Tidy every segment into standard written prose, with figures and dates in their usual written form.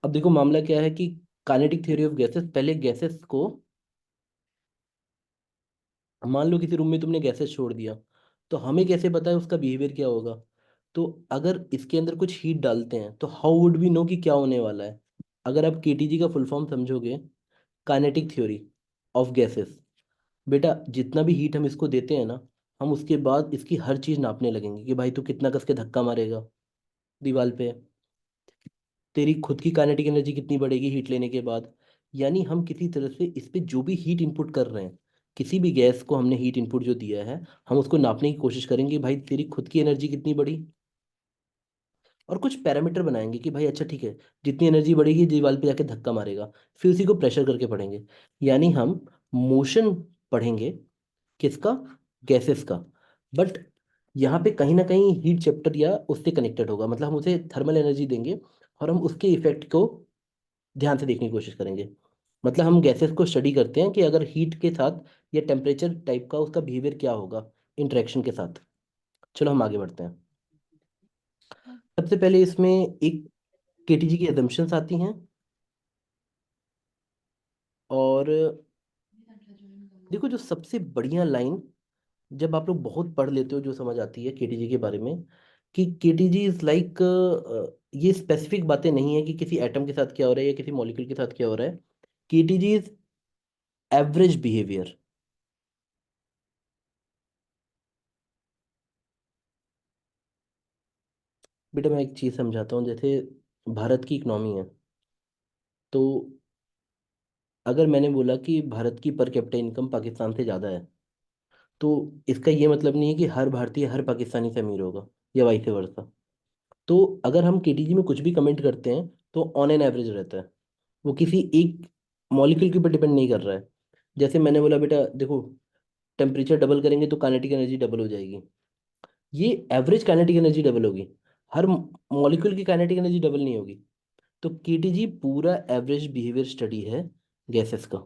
अब देखो मामला क्या है कि काइनेटिक थ्योरी ऑफ गैसेस, पहले गैसेस को, मान लो किसी रूम में तुमने गैसेस छोड़ दिया, तो हमें कैसे पता है उसका बिहेवियर क्या होगा? तो अगर इसके अंदर कुछ हीट डालते हैं तो हाउ वुड वी नो कि क्या होने वाला है? अगर आप केटीजी का फुल फॉर्म समझोगे, काइनेटिक थ्योरी ऑफ गैसेस, बेटा जितना भी हीट हम इसको देते हैं ना, हम उसके बाद इसकी हर चीज़ नापने लगेंगे कि भाई तू कितना कस के धक्का मारेगा दीवार पे, तेरी खुद की काइनेटिक एनर्जी कितनी बढ़ेगी हीट लेने के बाद। यानी हम किसी तरह से इस पे जो भी हीट इनपुट कर रहे हैं, किसी भी गैस को हमने हीट इनपुट जो दिया है, हम उसको नापने की कोशिश करेंगे भाई तेरी खुद की एनर्जी कितनी बढ़ी, और कुछ पैरामीटर बनाएंगे कि भाई अच्छा ठीक है, जितनी एनर्जी बढ़ेगी दीवार पे जाके धक्का मारेगा, फिर उसी को प्रेशर करके पढ़ेंगे। यानी हम मोशन पढ़ेंगे, किसका? गैसेस का। बट यहाँ पे कहीं ना कहीं हीट चैप्टर या उससे कनेक्टेड होगा, मतलब हम उसे थर्मल एनर्जी देंगे और हम उसके इफेक्ट को ध्यान से देखने की कोशिश करेंगे। मतलब हम गैसेस को स्टडी करते हैं कि अगर हीट के साथ या टेम्परेचर टाइप का उसका बिहेवियर क्या होगा इंटरेक्शन के साथ। चलो हम आगे बढ़ते हैं। सबसे पहले इसमें एक केटीजी की एजम्पशंस आती हैं, और देखो जो सबसे बढ़िया लाइन, जब आप लोग बहुत पढ़ लेते हो जो समझ आती है केटीजी के बारे में, कि केटीजी इज लाइक, ये स्पेसिफिक बातें नहीं है कि किसी एटम के साथ क्या हो रहा है या किसी मॉलिक्यूल के साथ क्या हो रहा है। KTG is average behaviour. बेटा मैं एक चीज़ समझाता हूँ, जैसे भारत की इकोनॉमी है, तो अगर मैंने बोला कि भारत की पर कैपिटा इनकम पाकिस्तान से ज़्यादा है, तो इसका ये मतलब नहीं है कि हर भारतीय हर पाकिस्तानी से अमीर होगा, या वाइस वर्सा। तो अगर हम केटीजी में कुछ भी कमेंट करते हैं तो ऑन एन एवरेज रहता है, वो किसी एक मॉलिक्यूल के ऊपर डिपेंड नहीं कर रहा है। जैसे मैंने बोला बेटा देखो, टेम्परेचर डबल करेंगे तो काइनेटिक एनर्जी डबल हो जाएगी, ये एवरेज काइनेटिक एनर्जी डबल होगी, हर मॉलिक्यूल की काइनेटिक एनर्जी डबल नहीं होगी। तो केटीजी पूरा एवरेज बिहेवियर स्टडी है गैसेस का।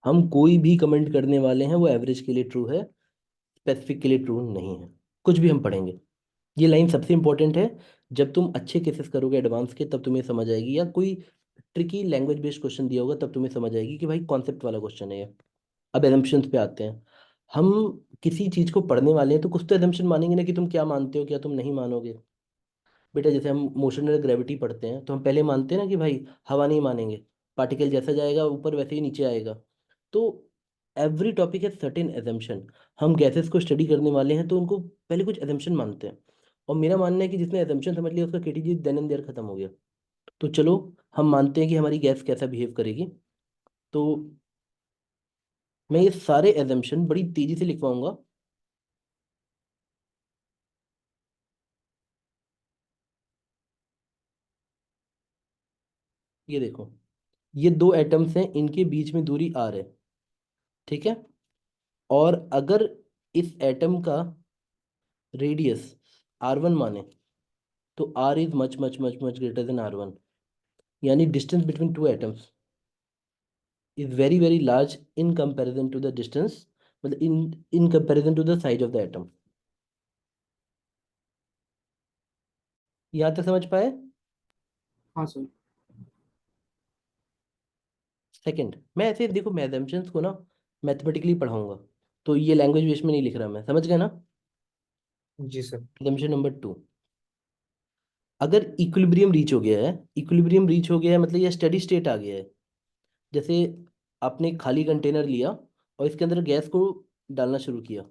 हम कोई भी कमेंट करने वाले हैं वो एवरेज के लिए ट्रू है, स्पेसिफिक के लिए ट्रू नहीं है। कुछ भी हम पढ़ेंगे, ये लाइन सबसे इंपॉर्टेंट है। जब तुम अच्छे केसेस करोगे एडवांस के, तब तुम्हें समझ आएगी, या कोई ट्रिकी लैंग्वेज बेस्ड क्वेश्चन दिया होगा तब तुम्हें समझ आएगी कि भाई कॉन्सेप्ट वाला क्वेश्चन है ये। अब एजम्पशंस पे आते हैं। हम किसी चीज को पढ़ने वाले हैं तो कुछ तो एजम्पशन मानेंगे ना, कि तुम क्या मानते हो क्या तुम नहीं मानोगे। बेटा जैसे हम मोशन और ग्रेविटी पढ़ते हैं तो हम पहले मानते हैं ना कि भाई हवा नहीं मानेंगे, पार्टिकल जैसा जाएगा ऊपर वैसे ही नीचे आएगा। तो एवरी टॉपिक है सर्टेन एजम्पशन। हम गैसेस को स्टडी करने वाले हैं तो उनको पहले कुछ एजम्पशन मानते हैं, और मेरा मानना है कि जिसने एजम्पशन समझ लिया उसका केटीजी देन एंड देयर खत्म हो गया। तो चलो हम मानते हैं कि हमारी गैस कैसा बिहेव करेगी। तो मैं ये सारे एजम्पशन बड़ी तेजी से लिखवाऊंगा। ये देखो, ये दो एटम्स हैं, इनके बीच में दूरी r है, ठीक है? और अगर इस एटम का रेडियस r1 माने, तो r is much much much much greater than r1। यानी distance between two atoms is very very large in comparison to the distance, मतलब in comparison to the size of the atom. यहाँ तक समझ पाए? हाँ sir. Second, मैं ऐसे देखो मैं assumptions को ना मैथमेटिकली पढ़ाऊंगा, तो ये लैंग्वेज बेस में नहीं लिख रहा, मैं समझ गया ना? जी सर। assumption नंबर 2, अगर इक्विलिब्रियम रीच हो गया है, इक्विलिब्रियम रीच हो गया है मतलब ये स्टेडी स्टेट आ गया है। जैसे आपने एक खाली कंटेनर लिया और इसके अंदर गैस को डालना शुरू किया,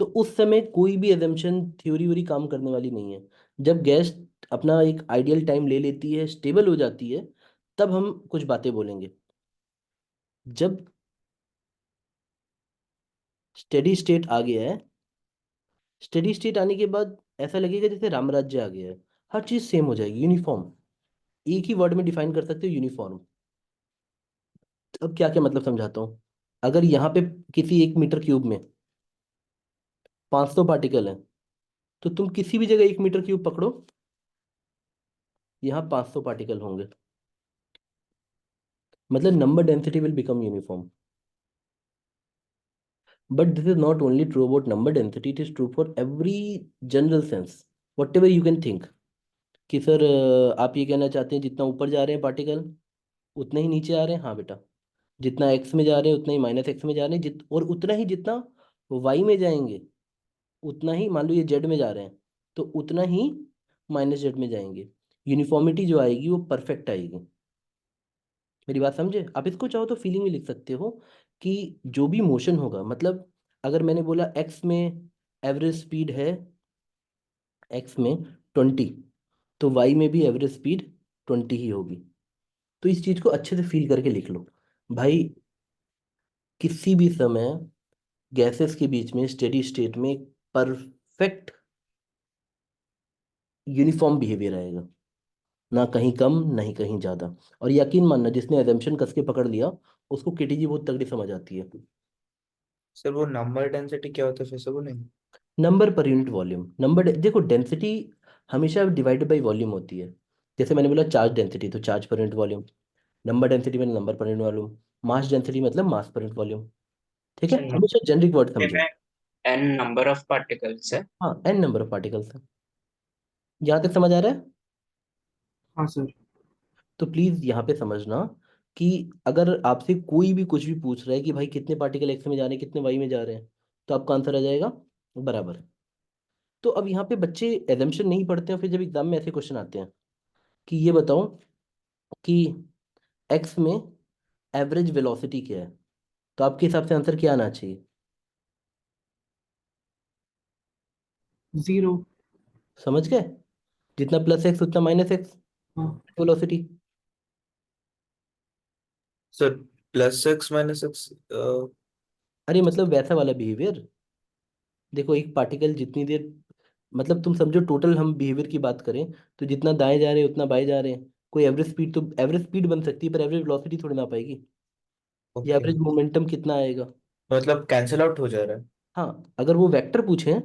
तो उस समय कोई भी एजम्पशन थ्योरी व्योरी काम करने वाली नहीं है। जब गैस अपना एक आइडियल टाइम ले लेती है, स्टेबल हो जाती है, तब हम कुछ बातें बोलेंगे। जब स्टेडी स्टेट आ गया है, स्टेडी स्टेट आने के बाद ऐसा लगेगा जैसे राम राज्य आ गया है, हर चीज सेम हो जाएगी, यूनिफॉर्म। एक ही वर्ड में डिफाइन कर सकते हो, यूनिफॉर्म। अब क्या क्या मतलब समझाता हूँ। अगर यहाँ पे किसी 1 मीटर क्यूब में 500 पार्टिकल हैं, तो तुम किसी भी जगह 1 मीटर क्यूब पकड़ो, यहाँ 500 पार्टिकल होंगे, मतलब number density will become uniform. But this is not only true about number density, it is true for every general sense, what ever you can think. कि सर आप ये कहना चाहते हैं जितना ऊपर जा रहे हैं पार्टिकल उतने ही नीचे आ रहे हैं, हाँ बेटा। जितना एक्स में जा रहे हैं उतना ही माइनस एक्स में जा रहे हैं, और उतना ही जितना वाई में जाएंगे उतना ही, मान लो ये जेड में जा रहे हैं तो उतना ही माइनस जेड में जाएंगे। यूनिफॉर्मिटी जो आएगी वो परफेक्ट आएगी। मेरी बात समझे? आप इसको चाहो तो फीलिंग में लिख सकते हो कि जो भी मोशन होगा, मतलब अगर मैंने बोला एक्स में एवरेज स्पीड है, एक्स में 20, तो वाई में भी एवरेज स्पीड 20 ही होगी। तो इस चीज़ को अच्छे से फील करके लिख लो भाई। किसी भी समय गैसेस के बीच में स्टेडी स्टेट में परफेक्ट यूनिफॉर्म बिहेवियर आएगा, ना कहीं कम ना ही कहीं ज़्यादा। और यकीन मानना, जिसने एजम्पशन कस के पकड़ लिया उसको केटीजी बहुत तगड़ी समझ आती है। सर वो नंबर डेंसिटी क्या होता है फिर से बोलेंगे? नंबर पर यूनिट वॉल्यूम, देखो डेंसिटी हमेशा डिवाइडेड बाई वॉल्यूम होती है। जैसे मैंने बोला चार्ज डेंसिटी, तो चार्ज पर यूनिट वॉल्यूम। नंबर डेंसिटी मैंने नंबर पर यूनिट वॉल्यूम। मास डेंसिटी मतलब मास पर यूनिट वॉल्यूम। ठीक है, सर हमेशा जेनरिक वर्ड नंबर समझो। में एन नंबर ऑफ पार्टिकल्स है। हाँ, एन नंबर ऑफ पार्टिकल्स है। यहाँ तक समझ आ रहा है? हाँ सर। तो प्लीज यहाँ पे समझना कि अगर आपसे कोई भी कुछ भी पूछ रहा है कि भाई कितने पार्टिकल एक्स में जा रहे हैं कितने वाई में जा रहे हैं, तो आपका आंसर आ जाएगा बराबर। तो अब यहाँ पे बच्चे एजम्पशन नहीं पढ़ते हैं, फिर जब एग्जाम में ऐसे क्वेश्चन आते हैं कि ये बताओ कि एक्स में एवरेज वेलोसिटी क्या है, तो आपके हिसाब से आंसर क्या आना चाहिए? जीरो। समझ गए? जितना प्लस एक्स उतना माइनस एक्स हाँ velocity. Sir, plus x minus x. अरे मतलब वैसा वाला बिहेवियर। देखो एक पार्टिकल जितनी देर, मतलब तुम समझो टोटल हम बिहेवियर की बात करें तो जितना दाएं जा रहे हैं उतना बाएं जा रहे हैं। कोई एवरेज स्पीड, तो एवरेज स्पीड बन सकती है पर एवरेज वेलोसिटी थोड़ी ना आ पाएगी। या ओके, एवरेज मोमेंटम कितना आएगा। मतलब कैंसिल आउट हो जा रहा है। हाँ, अगर वो वेक्टर पूछें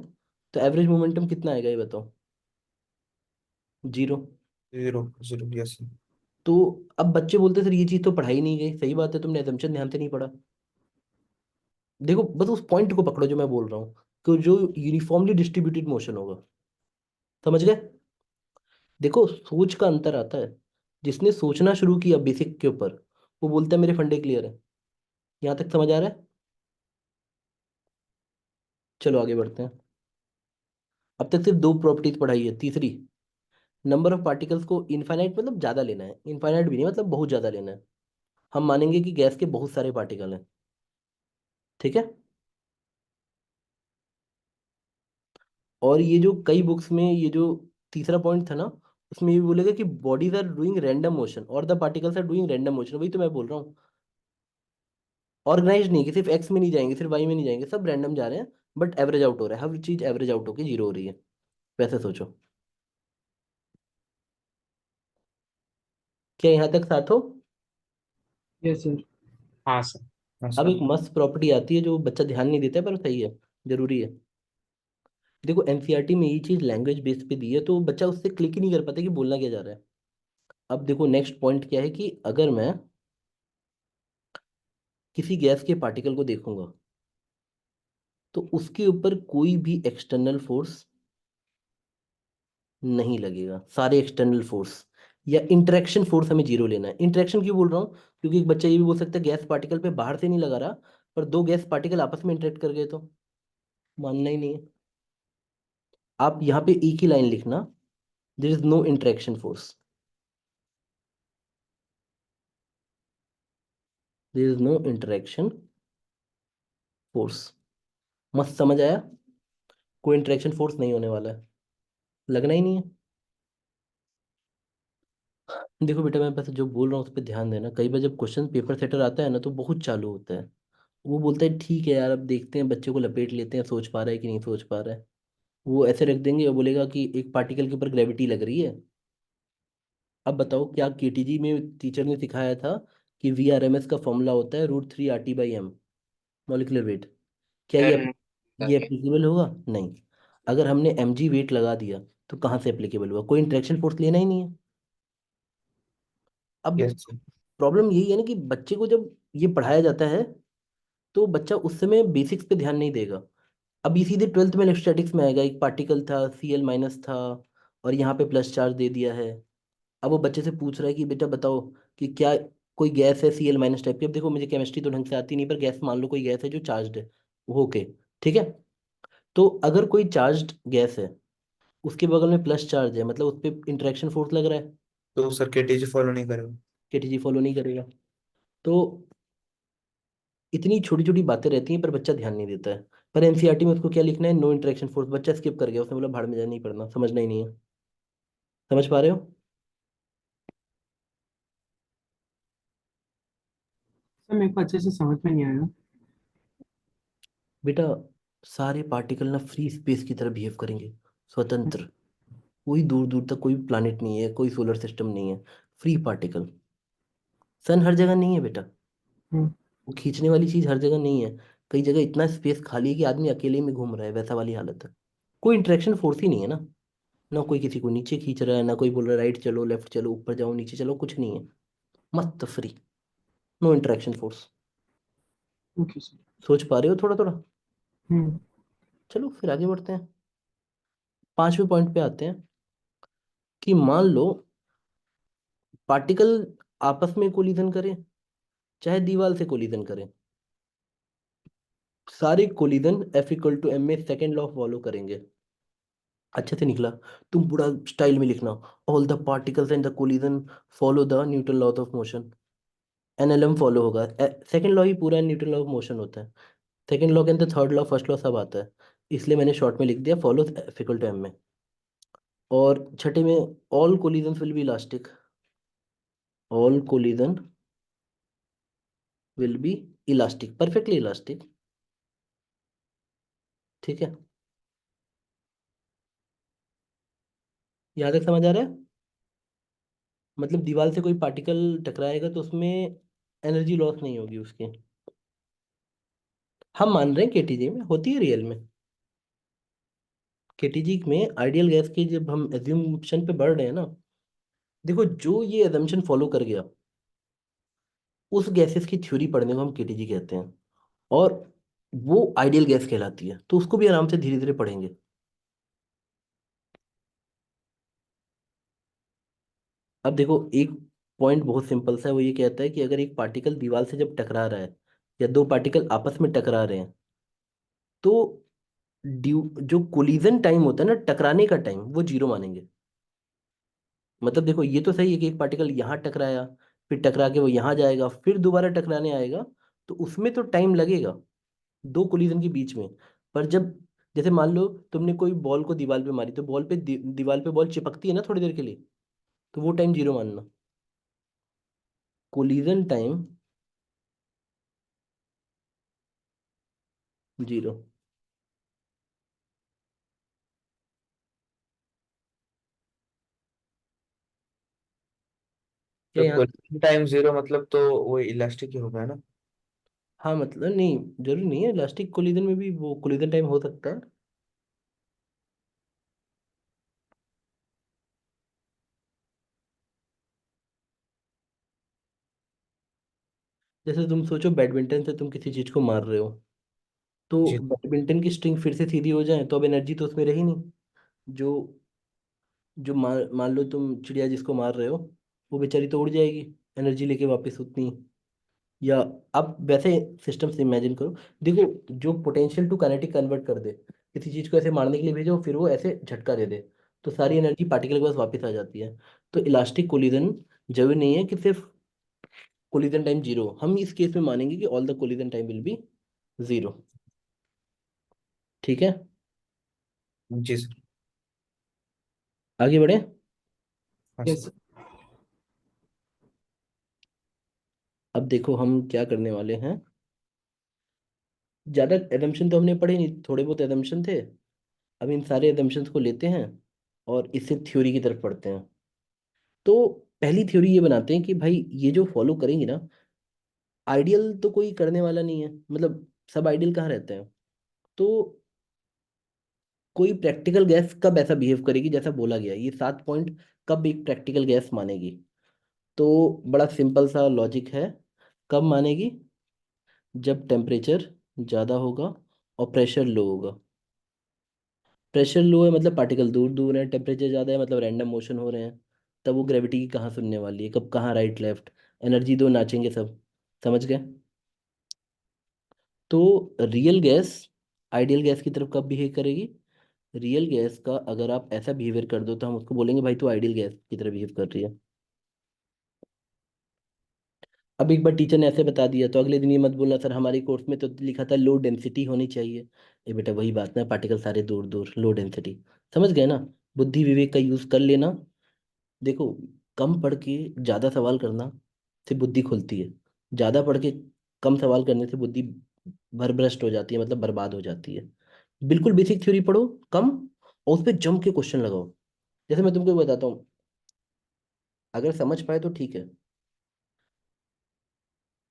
तो एवरेज मोमेंटम कितना आएगा ये बताओ? जीरो। जीरो। Zero, yes. तो अब बच्चे बोलते हैं, सर ये चीज़ तो पढ़ाई नहीं गई। सही बात है, तुमने एजम्पशन ध्यान से नहीं पढ़ा। देखो बस उस पॉइंट को पकड़ो जो मैं बोल रहा हूँ, कि जो यूनिफॉर्मली डिस्ट्रीब्यूटेड मोशन होगा। समझ गए? देखो सोच का अंतर आता है। जिसने सोचना शुरू किया बेसिक के ऊपर वो बोलता है मेरे फंडे क्लियर है। यहाँ तक समझ आ रहा है? चलो आगे बढ़ते हैं। अब तक सिर्फ दो प्रॉपर्टीज पढ़ाई है, तीसरी, नंबर ऑफ पार्टिकल्स को इनफाइनाइट मतलब ज़्यादा लेना है, इनफाइनाइट भी नहीं मतलब बहुत ज़्यादा लेना है। हम मानेंगे कि गैस के बहुत सारे पार्टिकल हैं। ठीक है। और ये जो कई बुक्स में ये जो तीसरा पॉइंट था ना, उसमें ये भी बोलेगा कि bodies are doing random motion और the particles are doing random motion. वही तो मैं बोल रहा हूँ, ऑर्गेनाइज नहीं कि सिर्फ एक्स में नहीं जाएंगे सिर्फ वाई में नहीं जाएंगे, सब रैंडम जा रहे हैं। बट एवरेज आउट हो रहा है, हर चीज एवरेज आउट होकर जीरो हो रही है। वैसे सोचो। क्या यहाँ तक साथ हो? Yes sir. हाँ सर। हाँ अब एक सर। मस्त प्रॉपर्टी आती है जो बच्चा ध्यान नहीं देता है पर सही है, जरूरी है। देखो एनसीईआरटी में ये चीज लैंग्वेज बेस पे दी है तो बच्चा उससे क्लिक ही नहीं कर पाता कि बोलना क्या जा रहा है। अब देखो नेक्स्ट पॉइंट क्या है कि अगर मैं किसी गैस के पार्टिकल को देखूंगा तो उसके ऊपर कोई भी एक्सटर्नल फोर्स नहीं लगेगा, सारे एक्सटर्नल फोर्स या इंटरेक्शन फोर्स हमें जीरो लेना है। इंटरेक्शन क्यों बोल रहा हूँ? क्योंकि एक बच्चा ये भी बोल सकता है गैस पार्टिकल पे बाहर से नहीं लगा रहा, पर दो गैस पार्टिकल आपस में इंटरेक्ट कर गए तो मानना ही नहीं है। आप यहाँ पे एक ही लाइन लिखना, there is no interaction force, there is no interaction force. मस्त समझ आया? कोई इंटरेक्शन फोर्स नहीं होने वाला है, लगना ही नहीं है। देखो बेटा मैं बस जो बोल रहा हूँ उस पर ध्यान देना। कई बार जब क्वेश्चन पेपर सेटर आता है ना तो बहुत चालू होता है। वो बोलता है ठीक है यार अब देखते हैं, बच्चे को लपेट लेते हैं, सोच पा रहा है कि नहीं सोच पा रहा है। वो ऐसे रख देंगे और बोलेगा कि एक पार्टिकल के ऊपर ग्रेविटी लग रही है। अब बताओ क्या केटीजी में टीचर ने सिखाया था कि वीआरएमएस का फॉर्मूला होता है √3 RT/m, मॉलिक्यूलर वेट। क्या सर ये एप्लीकेबल होगा? नहीं। अगर हमने mg वेट लगा दिया तो कहाँ से एप्लीकेबल हुआ? कोई इंटरेक्शन फोर्स लेना ही नहीं है। अब यस सर। प्रॉब्लम यही है ना कि बच्चे को जब ये पढ़ाया जाता है तो बच्चा उस समय बेसिक्स पे ध्यान नहीं देगा। अभी सीधे ट्वेल्थ में इलेक्ट्रोस्टैटिक्स में आएगा, एक पार्टिकल था, Cl माइनस था, और यहाँ पे प्लस चार्ज दे दिया है। अब वो बच्चे से पूछ रहा है कि बेटा बताओ कि क्या कोई गैस है Cl माइनस टाइप की। अब देखो मुझे केमिस्ट्री तो ढंग से आती नहीं, पर गैस मान लो कोई गैस है जो चार्ज है, ओके, ठीक है। तो अगर कोई चार्ज गैस है, उसके बगल में प्लस चार्ज है, मतलब उस पर इंटरेक्शन फोर्स लग रहा है। तो सर केटीजी फॉलो नहीं करेगा? केटीजी फॉलो नहीं करेगा। तो इतनी छोटी छोटी बातें रहती हैं पर बच्चा ध्यान नहीं देता है। पर एनसीईआरटी में उसको क्या लिखना है, नो इंटरेक्शन फोर्स, बच्चा स्किप कर गया, उसने बोला भाड़ में जाए, नहीं पढ़ना, समझना ही नहीं है। समझ पा रहे हो? सर मेरे को अच्छे से समझ में नहीं आया। बेटा सारे पार्टिकल ना फ्री स्पेस की तरह बिहेव करेंगे, स्वतंत्र। कोई दूर दूर तक कोई प्लानिट नहीं है, कोई सोलर सिस्टम नहीं है, फ्री पार्टिकल। सन हर जगह नहीं है बेटा, हम्म। वो खींचने वाली चीज हर जगह नहीं है। कई जगह इतना स्पेस खाली है कि आदमी अकेले में घूम रहा है, वैसा वाली हालत है। कोई इंटरेक्शन फोर्स ही नहीं है ना। ना कोई किसी को नीचे खींच रहा है, ना कोई बोल रहा है राइट चलो, लेफ्ट चलो, ऊपर जाओ, नीचे चलो, कुछ नहीं है। मस्त free, no interaction force. Okay sir. सोच पा रहे हो थोड़ा थोड़ा? हम्म। चलो फिर आगे बढ़ते हैं, पांचवें पॉइंट पे आते हैं। कि मान लो पार्टिकल आपस में कोलिजन करें, चाहे दीवार से कोलिजन करें, सारे कोलिजन F=m में सेकेंड लॉ फॉलो करेंगे। अच्छे से निकला? तुम पूरा स्टाइल में लिखना, all the particles and the collision follow the Newton law of motion. NLM follow होगा, सेकेंड लॉ ही पूरा न्यूटन लॉ ऑफ मोशन होता है। सेकेंड लॉ के अंदर थर्ड लॉ, फर्स्ट लॉ सब आता है, इसलिए मैंने शॉर्ट में लिख दिया फॉलो F=m में। और छठे में, all collision will be elastic, all collision will be elastic, perfectly elastic. ठीक है, यहाँ तक समझ आ रहा है? मतलब दीवार से कोई पार्टिकल टकराएगा तो उसमें एनर्जी लॉस नहीं होगी उसकी। हम मान रहे हैं केटीजी में होती है, रियल में केटीजी में आइडियल गैस की जब हम एज्यूम्पशन पे बढ़ रहे हैं ना, देखो जो ये एजम्पशन फॉलो कर गया, उस गैसेस की थ्योरी पढ़ने को हम केटीजी कहते हैं। और वो आइडियल गैस कहलाती है, तो उसको भी आराम से धीरे धीरे पढ़ेंगे। अब देखो एक पॉइंट बहुत सिंपल सा है, वो ये कहता है कि अगर एक पार्टिकल दीवार से जब टकरा रहा है, या दो पार्टिकल आपस में टकरा रहे हैं, तो ड्यू जो कोलिजन टाइम होता है ना, टकराने का टाइम, वो जीरो मानेंगे। मतलब देखो ये तो सही है कि एक पार्टिकल यहाँ टकराया, फिर टकरा के वो यहाँ जाएगा, फिर दोबारा टकराने आएगा, तो उसमें तो टाइम लगेगा दो कोलिजन के बीच में। पर जब, जैसे मान लो तुमने कोई बॉल को दीवार पे मारी, तो बॉल पे दीवार पे बॉल चिपकती है ना थोड़ी देर के लिए, तो वो टाइम जीरो मानना, कोलिजन टाइम जीरो। क्या तो यहाँ? कोलिजन टाइम जीरो मतलब तो वो इलास्टिक ही होगा, है ना? हाँ मतलब नहीं, जरूरी नहीं है, इलास्टिक कोलिजन में भी वो कोलिजन टाइम हो सकता है। जैसे तुम सोचो बैडमिंटन से तुम किसी चीज को मार रहे हो, तो जी। बैडमिंटन की स्ट्रिंग फिर से सीधी हो जाए तो अब एनर्जी तो उसमें रही नहीं। जो जो मान लो तुम चिड़िया जिसको मार रहे हो, वो बेचारी तो उड़ जाएगी एनर्जी लेके वापस उतनी। या अब वैसे सिस्टम से इमेजिन करो, देखो जो पोटेंशियल टू काइनेटिक कन्वर्ट कर दे, किसी चीज को ऐसे मारने के लिए भेजो, फिर वो ऐसे झटका दे दे, तो सारी एनर्जी पार्टिकल के पास वापस आ जाती है। तो इलास्टिक कोलिजन जरूरी नहीं है कि सिर्फ कोलिजन टाइम जीरो, हम इस केस में मानेंगे कि all the collision time will be zero. ठीक है, जी सर। आगे बढ़े। हाँ सर। यस। अब देखो हम क्या करने वाले हैं, ज्यादा एजम्पशन तो हमने पढ़े नहीं, थोड़े बहुत एजम्पशन थे। अब इन सारे एजम्पशंस को लेते हैं और इससे थ्योरी की तरफ पढ़ते हैं। तो पहली थ्योरी ये बनाते हैं कि भाई ये जो फॉलो करेंगे ना, आइडियल तो कोई करने वाला नहीं है, मतलब सब आइडियल कहाँ रहते हैं। तो कोई प्रैक्टिकल गैस कब ऐसा बिहेव करेगी जैसा बोला गया, ये 7 पॉइंट कब एक प्रैक्टिकल गैस मानेगी। तो बड़ा सिंपल सा लॉजिक है, कब मानेगी, जब टेम्परेचर ज़्यादा होगा और प्रेशर लो होगा। प्रेशर लो है मतलब पार्टिकल दूर दूर है, टेम्परेचर ज़्यादा है मतलब रैंडम मोशन हो रहे हैं। तब वो ग्रेविटी की कहाँ सुनने वाली है, कब कहाँ राइट लेफ्ट, एनर्जी दो नाचेंगे सब। समझ गए? तो रियल गैस आइडियल गैस की तरफ कब बिहेव करेगी? रियल गैस का अगर आप ऐसा बिहेवियर कर दो तो हम उसको बोलेंगे भाई तू आइडियल गैस की तरह बिहेव कर रही है। अब एक बार टीचर ने ऐसे बता दिया तो अगले दिन ये मत बोलना सर हमारे कोर्स में तो लिखा था लो डेंसिटी होनी चाहिए। ये बेटा वही बात ना, पार्टिकल सारे दूर दूर, लो डेंसिटी। समझ गए ना? बुद्धि विवेक का यूज कर लेना। देखो, कम पढ़ के ज़्यादा सवाल करना से बुद्धि खुलती है। ज़्यादा पढ़ के कम सवाल करने से बुद्धि भरभ्रष्ट हो जाती है, मतलब बर्बाद हो जाती है। बिल्कुल बेसिक थ्योरी पढ़ो कम, और उस पर जम के क्वेश्चन लगाओ। जैसे मैं तुमको बताता हूँ, अगर समझ पाए तो ठीक है।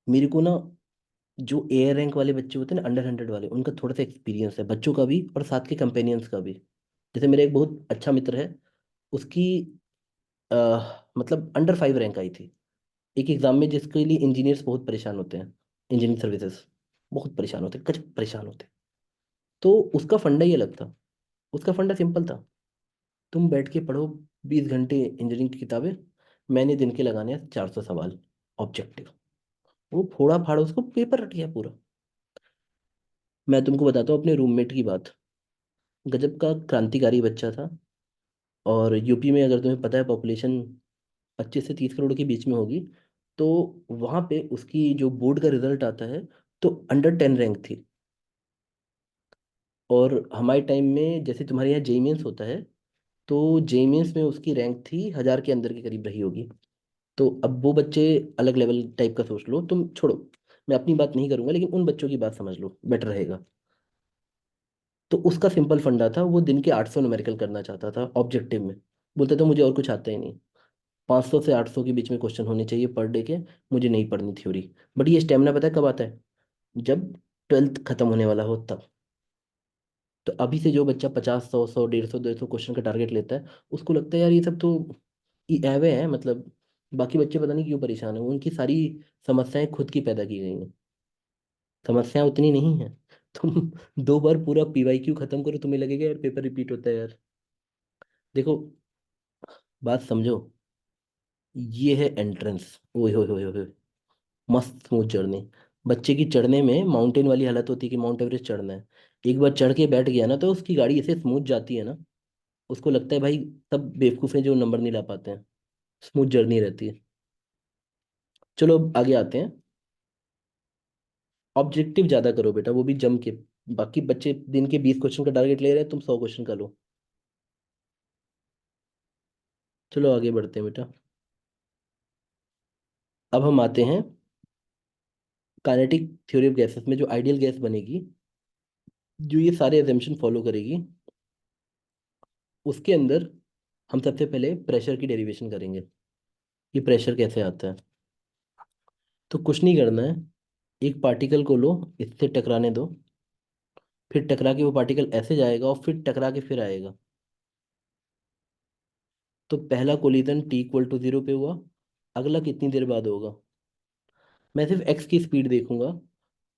मेरे को ना जो एयर रैंक वाले बच्चे होते हैं ना, अंडर 100 वाले, उनका थोड़ा सा एक्सपीरियंस है, बच्चों का भी और साथ के कंपेनियंस का भी। जैसे मेरा एक बहुत अच्छा मित्र है, उसकी मतलब अंडर 5 रैंक आई थी एक एग्जाम में, जिसके लिए इंजीनियर्स बहुत परेशान होते हैं। इंजीनियरिंग सर्विसेज बहुत परेशान होते हैं, गजब परेशान होते हैं। तो उसका फंडा ही अलग था। उसका फंडा सिंपल था, तुम बैठ के पढ़ो 20 घंटे इंजीनियरिंग की किताबें, मैंने दिन के लगाने हैं 400 सवाल ऑब्जेक्टिव। वो फोड़ा फाड़ा उसको पेपर रट गया पूरा। मैं तुमको बताता हूँ अपने रूममेट की बात। गजब का क्रांतिकारी बच्चा था। और यूपी में अगर तुम्हें पता है पॉपुलेशन 25 से 30 करोड़ के बीच में होगी। तो वहाँ पे उसकी जो बोर्ड का रिजल्ट आता है तो अंडर 10 रैंक थी। और हमारे टाइम में जैसे तुम्हारे यहाँ जेई मेंस होता है, तो जेई मेंस में उसकी रैंक थी 1000 के अंदर के करीब रही होगी। तो अब वो बच्चे अलग लेवल टाइप का सोच लो, तुम छोड़ो, मैं अपनी बात नहीं करूंगा, लेकिन उन बच्चों की बात समझ लो, बेटर रहेगा। तो उसका सिंपल फंडा था, वो दिन के 800 न्यूमेरिकल करना चाहता था ऑब्जेक्टिव में। बोलता था मुझे और कुछ आता ही नहीं, 500 से 800 के बीच में क्वेश्चन होने चाहिए पर डे के, मुझे नहीं पढ़नी थ्योरी। बट ये स्टेमिना पता है कब आता है? जब 12th खत्म होने वाला हो तब। तो अभी से जो बच्चा 50, 100, 100, 150, 200 क्वेश्चन का टारगेट लेता है, उसको लगता है यार ये सब तो एवे है, मतलब बाकी बच्चे पता नहीं क्यों परेशान है, उनकी सारी समस्याएं खुद की पैदा की गई हैं। समस्याएं उतनी नहीं है। तुम 2 बार पूरा पीवाईक्यू खत्म करो, तुम्हें लगेगा यार पेपर रिपीट होता है यार। देखो, बात समझो, ये है एंट्रेंस। ओए होए होए होए, मस्त स्मूथ जर्नी। बच्चे की चढ़ने में माउंटेन वाली हालत होती है कि माउंट एवरेस्ट चढ़ना है। एक बार चढ़ के बैठ गया ना तो उसकी गाड़ी ऐसे स्मूथ जाती है ना, उसको लगता है भाई सब बेवकूफ़ हैं जो नंबर नहीं ला पाते हैं। स्मूथ जर्नी रहती है। चलो अब आगे आते हैं। ऑब्जेक्टिव ज़्यादा करो बेटा, वो भी जम के। बाकी बच्चे दिन के 20 क्वेश्चन का टारगेट ले रहे हैं, तुम 100 क्वेश्चन का लो। चलो आगे बढ़ते हैं बेटा। अब हम आते हैं काइनेटिक थ्योरी ऑफ गैसेस में, जो आइडियल गैस बनेगी, जो ये सारे एजम्पशन फॉलो करेगी। उसके अंदर हम सबसे पहले प्रेशर की डेरिवेशन करेंगे, कि प्रेशर कैसे आता है। तो कुछ नहीं करना है, एक पार्टिकल को लो, इससे टकराने दो, फिर टकरा के वो पार्टिकल ऐसे जाएगा और फिर टकरा के फिर आएगा। तो पहला कोलिजन t = 0 पे हुआ, अगला कितनी देर बाद होगा? मैं सिर्फ एक्स की स्पीड देखूंगा।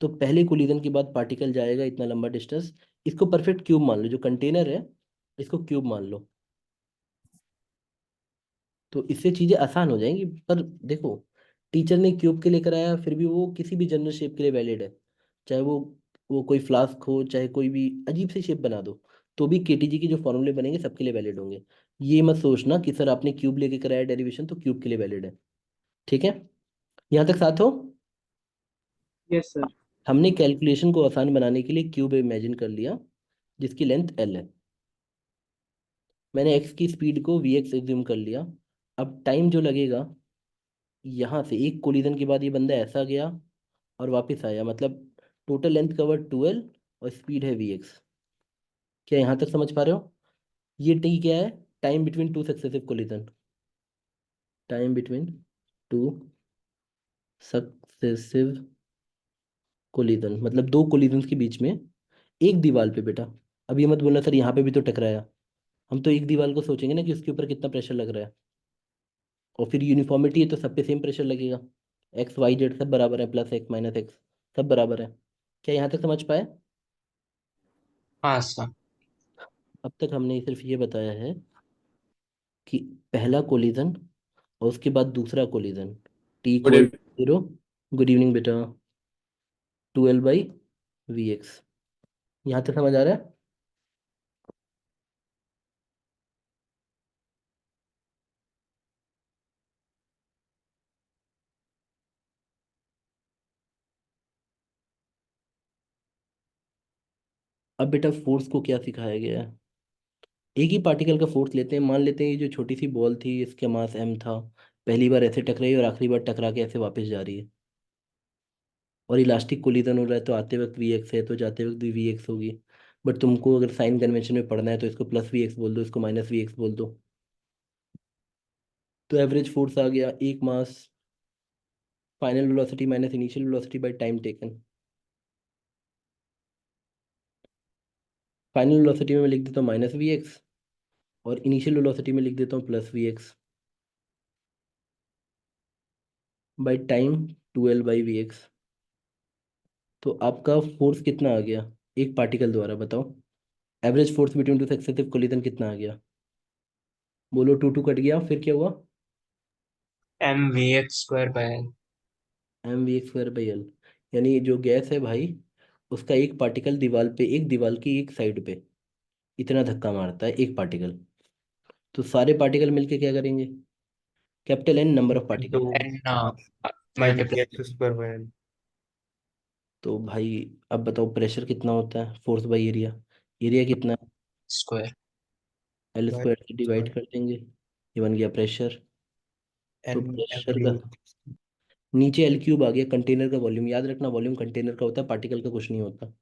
तो पहले कोलिजन के बाद पार्टिकल जाएगा इतना लंबा डिस्टेंस। इसको परफेक्ट क्यूब मान लो, जो कंटेनर है इसको क्यूब मान लो। तो इससे चीज़ें आसान हो जाएंगी। पर देखो, टीचर ने क्यूब के लिए कराया, फिर भी वो किसी भी जनरल शेप के लिए वैलिड है। चाहे वो कोई फ्लास्क हो, चाहे कोई भी अजीब सी शेप बना दो, तो भी केटीजी के जो फॉर्मूले बनेंगे सबके लिए वैलिड होंगे। ये मत सोचना कि सर आपने क्यूब लेके कराया डेरिवेशन तो क्यूब के लिए वैलिड है। ठीक है? यहाँ तक साथ हो? Yes sir. हमने कैलकुलेशन को आसान बनाने के लिए क्यूब इमेजिन कर लिया, जिसकी लेंथ एल है। मैंने एक्स की स्पीड को वी एक्स एज्यूम कर लिया। अब टाइम जो लगेगा, यहाँ से एक कोलिजन के बाद ये बंदा ऐसा गया और वापस आया, मतलब टोटल लेंथ कवर 12 और स्पीड है वी एक्स। क्या यहाँ तक समझ पा रहे हो? ये टी क्या है? Time between two successive collision. Time between two successive collision, मतलब 2 कोलिजन्स के बीच में एक दीवार पे बेटा। अब ये मत बोलना सर यहाँ पे भी तो टकराया। हम तो एक दीवार को सोचेंगे ना कि उसके ऊपर कितना प्रेशर लग रहा है, और फिर यूनिफॉर्मिटी है तो सब पे सेम प्रेशर लगेगा। एक्स वाई जेड सब बराबर है, +x - x सब बराबर है। क्या यहाँ तक समझ पाए? हाँ सर। अब तक हमने सिर्फ ये बताया है कि पहला कोलिजन और उसके बाद दूसरा collision, T good equal 0। Good evening बेटा। 12/Vx। यहाँ तक समझ आ रहा है? अब बेटा फोर्स को क्या सिखाया गया है? एक ही पार्टिकल का फोर्स लेते हैं, मान लेते हैं ये जो छोटी सी बॉल थी इसके मास m था, पहली बार ऐसे टकराई और आखिरी बार टकरा के ऐसे वापस जा रही है, और इलास्टिक कोलिजन हो रहा है, तो आते वक्त Vx है तो जाते वक्त भी Vx होगी। बट तुमको अगर साइन कन्वेंशन में पढ़ना है तो इसको प्लस Vx बोल दो, इसको माइनस Vx बोल दो। तो एवरेज फोर्स आ गया एक mass final velocity minus initial velocity by time taken. Final velocity में मैं लिख देता हूँ -Vx, और इनिशियल वेलोसिटी में लिख देता हूँ plus Vx by time 12/Vx। तो आपका फोर्स कितना आ गया एक पार्टिकल द्वारा, बताओ? Average force between two successive collision कितना आ गया? बोलो। टू टू कट गया, फिर क्या हुआ? mvx² mv²/L। यानी जो गैस है भाई, उसका एक पार्टिकल दीवार पे, एक दीवार की एक साइड पे इतना धक्का मारता है एक पार्टिकल, तो सारे पार्टिकल मिलके क्या करेंगे? Capital N number of into particle. n M V multiply X square by L. तो भाई अब बताओ प्रेशर कितना होता है, फोर्स बाई एरिया। एरिया कितना है? स्क्वायर L² बाय से डिवाइड कर देंगे, ये बन गया प्रेशर। तो एन एम प्रेशर डी। का नीचे L³ आ गया, कंटेनर का वॉल्यूम। याद रखना वॉल्यूम कंटेनर का होता है, पार्टिकल का कुछ नहीं होता।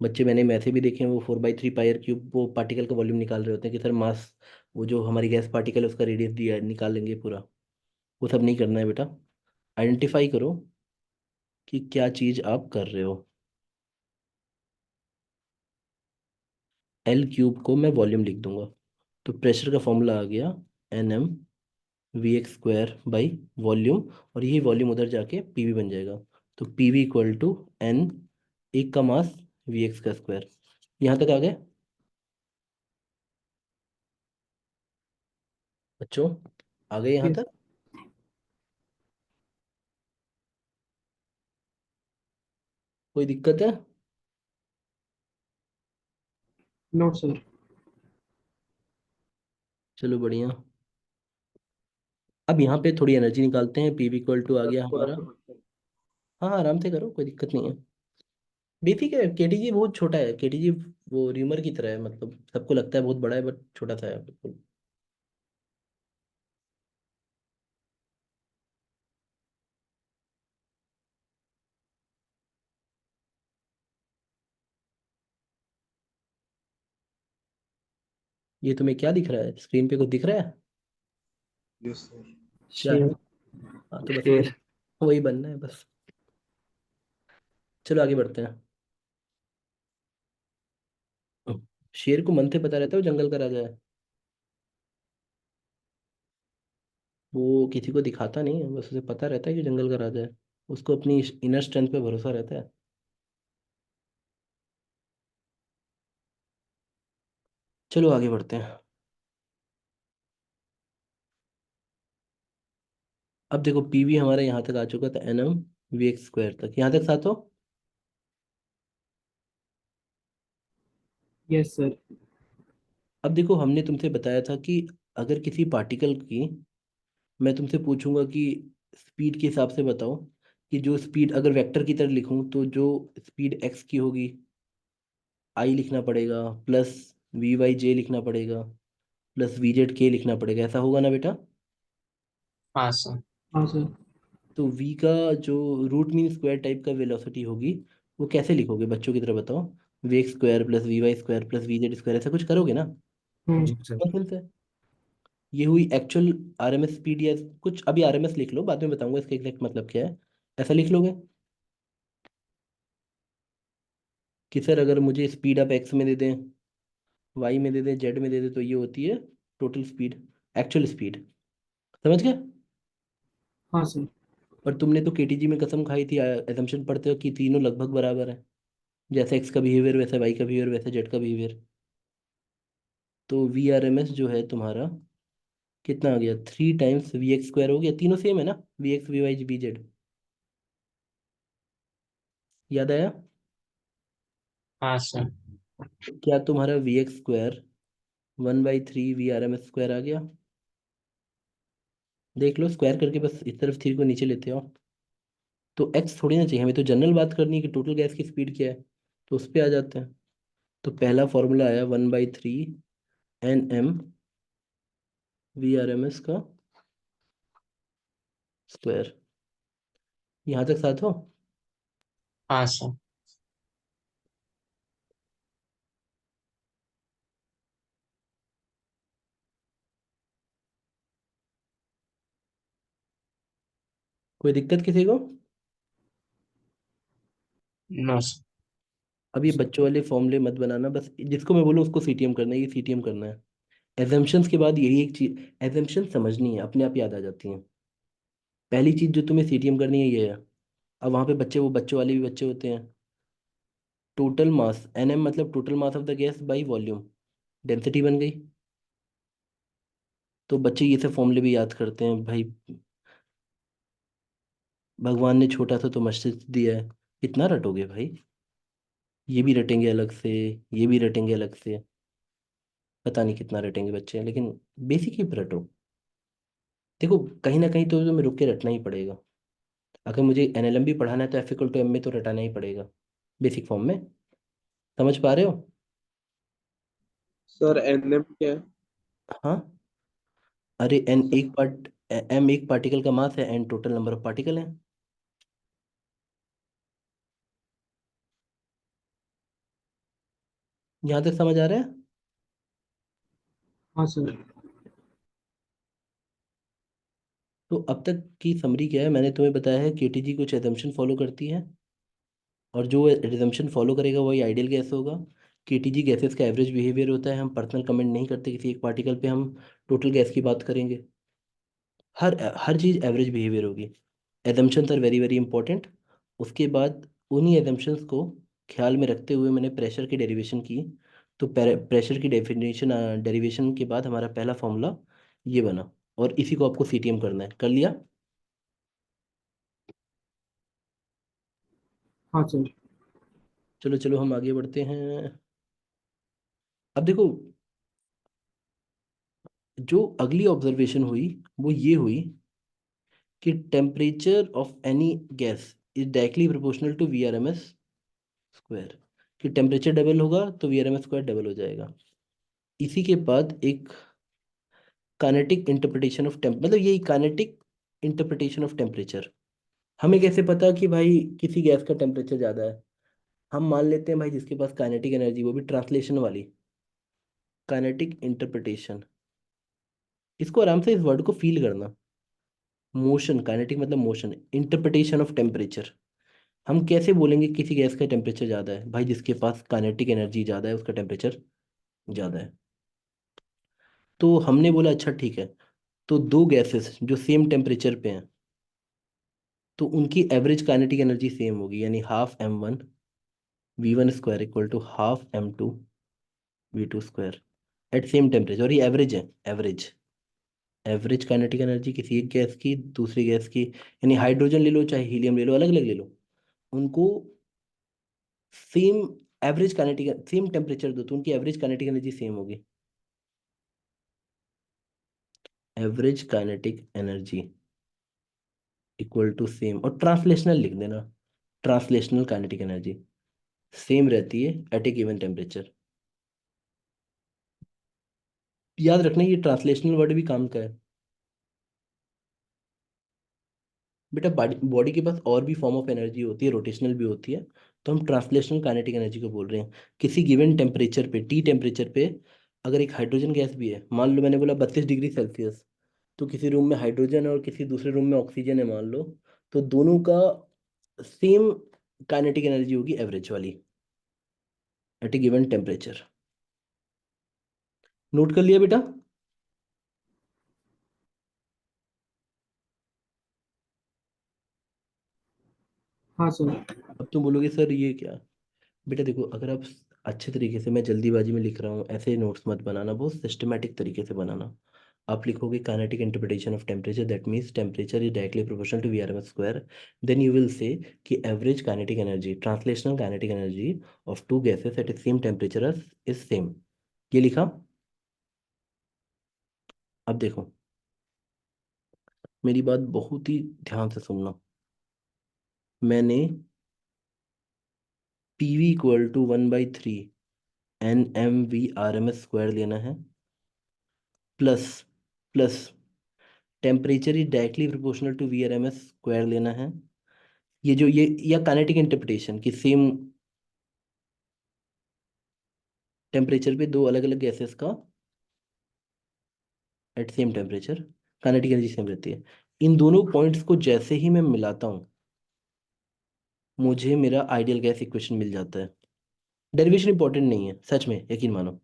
बच्चे मैंने मैथे भी देखे हैं, वो 4/3πr³ वो पार्टिकल का वॉल्यूम निकाल रहे होते हैं कि सर मास, वो जो हमारी गैस पार्टिकल है उसका रेडियस दिया है, निकाल लेंगे पूरा। वो सब नहीं करना है बेटा। आइडेंटिफाई करो कि क्या चीज़ आप कर रहे हो। L³ को मैं वॉल्यूम लिख दूंगा, तो प्रेशर का फॉर्मूला आ गया nm(Vx²) वॉल्यूम, और यही वॉल्यूम उधर जाके पीवी बन जाएगा। तो पीवी इक्वल टू n, एक का मास Vx²। यहाँ तक आ गए बच्चों? आ गए यहाँ Yes. तक? कोई दिक्कत है? No, sir. चलो बढ़िया। अब यहाँ पे थोड़ी एनर्जी निकालते हैं। पीवी इक्वल टू आ गया हमारा। हाँ हाँ, आराम से करो, कोई दिक्कत नहीं है। बेसिक है। केटीजी बहुत छोटा है, केटीजी वो र्यूमर की तरह है, मतलब सबको लगता है बहुत बड़ा है बट छोटा सा है बिल्कुल। ये तुम्हें क्या दिख रहा है स्क्रीन पे, कुछ दिख रहा है? Yes sir. क्या है? Share. हाँ तो बस Share. वही बनना है बस। चलो आगे बढ़ते हैं। शेर को मन से पता रहता है वो जंगल का राजा है। वो किसी को दिखाता नहीं है, बस उसे पता रहता है कि जंगल का राजा है। उसको अपनी इनर स्ट्रेंथ पे भरोसा रहता है। चलो आगे बढ़ते हैं। अब देखो पीवी हमारे यहाँ तक आ चुका था, nm(Vx²) तक, यहाँ तक साथ हो। Yes, sir. अब देखो हमने तुमसे बताया था कि अगर किसी पार्टिकल की, मैं तुमसे पूछूंगा कि स्पीड के हिसाब से बताओ, कि जो स्पीड अगर वेक्टर की तरह लिखूं तो जो स्पीड x की होगी, i लिखना पड़ेगा, प्लस Vy(J) लिखना पड़ेगा, प्लस Vz(K) लिखना पड़ेगा, ऐसा होगा ना बेटा? हाँ सर। हाँ, sir. तो v का जो रूट मीन स्क्वायर टाइप का वेलोसिटी होगी, वो कैसे लिखोगे बच्चों की तरह बताओ? Vx² plus Vy² plus Vz², ऐसा कुछ करोगे ना? जी सर। सिंपल है। ये हुई एक्चुअल आरएमएस स्पीड, या कुछ अभी आरएमएस लिख लो, बाद में बताऊंगा इसका एग्जैक्ट मतलब क्या है। ऐसा लिख लोगे कि सर अगर मुझे स्पीड आप एक्स में दे दें, वाई में दे दें, जेड में दे दें, तो ये होती है टोटल स्पीड, एक्चुअल स्पीड। समझ गए? हाँ, sir. पर तुमने तो केटीजी में कसम खाई थी एजम्पशन पढ़ते हो कि तीनों लगभग बराबर है, जैसे एक्स का बिहेवियर वैसे वाई का बिहेवियर वैसे जेड का बिहेवियर। तो वी आर एम एस जो है तुम्हारा कितना आ गया, 3 टाइम्स वी एक्स स्क्वायर हो गया, तीनों सेम है ना, v x v y v z. याद आया? हाँ सर। क्या तुम्हारा v x square 1/3 v R M S square आ गया? देख लो स्क्वायर करके बस इस तरफ थ्री को नीचे लेते हो। तो एक्स थोड़ी ना चाहिए, हमें तो जनरल बात करनी है कि टोटल गैस की स्पीड क्या है, तो उस पर आ जाते हैं। तो पहला फॉर्मूला आया 1/3 N M V R M S का स्क्वायर। यहाँ तक साथ हो? हाँ सर। कोई दिक्कत किसी को? No sir. अब ये बच्चों वाले फॉर्मूले मत बनाना, बस जिसको मैं बोलूँ उसको सीटीएम करना है, ये सीटीएम करना है। एजम्पशंस के बाद यही एक चीज, एजम्पशन समझनी है, अपने आप याद आ जाती हैं। पहली चीज जो तुम्हें सीटीएम करनी है ये है। अब वहाँ पे बच्चे, वो बच्चों वाले भी बच्चे होते हैं। टोटल मास एनएम मतलब total mass of the gas by volume, density बन गई। तो बच्चे ये सब फॉर्मूले भी याद करते हैं भाई। भगवान ने छोटा सा तो मस्तिष्क दिया है, कितना रटोगे भाई? ये भी रटेंगे अलग से, ये भी रटेंगे अलग से, पता नहीं कितना रटेंगे बच्चे, लेकिन बेसिक ही रटो। देखो कहीं ना कहीं तो तुम्हें रुक के रटना ही पड़ेगा। अगर मुझे एनएलएम भी पढ़ाना है तो एफ इक्वल टू एम में तो रटाना ही पड़ेगा, बेसिक फॉर्म में। समझ पा रहे हो? सर एनएम क्या है? हाँ। अरे एन सर एक पार्ट, एम एक पार्टिकल का मास है, N total number of particle है। यहाँ तक समझ आ रहा है? हाँ सर। तो अब तक की समरी क्या है, मैंने तुम्हें बताया है केटीजी कुछ एजम्पशन फॉलो करती है, और जो एजम्पशन फॉलो करेगा वही आइडियल गैस होगा। केटीजी गैसेस का एवरेज बिहेवियर होता है, हम पर्सनल कमेंट नहीं करते किसी एक पार्टिकल पे, हम टोटल गैस की बात करेंगे। हर हर चीज़ एवरेज बिहेवियर होगी। Assumptions are very very important. उसके बाद उन्हीं एजम्पशंस को ख्याल में रखते हुए मैंने प्रेशर की डेरिवेशन की। तो प्रेशर की डेफिनेशन डेरिवेशन के बाद हमारा पहला फॉर्मूला ये बना, और इसी को आपको सीटीएम करना है। कर लिया? हाँ सर। चलो चलो हम आगे बढ़ते हैं। अब देखो, जो अगली ऑब्जर्वेशन हुई वो ये हुई कि temperature of any gas is directly proportional to we R M S square. कि टेम्परेचर डबल होगा तो V R M S square double हो जाएगा। इसी के बाद एक काइनेटिक इंटरप्रिटेशन ऑफ टेम्प, मतलब यही काइनेटिक इंटरप्रिटेशन ऑफ टेम्परेचर। हमें कैसे पता कि भाई किसी गैस का टेम्परेचर ज़्यादा है? हम मान लेते हैं भाई जिसके पास काइनेटिक एनर्जी, वो भी ट्रांसलेशन वाली, काइनेटिक इंटरप्रिटेशन। इसको आराम से इस वर्ड को फील करना। मोशन, काइनेटिक मतलब मोशन, इंटरप्रिटेशन ऑफ टेम्परेचर। हम कैसे बोलेंगे किसी गैस का टेम्परेचर ज़्यादा है? भाई जिसके पास काइनेटिक एनर्जी ज़्यादा है उसका टेम्परेचर ज़्यादा है। तो हमने बोला अच्छा ठीक है, तो दो गैसेस जो सेम टेम्परेचर पे हैं तो उनकी एवरेज काइनेटिक एनर्जी सेम होगी, यानी ½ m1 v1 square equal to ½ m2 v2 square at same temperature. और ये एवरेज है, एवरेज। एवरेज काइनेटिक एनर्जी किसी एक गैस की दूसरी गैस की, यानी हाइड्रोजन ले लो चाहे हीलियम ले लो, अलग अलग ले लो, उनको same average kinetic same temperature दो तो उनकी एवरेज काइनेटिक एनर्जी सेम होगी। Average kinetic energy equal to same, और ट्रांसलेशनल लिख देना, ट्रांसलेशनल काइनेटिक एनर्जी सेम रहती है एट ए गिवन टेम्परेचर। याद रखना ये ट्रांसलेशनल वर्ड भी काम का है। बेटा बॉडी बॉडी के पास और भी फॉर्म ऑफ एनर्जी होती है, रोटेशनल भी होती है। तो हम ट्रांसलेशनल काइनेटिक एनर्जी को बोल रहे हैं। किसी गिवन टेम्परेचर पे, टी टेम्परेचर पे, अगर एक हाइड्रोजन गैस भी है, मान लो मैंने बोला 32 डिग्री सेल्सियस, तो किसी रूम में हाइड्रोजन है और किसी दूसरे रूम में ऑक्सीजन है मान लो, तो दोनों का सेम काइनेटिक एनर्जी होगी एवरेज वाली eight a given temperature. Note कर लिया बेटा? हाँ सर। अब तुम बोलोगे सर ये क्या। बेटा देखो, अगर आप अच्छे तरीके से, मैं जल्दीबाजी में लिख रहा हूँ ऐसे नोट्स मत बनाना, बहुत सिस्टमेटिक तरीके से बनाना। आप लिखोगे kinetic interpretation of temperature, that means temperature is directly proportional to we R M square. Then you will say कि average kinetic energy, translational kinetic energy of two gases at same temperature is same. ये लिखा। अब देखो, मेरी बात बहुत ही ध्यान से सुनना। मैंने P V equal to 1/3 NmV square लेना है, plus plus temperature is directly proportional to VRMS square लेना है। ये जो ये या काइनेटिक इंटरप्रिटेशन कि सेम टेम्परेचर पे दो अलग अलग गैसेस का at same temperature kinetic energy same रहती है। इन दोनों पॉइंट्स को जैसे ही मैं मिलाता हूँ, मुझे मेरा आइडियल गैस इक्वेशन मिल जाता है। डेरिवेशन इंपॉर्टेंट नहीं है, सच में यकीन मानो।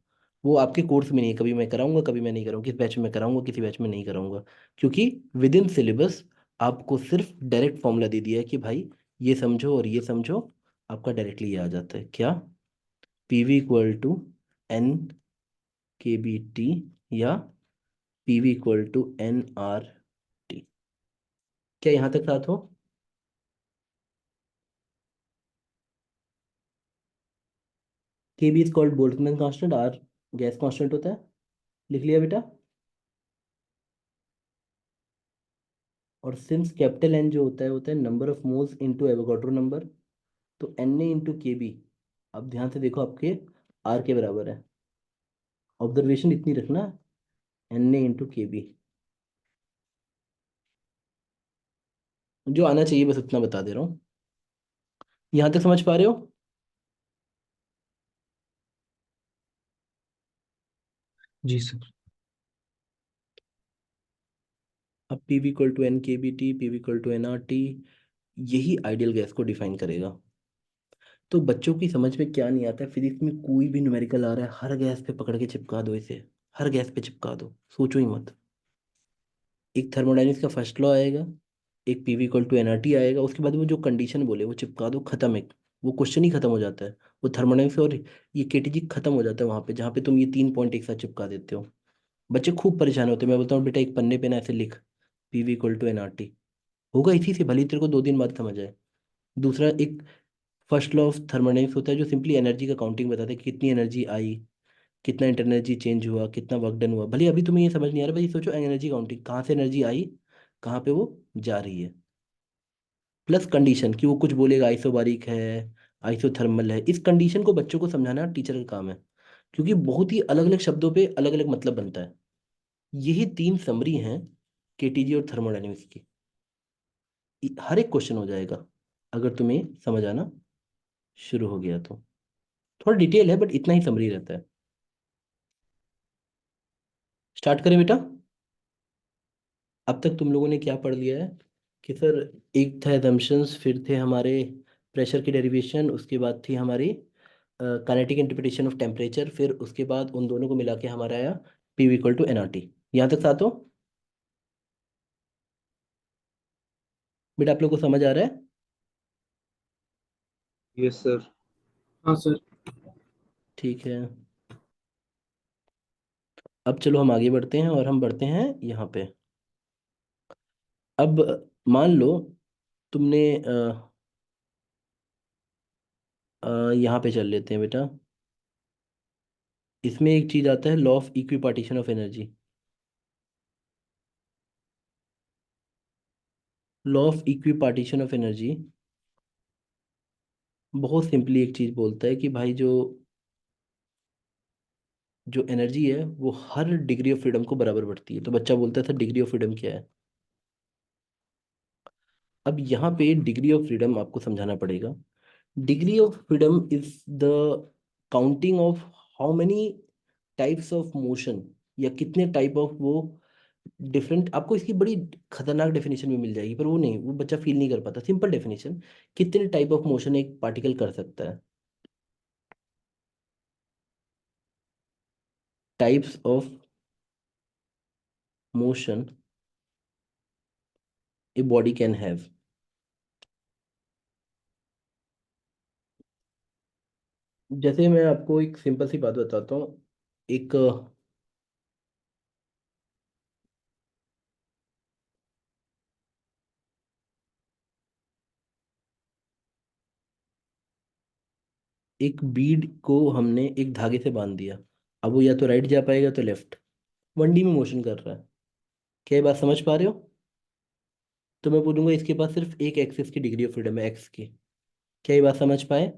वो आपके कोर्स में नहीं है, कभी मैं कराऊंगा कभी मैं नहीं कराऊंगा, किस बैच में मैं कराऊंगा किसी बैच में नहीं कराऊंगा। क्योंकि विद इन सिलेबस आपको सिर्फ डायरेक्ट फॉर्मूला दे दिया है कि भाई ये समझो और ये समझो, आपका डायरेक्टली ये आ जाता है क्या, PV इक्वल टू NkBT या PV इक्वल टू nRT। क्या यहाँ तक साथ हो। KB is called Boltzmann constant, R gas constant होता है। लिख लिया बेटा। और सिंस कैपिटल N जो होता है number of moles into Avogadro number, तो Na इंटू के बी, अब ध्यान से देखो आपके R के बराबर है। ऑब्जर्वेशन इतनी रखना, Na इंटू के बी। जो आना चाहिए बस उतना बता दे रहा हूँ। यहाँ तक समझ पा रहे हो। जी सर। अब PV equal to NkBT, PV equal to nRT, यही आइडियल गैस को डिफाइन करेगा। तो बच्चों की समझ में क्या नहीं आता है, फिजिक्स में कोई भी न्यूमेरिकल आ रहा है हर गैस पे पकड़ के चिपका दो इसे, हर गैस पे चिपका दो, सोचो ही मत। एक थर्मोडायनेमिक्स का फर्स्ट लॉ आएगा, एक PV इक्वल टू NRT आएगा, उसके बाद वो जो कंडीशन बोले वो चिपका दो, खत्म। एक वो क्वेश्चन ही खत्म हो जाता है। वो थर्मोडायनेमिक्स और ये KTG खत्म हो जाता है वहाँ पे, जहाँ पे तुम ये 3 पॉइंट एक साथ चिपका देते हो। बच्चे खूब परेशान होते हैं, मैं बोलता हूँ बेटा एक पन्ने पे ना ऐसे लिख, PV इक्वल टू NRT, होगा इसी से, भले ही तेरे को 2 दिन बाद समझ आए। दूसरा एक फर्स्ट लॉ ऑफ थर्मोडायनेमिक्स होता है जो सिंपली एनर्जी का काउंटिंग बताता है कि कितनी एनर्जी आई, कितना इंटर एनर्जी चेंज हुआ, कितना वर्क डन हुआ। भले अभी तुम्हें ये समझ नहीं आ रहा, भाई सोचो एनर्जी काउंटिंग कहाँ से एनर्जी आई, कहाँ पे वो जा रही है। प्लस कंडीशन कि वो कुछ बोलेगा आइसोबारिक है, आइसोथर्मल है, इस कंडीशन को बच्चों को समझाना टीचर का काम है। क्योंकि बहुत ही अलग अलग शब्दों पे अलग अलग मतलब बनता है। यही 3 समरी हैं KTG और थर्मोडायनेमिक्स की। हर एक क्वेश्चन हो जाएगा अगर तुम्हें समझ आना शुरू हो गया तो। थोड़ा डिटेल है बट इतना ही समरी रहता है। स्टार्ट करें बेटा। अब तक तुम लोगों ने क्या पढ़ लिया है कि सर, एक था एजम्पशंस, फिर थे हमारे प्रेशर की डेरिवेशन, उसके बाद थी हमारी काइनेटिक इंटरप्रिटेशन ऑफ टेम्परेचर, फिर उसके बाद उन दोनों को मिला के हमारा आया PV इक्वल टू NRT। यहाँ तक साथ हो बेटा, आप लोग को समझ आ रहा है। Yes, sir. हाँ सर। ठीक है। अब चलो हम आगे बढ़ते हैं और हम बढ़ते हैं यहाँ पे। अब मान लो तुमने यहाँ पे चल लेते हैं बेटा। इसमें एक चीज आता है law of equipartition of energy. Law of equipartition of energy बहुत सिंपली एक चीज बोलता है कि भाई जो जो एनर्जी है वो हर डिग्री ऑफ फ्रीडम को बराबर बढ़ती है। तो बच्चा बोलता है सर डिग्री ऑफ फ्रीडम क्या है। अब यहाँ पे डिग्री ऑफ फ्रीडम आपको समझाना पड़ेगा। Degree of freedom is the counting of how many types of motion, या कितने टाइप ऑफ वो डिफरेंट। आपको इसकी बड़ी खतरनाक डेफिनेशन भी मिल जाएगी, पर वो नहीं, वो बच्चा फील नहीं कर पाता। सिंपल डेफिनेशन, कितने टाइप ऑफ मोशन एक पार्टिकल कर सकता है। Types of motion a body can have. जैसे मैं आपको एक सिंपल सी बात बताता हूँ। एक एक बीड को हमने एक धागे से बांध दिया। अब वो या तो राइट जा पाएगा तो लेफ्ट, 1D में मोशन कर रहा है। क्या ये बात समझ पा रहे हो? तो मैं बोलूंगा इसके पास सिर्फ एक एक्सिस की डिग्री ऑफ फ्रीडम है, एक्स की। क्या ये बात समझ पाए?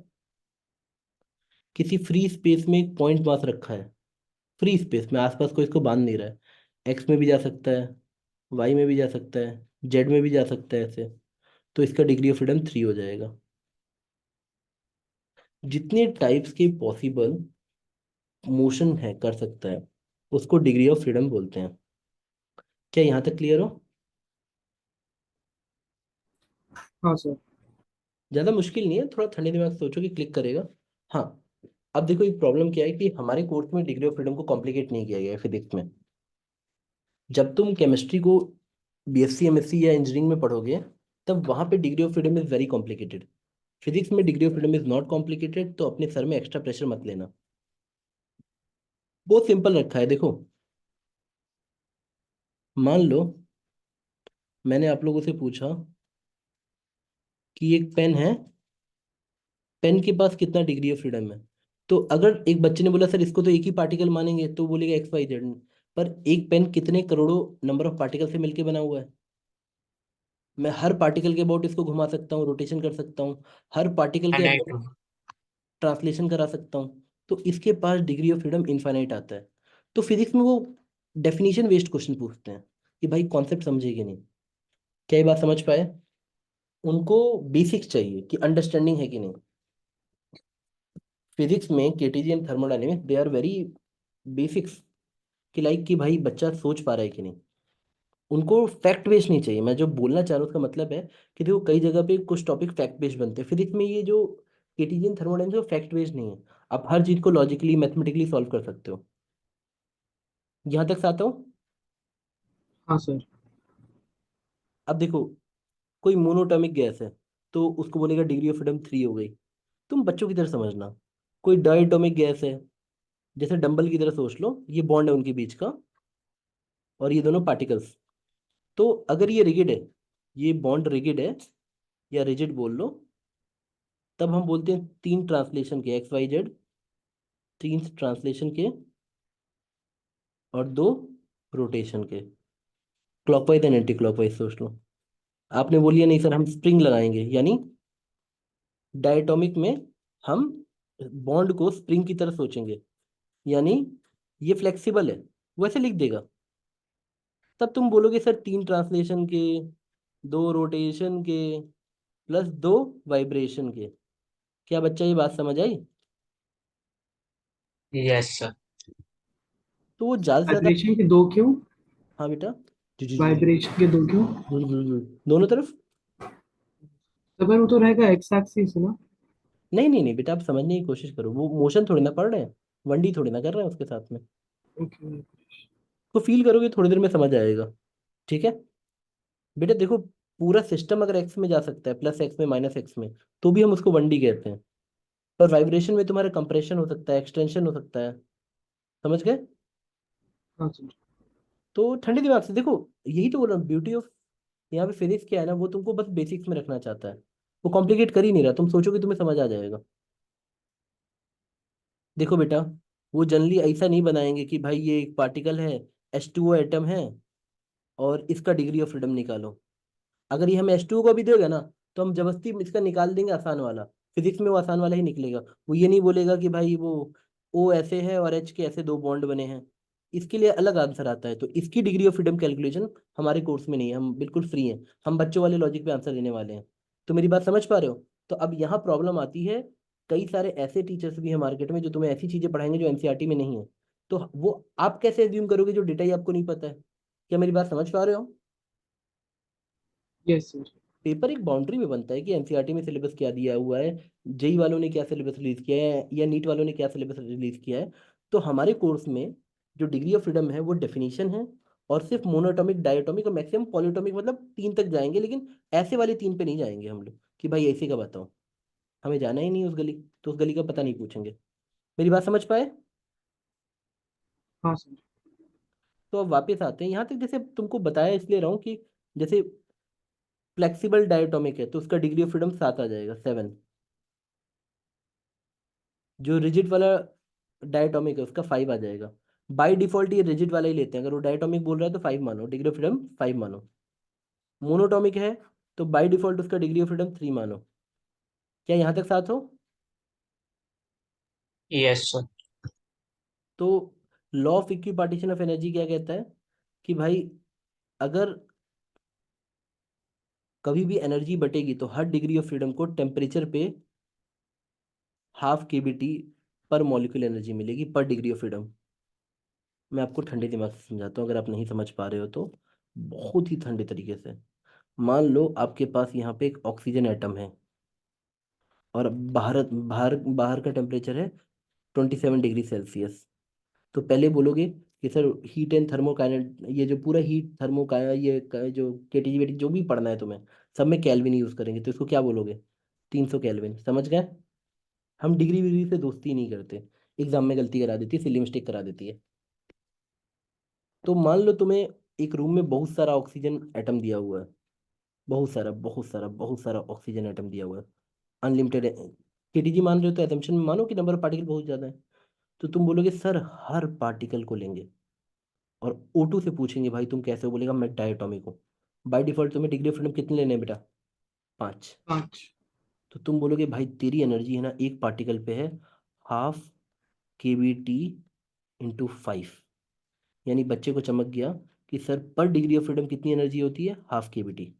किसी फ्री स्पेस में एक पॉइंट मास रखा है, फ्री स्पेस में, आसपास कोई इसको बांध नहीं रहा है। एक्स में भी जा सकता है, वाई में भी जा सकता है, जेड में भी जा सकता है ऐसे। तो इसका डिग्री ऑफ फ्रीडम 3 हो जाएगा। जितने टाइप्स के पॉसिबल मोशन है कर सकता है, उसको डिग्री ऑफ फ्रीडम बोलते हैं। क्या यहाँ तक क्लियर हो? हाँ सर। ज़्यादा मुश्किल नहीं है, थोड़ा ठंडे दिमाग से सोचो कि क्लिक करेगा। हाँ। अब देखो एक प्रॉब्लम क्या है कि हमारे कोर्स में डिग्री ऑफ फ्रीडम को कॉम्प्लिकेट नहीं किया गया है फिजिक्स में। जब तुम केमिस्ट्री को BSc MSc या इंजीनियरिंग में पढ़ोगे, तब वहाँ पे degree of freedom is very complicated. Physics में degree of freedom is not complicated, तो अपने सर में एक्स्ट्रा प्रेशर मत लेना। बहुत सिंपल रखा है, देखो। मान लो मैंने आप लोगों से पूछा कि एक पेन है, पेन के पास कितना डिग्री ऑफ फ्रीडम है। तो अगर एक बच्चे ने बोला सर इसको तो एक ही पार्टिकल मानेंगे, तो बोलेगा XYZ। पर एक पेन कितने करोड़ों नंबर ऑफ पार्टिकल से मिलके बना हुआ है। मैं हर पार्टिकल के अबाउट इसको घुमा सकता हूँ, रोटेशन कर सकता हूँ, हर पार्टिकल के नहीं अबाउट ट्रांसलेशन करा सकता हूँ। तो इसके पास डिग्री ऑफ फ्रीडम इनफाइनाइट आता है। तो फिजिक्स में वो डेफिनेशन वेस्ड क्वेश्चन पूछते हैं कि भाई कॉन्सेप्ट समझे कि नहीं। क्या ये बात समझ पाए? उनको बेसिक्स चाहिए कि अंडरस्टैंडिंग है कि नहीं। फिजिक्स में KTG and thermodynamics they are very basics, कि लाइक कि भाई बच्चा सोच पा रहा है कि नहीं। उनको फैक्ट बेस्ड नहीं चाहिए। मैं जो बोलना चाह रहा हूँ उसका मतलब है कि देखो कई जगह पे कुछ टॉपिक फैक्ट बेस्ड बनते हैं, फिजिक्स में ये जो केटीजी एंड थर्मोडायनेमिक्स वो फैक्ट बेस्ड नहीं है। आप हर चीज को लॉजिकली मैथमेटिकली सॉल्व कर सकते हो। यहाँ तक से आता हूँ। हाँ सर। अब देखो, कोई मोनोटॉमिक गैस है, तो उसको बोलेगा डिग्री ऑफ फ्रीडम 3 हो गई। तुम बच्चों की तरह समझना। कोई डायटोमिक गैस है, जैसे डंबल की तरह सोच लो, ये बॉन्ड है उनके बीच का, और ये दोनों पार्टिकल्स। तो अगर ये रिगिड है, ये बॉन्ड रिगिड है या रिजिड बोल लो, तब हम बोलते हैं 3 ट्रांसलेशन के, XYZ, 3 ट्रांसलेशन के और 2 रोटेशन के। क्लॉकवाइज एंड एंटी क्लॉकवाइज सोच लो। आपने बोलिए नहीं सर हम स्प्रिंग लगाएंगे, यानी डायटोमिक में हम बॉन्ड को स्प्रिंग की तरह सोचेंगे, यानी ये फ्लेक्सिबल है, वैसे लिख देगा। तब तुम बोलोगे सर 3 ट्रांसलेशन के, 2 रोटेशन के, प्लस 2 वाइब्रेशन के। क्या बच्चा ये बात समझ आई? Yes sir. तो वो ज़्यादा से ज़्यादा। वाइब्रेशन के दो क्यों? हाँ बेटा। जी जी जी जी। वाइब्रेशन के दो क्यों? दोनों तरफ। तो फिर वो तो रहेगा एक्स एक्सिस ना। नहीं नहीं नहीं बेटा, आप समझने की कोशिश करो, वो मोशन थोड़ी ना पढ़ रहे हैं, 1D थोड़ी ना कर रहे हैं उसके साथ में। ओके। तो फील करोगे थोड़ी देर में समझ आएगा। ठीक है बेटा, देखो पूरा सिस्टम अगर एक्स में जा सकता है, प्लस एक्स में माइनस एक्स में, तो भी हम उसको 1D कहते हैं। पर वाइब्रेशन में तुम्हारा कंप्रेशन हो सकता है, एक्सटेंशन हो सकता है। समझ गए? हाँ सर। तो ठंडे दिमाग से देखो, यही तो बोल रहा हूँ ब्यूटी ऑफ यहाँ पे फिजिक्स क्या है ना, वो तुमको बस बेसिक्स में रखना चाहता है। वो कॉम्प्लिकेट कर ही नहीं रहा, तुम सोचोगे तुम्हें समझ आ जाएगा। देखो बेटा, वो जनरली ऐसा नहीं बनाएंगे कि भाई ये एक पार्टिकल है, H2O एटम है, और इसका डिग्री ऑफ फ्रीडम निकालो। अगर ये हमें H2O को भी देगा ना, तो हम जबरदस्ती इसका निकाल देंगे आसान वाला। फिजिक्स में वो आसान वाला ही निकलेगा। वो ये नहीं बोलेगा कि भाई वो O ऐसे है और H के ऐसे 2 बॉन्ड बने हैं। इसके लिए अलग आंसर आता है। तो इसकी डिग्री ऑफ फ्रीडम कैलकुलेशन हमारे कोर्स में नहीं है, हम बिल्कुल फ्री हैं। हम बच्चों वाले लॉजिक पे आंसर देने वाले हैं। तो मेरी बात समझ पा रहे हो? तो अब यहाँ प्रॉब्लम आती है, कई सारे ऐसे टीचर्स भी हैं मार्केट में जो तुम्हें ऐसी चीजें पढ़ाएंगे जो एनसीईआरटी में नहीं है। तो वो आप कैसे एज्यूम करोगे जो डेटा ही आपको नहीं पता है? क्या मेरी बात समझ पा रहे हो? Yes sir. पेपर एक बाउंड्री में बनता है कि एनसीईआरटी में सिलेबस क्या दिया हुआ है, जेई वालों ने क्या सिलेबस रिलीज किया है, या नीट वालों ने क्या सिलेबस रिलीज किया है। तो हमारे कोर्स में जो डिग्री ऑफ फ्रीडम है वो डेफिनेशन है, और सिर्फ मोनोटॉमिक, डायटोमिक और मैक्सिमम पॉलीटॉमिक, मतलब 3 तक जाएंगे, लेकिन ऐसे वाले 3 पे नहीं जाएंगे हम लोग कि भाई ऐसे का बताओ। हमें जाना ही नहीं उस गली, तो उस गली का पता नहीं पूछेंगे। मेरी बात समझ पाए? हाँ सर। तो अब वापस आते हैं यहाँ तक, जैसे तुमको बताया इसलिए रहा हूँ कि जैसे फ्लेक्सिबल डायटोमिक है तो उसका डिग्री ऑफ फ्रीडम 7 आ जाएगा, 7। जो रिजिड वाला डायटोमिक है उसका 5 आ जाएगा। बाय डिफॉल्ट ये रिजिड वाला ही लेते हैं, अगर वो डायटोमिक बोल रहा है तो 5 मानो, डिग्री ऑफ फ्रीडम 5 मानो। मोनोटोमिक है तो बाय डिफॉल्ट उसका डिग्री ऑफ फ्रीडम 3 मानो। क्या यहाँ तक साथ हो? Yes sir. तो law of equipartition of energy क्या कहता है कि भाई अगर कभी भी एनर्जी बटेगी तो हर डिग्री ऑफ फ्रीडम को टेम्परेचर पे हाफ के बी टी पर मॉलिक्यूल एनर्जी मिलेगी पर डिग्री ऑफ फ्रीडम। मैं आपको ठंडे दिमाग से समझाता हूँ, अगर आप नहीं समझ पा रहे हो तो बहुत ही ठंडे तरीके से। मान लो आपके पास यहाँ पे एक ऑक्सीजन एटम है और बाहर बाहर बाहर का टेम्परेचर है 27 डिग्री सेल्सियस। तो पहले बोलोगे कि सर हीट एंड थर्मोकाइनेट, ये जो पूरा हीट थर्मोका ये जो केटीजी वेटी जो भी पढ़ना है तुम्हें, सब में केल्विन यूज़ करेंगे, तो इसको क्या बोलोगे? 300 केल्विन। समझ गए? हम डिग्री विग्री से दोस्ती नहीं करते, एग्जाम में गलती करा देती है, सिली मिस्टेक करा देती है। तो मान लो तुम्हें एक रूम में बहुत सारा ऑक्सीजन एटम दिया हुआ है, बहुत सारा बहुत सारा बहुत सारा ऑक्सीजन एटम दिया हुआ है, अनलिमिटेड। केटीजी मान रहे हो तो एजम्पशन में मानो कि नंबर ऑफ पार्टिकल बहुत ज़्यादा है। तो तुम बोलोगे सर हर पार्टिकल को लेंगे और O2 से पूछेंगे भाई तुम कैसे हो, बोलेगा मैं डायटोमिक हूँ। बाय डिफॉल्ट तुम्हें डिग्री ऑफ फ्रीडम कितने लेने हैं बेटा? 5। 5। तो तुम बोलोगे भाई तेरी एनर्जी है ना एक पार्टिकल पे है half K B T into 5। यानी बच्चे को चमक गया कि सर पर डिग्री ऑफ फ्रीडम कितनी एनर्जी होती है? हाफ के बी टी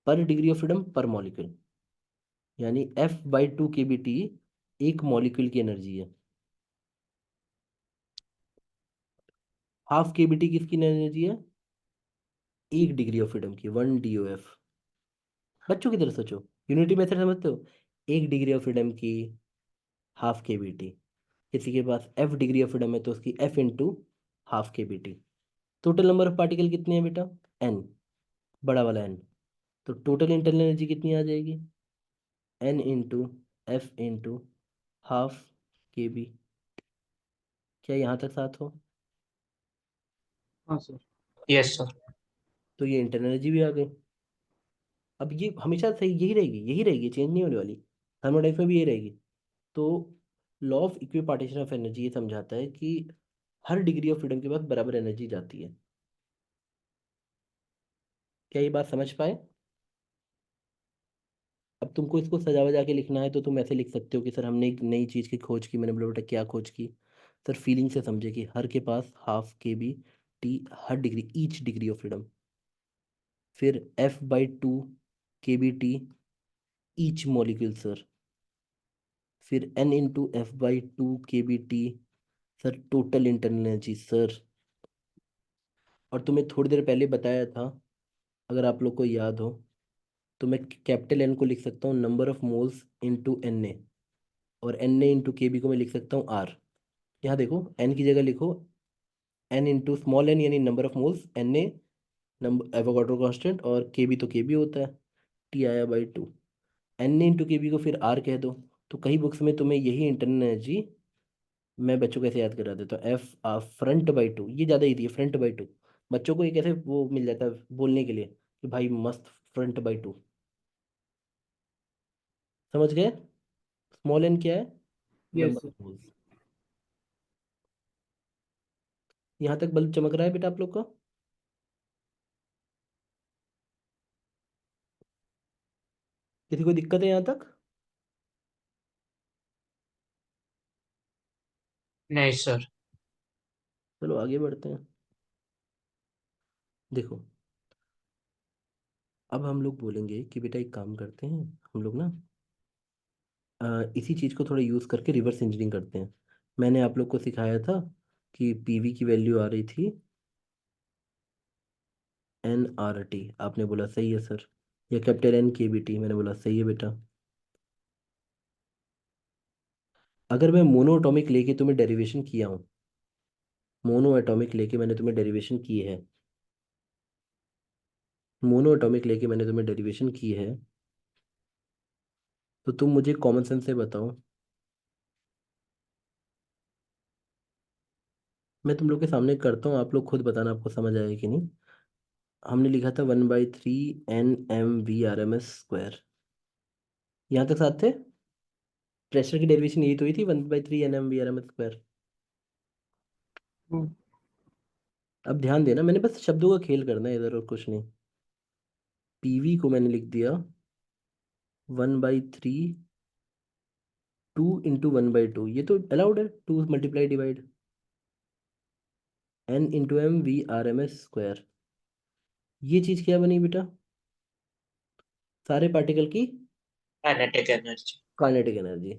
पर डिग्री ऑफ फ्रीडम पर मॉलिक्यूल। यानी F/2 के बी टी एक मॉलिक्यूल की एनर्जी है। हाफ के बी टी किसकी एनर्जी है? एक डिग्री ऑफ फ्रीडम की, 1 DOF। बच्चों की तरह सोचो, यूनिटी मेथड समझते हो? एक डिग्री ऑफ फ्रीडम की हाफ के बी टी। किसी के पास F डिग्री ऑफ फ्रीडम है तो उसकी F into half K B T. Total number of particle कितने हैं बेटा? N, बड़ा वाला N। तो टोटल इंटरनल एनर्जी कितनी आ जाएगी? N into F into half K B. क्या यहाँ तक साथ हो? हाँ सर। Yes sir. तो ये इंटरनल एनर्जी भी आ गई। अब ये हमेशा सही यही रहेगी, यही रहेगी, चेंज नहीं होने वाली। थर्मोडाइनमिक्स में भी यही रहेगी। तो law of equipartition of energy ये समझाता है कि हर डिग्री ऑफ फ्रीडम के बाद बराबर एनर्जी जाती है। क्या ये बात समझ पाए? अब तुमको इसको सजा वजा के लिखना है तो तुम ऐसे लिख सकते हो कि सर हमने एक नई चीज़ की खोज की। मैंने बोला बेटा क्या खोज की? सर फीलिंग से समझे कि हर के पास हाफ के बी टी हर degree, each degree of freedom. फिर F/2 K B T each molecule sir. फिर N into F/2 K B T sir total internal energy sir. और तुम्हें थोड़ी देर पहले बताया था, अगर आप लोग को याद हो, तो मैं कैपिटल N को लिख सकता हूँ number of moles into Na, और Na इंटू के बी को मैं लिख सकता हूँ R। यहाँ देखो N की जगह लिखो N इंटू स्मॉल n यानी number of moles, Na number Avogadro constant, और के बी तो के बी होता है, T आया बाई 2। Na इंटू के बी को फिर R कह दो। तो कई बुक्स में तुम्हें यही इंटरनल एनर्जी, मैं बच्चों को ऐसे याद करा देता हूँ, F फ्रंट/2, ये ज़्यादा ईजी है, फ्रंट/2। बच्चों को एक ऐसे वो मिल जाता है बोलने के लिए कि भाई मस्त फ्रंट/2। समझ गए? स्मॉल n क्या है? Yes number sir. Of moles. यहाँ तक बल्ब चमक रहा है बेटा आप लोग का? किसी को दिक्कत है यहाँ तक? नहीं सर। चलो आगे बढ़ते हैं। देखो अब हम लोग बोलेंगे कि बेटा एक काम करते हैं हम लोग ना, इसी चीज़ को थोड़ा यूज़ करके रिवर्स इंजीनियरिंग करते हैं। मैंने आप लोग को सिखाया था कि पीवी की वैल्यू आ रही थी NRT, आपने बोला सही है सर। या कैपिटल N KBT, मैंने बोला सही है बेटा। अगर मैं मोनो एटॉमिक लेके तुम्हें डेरिवेशन किया हूँ, मोनो एटॉमिक लेके मैंने तुम्हें डेरिवेशन की है, मोनो एटॉमिक लेके मैंने तुम्हें डेरिवेशन की है, तो तुम मुझे कॉमन सेंस से बताओ, मैं तुम लोग के सामने करता हूँ, आप लोग खुद बताना आपको समझ आया कि नहीं। हमने लिखा था 1/3 NMVRMS स्क्वायर, यहाँ तक साथ थे। प्रेशर की डेरिवेशन यही तो हुई थी, 1/3 NMVRMS स्क्वायर। हम्म, अब ध्यान देना, मैंने बस शब्दों का खेल करना है इधर और कुछ नहीं। पीवी को मैंने लिख दिया 1/3 2 × 1/2, ये तो अलाउड है, 2 × 2 × N × MVRMS स्क्वायर। ये चीज क्या बनी बेटा? सारे पार्टिकल की काइनेटिक एनर्जी। Kinetic energy.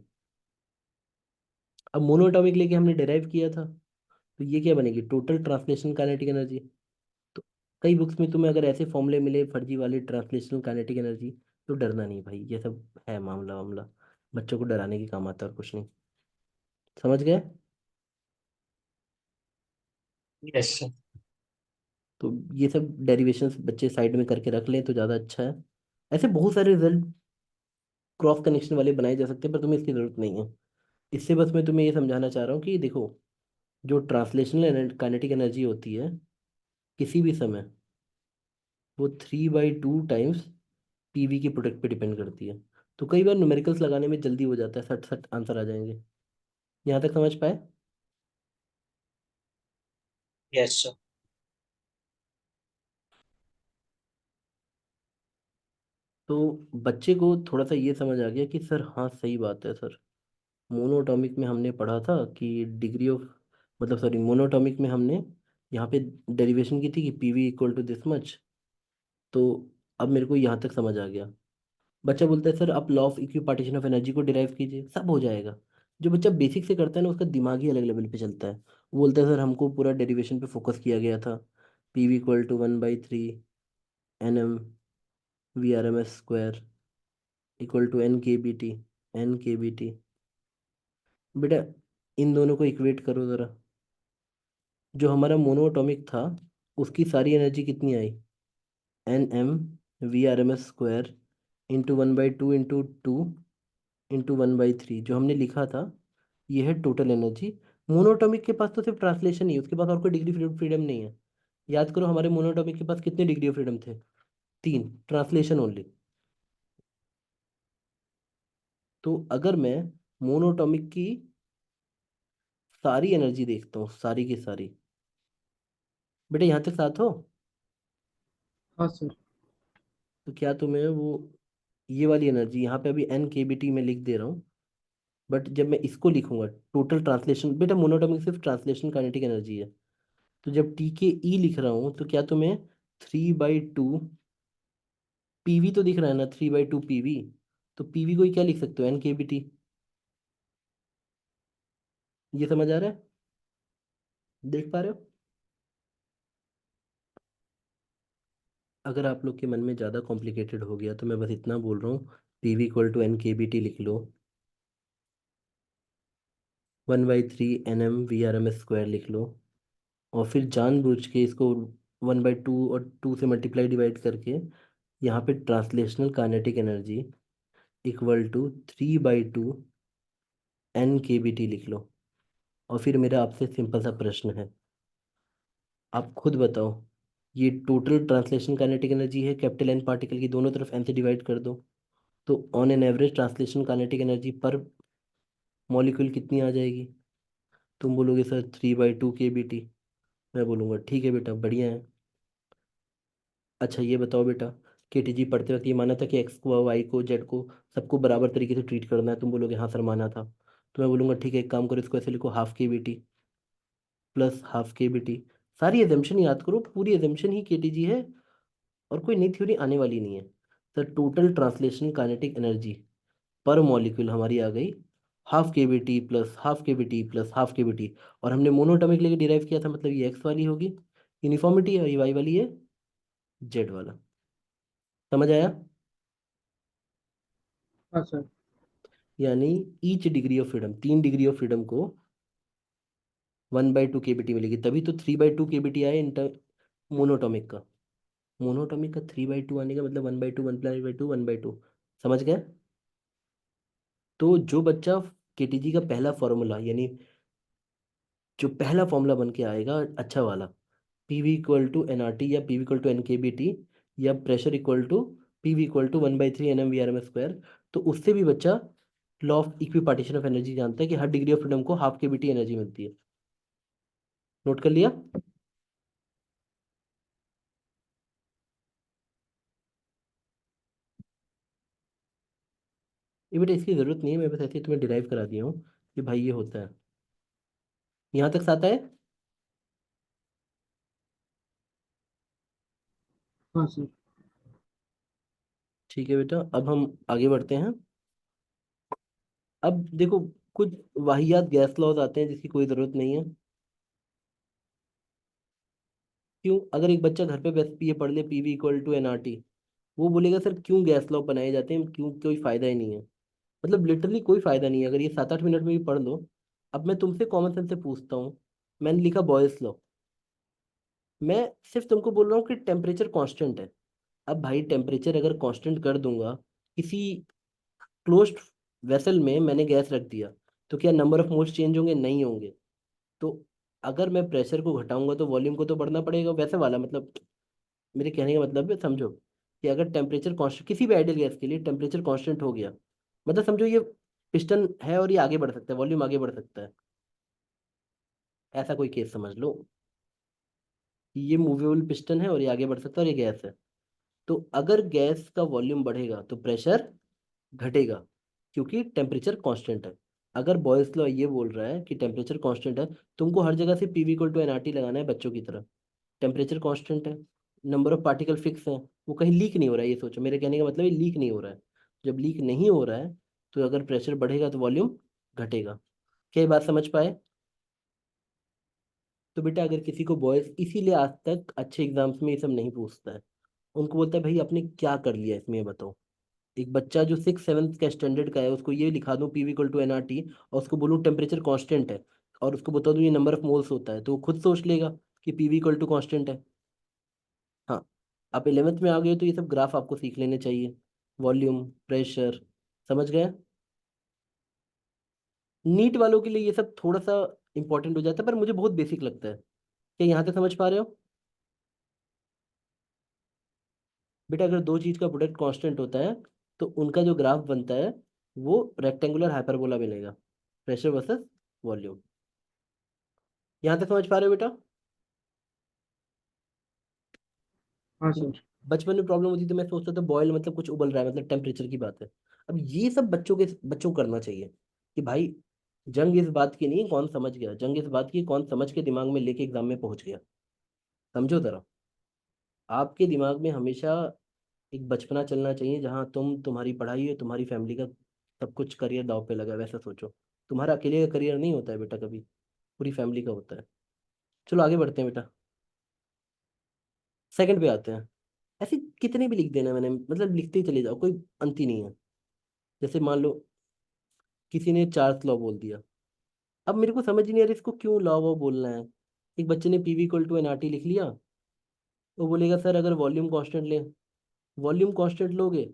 अब मोनोटॉमिक लेके हमने डिराइव किया था, तो ये क्या बनेगी? Total translational kinetic energy. तो कई बुक्स में तुम्हें अगर ऐसे फॉर्मूले मिले फर्जी वाले ट्रांसलेशनल काइनेटिक एनर्जी, तो डरना नहीं भाई, ये सब है मामला वामला, बच्चों को डराने के काम आता है और कुछ नहीं। समझ गए? Yes sir. तो ये सब डेरिवेशंस बच्चे साइड में करके रख लें तो ज़्यादा अच्छा है। ऐसे बहुत सारे रिजल्ट क्रॉस कनेक्शन वाले बनाए जा सकते हैं, पर तुम्हें इसकी जरूरत नहीं है। इससे बस मैं तुम्हें ये समझाना चाह रहा हूँ कि देखो, जो ट्रांसलेशनल काइनेटिक एनर्जी होती है किसी भी समय, वो 3/2 टाइम्स पीवी की प्रोडक्ट पे डिपेंड करती है। तो कई बार न्यूमेरिकल्स लगाने में जल्दी हो जाता है, सट सट आंसर आ जाएंगे। यहाँ तक समझ पाए? Yes sir. तो बच्चे को थोड़ा सा ये समझ आ गया कि सर हाँ सही बात है सर, मोनोटॉमिक में हमने पढ़ा था कि डिग्री ऑफ, मतलब सॉरी, मोनोटॉमिक में हमने यहाँ पे डेरिवेशन की थी कि PV equal to this much. तो अब मेरे को यहाँ तक समझ आ गया। बच्चा बोलता है सर आप law of equipartition of energy को डिराइव कीजिए, सब हो जाएगा। जो बच्चा बेसिक से करता है ना, उसका दिमाग ही अलग लेवल पे चलता है। वो बोलता है सर हमको पूरा डेरिवेशन पे फोकस किया गया था, PV equal to 1/3 NMVRMS square equal to N KBT। बेटा इन दोनों को इक्वेट करो ज़रा। जो हमारा मोनोटॉमिक था उसकी सारी एनर्जी कितनी आई? NMVRMS स्क्वायर इंटू 1/2 × 2 × 1/3 जो हमने लिखा था, ये है टोटल एनर्जी। मोनोटॉमिक के पास तो सिर्फ ट्रांसलेशन ही है, उसके पास और कोई डिग्री फ्रीडम नहीं है। याद करो हमारे मोनोटॉमिक के पास कितने डिग्री ऑफ फ्रीडम थे? 3, ट्रांसलेशन ओनली। तो अगर मैं मोनोटॉमिक की सारी एनर्जी देखता हूँ, सारी की सारी, बेटा यहाँ तक साथ हो? हाँ सर। तो क्या तुम्हें वो ये वाली एनर्जी यहाँ पे अभी NKBT में लिख दे रहा हूँ, बट जब मैं इसको लिखूंगा टोटल ट्रांसलेशन, बेटा मोनोटॉमिक सिर्फ ट्रांसलेशन काइनेटिक एनर्जी है। तो जब TKE लिख रहा हूँ तो क्या तुम्हें 3/2 पीवी तो दिख रहा है ना, 3/2 पीवी, तो पीवी को ही क्या लिख सकते हो? NKBT। ये समझ आ रहा है? देख पा रहे हो? अगर आप लोग के मन में ज़्यादा कॉम्प्लिकेटेड हो गया तो मैं बस इतना बोल रहा हूँ, पीवी इक्वल टू NKBT लिख लो, 1/3 NMVRMS स्क्वायर लिख लो, और फिर जानबूझ के इसको 1/2 और 2 से मल्टीप्लाई डिवाइड करके यहाँ पे translational kinetic energy equal to 3/2 NKBT लिख लो। और फिर मेरा आपसे सिंपल सा प्रश्न है, आप खुद बताओ, ये टोटल ट्रांसलेशन काइनेटिक एनर्जी है, कैपिटल एन पार्टिकल की दोनों तरफ एन से डिवाइड कर दो, तो on an average translation kinetic energy पर मॉलिक्यूल कितनी आ जाएगी? तुम बोलोगे सर 3/2 KBT। मैं बोलूँगा ठीक है बेटा, बढ़िया है। अच्छा ये बताओ बेटा, KTG पढ़ते वक्त ये माना था कि एक्स को, वाई को, जेड को, सबको बराबर तरीके से ट्रीट करना है? तुम बोलोगे हाँ सर माना था। तो मैं बोलूँगा ठीक है, एक काम करो, इसको ऐसे लिखो, ½ KBT प्लस ½ KBT। सारी एजम्पशन याद करो, पूरी एजम्पशन ही KTG है, और कोई नई थ्योरी आने वाली नहीं है। Sir total translation kinetic energy पर मॉलिक्यूल हमारी आ गई ½ KBT plus ½ KBT plus ½ KBT। और हमने मोनोटॉमिक लेके डिराइव किया था, मतलब ये एक्स वाली होगी यूनिफॉर्मिटी, और ये वाई वाली है जेड वाला। समझ आया? हाँ सर। यानी each degree of freedom, 3 degree of freedom को 1/2 KBT मिलेगी, तभी तो 3/2 KBT आए इंटर मोनोटॉमिक का। मोनोटॉमिक का 3/2 आने का मतलब 1/2, 1/2, 1/2। समझ गए? तो जो बच्चा केटीजी का पहला फॉर्मूला यानी जो पहला फॉर्मूला बन के आएगा अच्छा वाला, PV equal to N R T या PV equal to N K B T या pressure equal to PV equal to 1/3 N M V R M square, तो उससे भी बच्चा law of equipartition of energy जानता है कि हर डिग्री ऑफ फ्रीडम को half K B T energy मिलती है। नोट कर लिया? ये बेटा इसकी जरूरत नहीं है, मैं बस ऐसे ही तुम्हें डिराइव करा दिया हूँ कि भाई ये होता है। यहाँ तक आता है? हाँ सर। ठीक है बेटा, अब हम आगे बढ़ते हैं। अब देखो, कुछ वाहियात गैस लॉज आते हैं जिसकी कोई ज़रूरत नहीं है। क्यों? अगर एक बच्चा घर पे बस ये पढ़ ले PV equal to N R T, वो बोलेगा सर क्यों गैस लॉ बनाए जाते हैं, क्यों, कोई फ़ायदा ही नहीं है। मतलब लिटरली कोई फ़ायदा नहीं है, अगर ये 7-8 मिनट में भी पढ़ लो। अब मैं तुमसे कॉमन सेंस से पूछता हूँ, मैंने लिखा बॉयल्स लॉ, मैं सिर्फ तुमको बोल रहा हूँ कि टेम्परेचर कांस्टेंट है। अब भाई टेम्परेचर अगर कांस्टेंट कर दूंगा, किसी क्लोज्ड वेसल में मैंने गैस रख दिया, तो क्या नंबर ऑफ मोल्स चेंज होंगे? नहीं होंगे। तो अगर मैं प्रेशर को घटाऊंगा तो वॉल्यूम को तो बढ़ना पड़ेगा, वैसे वाला मतलब। मेरे कहने का मतलब है, समझो कि अगर टेम्परेचर कांस्टेंट किसी भी आइडियल गैस के लिए टेम्परेचर कांस्टेंट हो गया, मतलब समझो ये पिस्टन है और ये आगे बढ़ सकता है, वॉल्यूम आगे बढ़ सकता है, ऐसा कोई केस समझ लो कि ये मूवेबल पिस्टन है और ये आगे बढ़ सकता है और ये गैस है। तो अगर गैस का वॉल्यूम बढ़ेगा तो प्रेशर घटेगा, क्योंकि टेम्परेचर कांस्टेंट है। अगर बॉयल्स लॉ ये बोल रहा है कि टेम्परेचर कांस्टेंट है, तुमको हर जगह से पीवी इक्वल टू एनआरटी लगाना है बच्चों की तरह। टेम्परेचर कांस्टेंट है, नंबर ऑफ पार्टिकल फिक्स है, वो कहीं लीक नहीं हो रहा है, ये सोचो। मेरे कहने का मतलब ये लीक नहीं हो रहा है। जब लीक नहीं हो रहा है तो अगर प्रेशर बढ़ेगा तो वॉल्यूम घटेगा। क्या ये बात समझ पाए? तो बेटा अगर किसी को बॉयज, इसीलिए आज तक अच्छे एग्जाम्स में ये सब नहीं पूछता है। उनको बोलता है भाई आपने क्या कर लिया इसमें, ये बताओ। एक बच्चा जो 6-7 का स्टैंडर्ड का है, उसको ये लिखा दूं PV equal to N R T, और उसको बोलूँ टेम्परेचर कांस्टेंट है, और उसको बता दूं ये नंबर ऑफ मोल्स होता है, तो वो खुद सोच लेगा कि पीवी इक्वल टू कांस्टेंट है। हाँ, आप 11th में आ गए हो तो ये सब ग्राफ आपको सीख लेने चाहिए, वॉल्यूम, प्रेशर, समझ गए? नीट वालों के लिए ये सब थोड़ा सा इंपॉर्टेंट हो जाता है, पर मुझे बहुत बेसिक लगता है। क्या यहाँ तक समझ पा रहे हो? बेटा अगर दो चीज का प्रोडक्ट कांस्टेंट होता है तो उनका जो ग्राफ बनता है वो रेक्टेंगुलर हाइपरबोला बनेगा, प्रेशर वर्सेस वॉल्यूम। यहाँ तक समझ पा रहे हो बेटा? हाँ सर। बचपन में प्रॉब्लम होती तो मैं सोचता था बॉयल मतलब कुछ उबल रहा है, मतलब टेम्परेचर की बात है। अब ये सब बच्चों को करना चाहिए कि भाई जंग इस बात की नहीं कौन समझ गया, जंग इस बात की कौन समझ के दिमाग में लेके एग्जाम में पहुंच गया। समझो जरा, आपके दिमाग में हमेशा एक बचपना चलना चाहिए जहाँ तुम्हारी पढ़ाई है, तुम्हारी फैमिली का सब कुछ करियर दाव पे लगा है, वैसा सोचो। तुम्हारा अकेले का करियर नहीं होता है बेटा कभी, पूरी फैमिली का होता है। चलो आगे बढ़ते हैं बेटा, सेकंड पे आते हैं। ऐसे कितने भी लिख देना मैंने, मतलब लिखते ही चले जाओ, कोई अंत ही नहीं है। जैसे मान लो किसी ने चार्ल्स लॉ बोल दिया, अब मेरे को समझ ही नहीं आ रहा इसको क्यों लॉ वो बोलना है। एक बच्चे ने PV equal to N R T लिख लिया, वो बोलेगा सर अगर वॉल्यूम कांस्टेंट ले, वॉल्यूम कांस्टेंट लोगे,